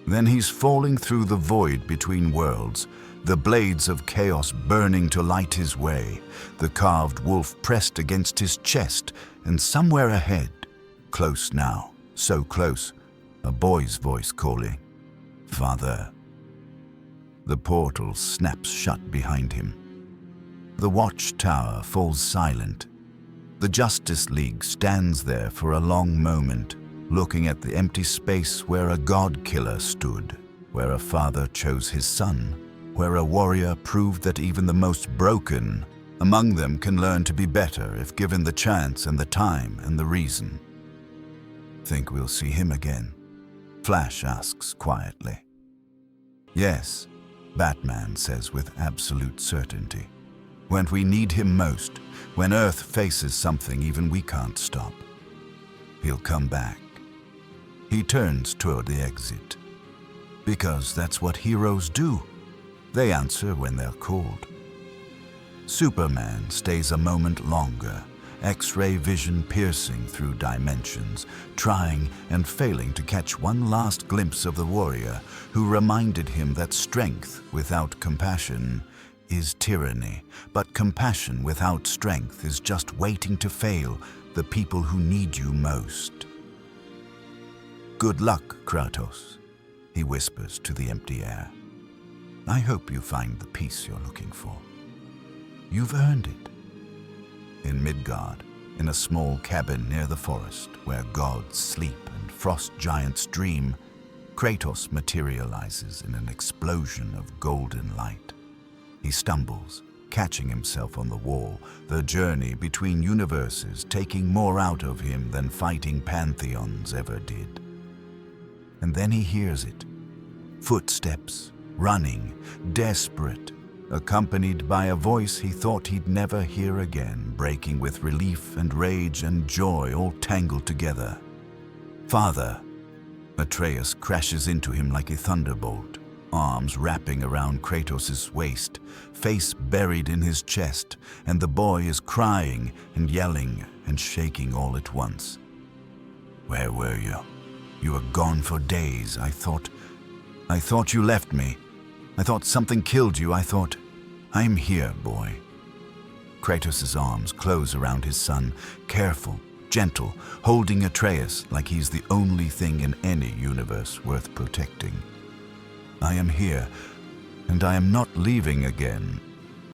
Then he's falling through the void between worlds, the blades of chaos burning to light his way, the carved wolf pressed against his chest, and somewhere ahead, close now, so close, a boy's voice calling, Father. The portal snaps shut behind him. The watchtower falls silent. The Justice League stands there for a long moment, looking at the empty space where a god-killer stood, where a father chose his son, where a warrior proved that even the most broken among them can learn to be better if given the chance and the time and the reason. "Think we'll see him again?" Flash asks quietly. "Yes," Batman says with absolute certainty. "When we need him most, when Earth faces something even we can't stop, he'll come back." He turns toward the exit. Because that's what heroes do. They answer when they're called. Superman stays a moment longer, X-ray vision piercing through dimensions, trying and failing to catch one last glimpse of the warrior who reminded him that strength without compassion is tyranny, but compassion without strength is just waiting to fail the people who need you most. "Good luck, Kratos," he whispers to the empty air. "I hope you find the peace you're looking for. You've earned it." In Midgard, in a small cabin near the forest where gods sleep and frost giants dream, Kratos materializes in an explosion of golden light. He stumbles, catching himself on the wall, the journey between universes taking more out of him than fighting pantheons ever did. And then he hears it. Footsteps, running, desperate, accompanied by a voice he thought he'd never hear again, breaking with relief and rage and joy all tangled together. "Father!" Atreus crashes into him like a thunderbolt, arms wrapping around Kratos' waist, face buried in his chest, and the boy is crying and yelling and shaking all at once. "Where were you? You were gone for days. I thought you left me. I thought something killed you. I'm here, boy." Kratos' arms close around his son, careful, gentle, holding Atreus like he's the only thing in any universe worth protecting. "I am here, and I am not leaving again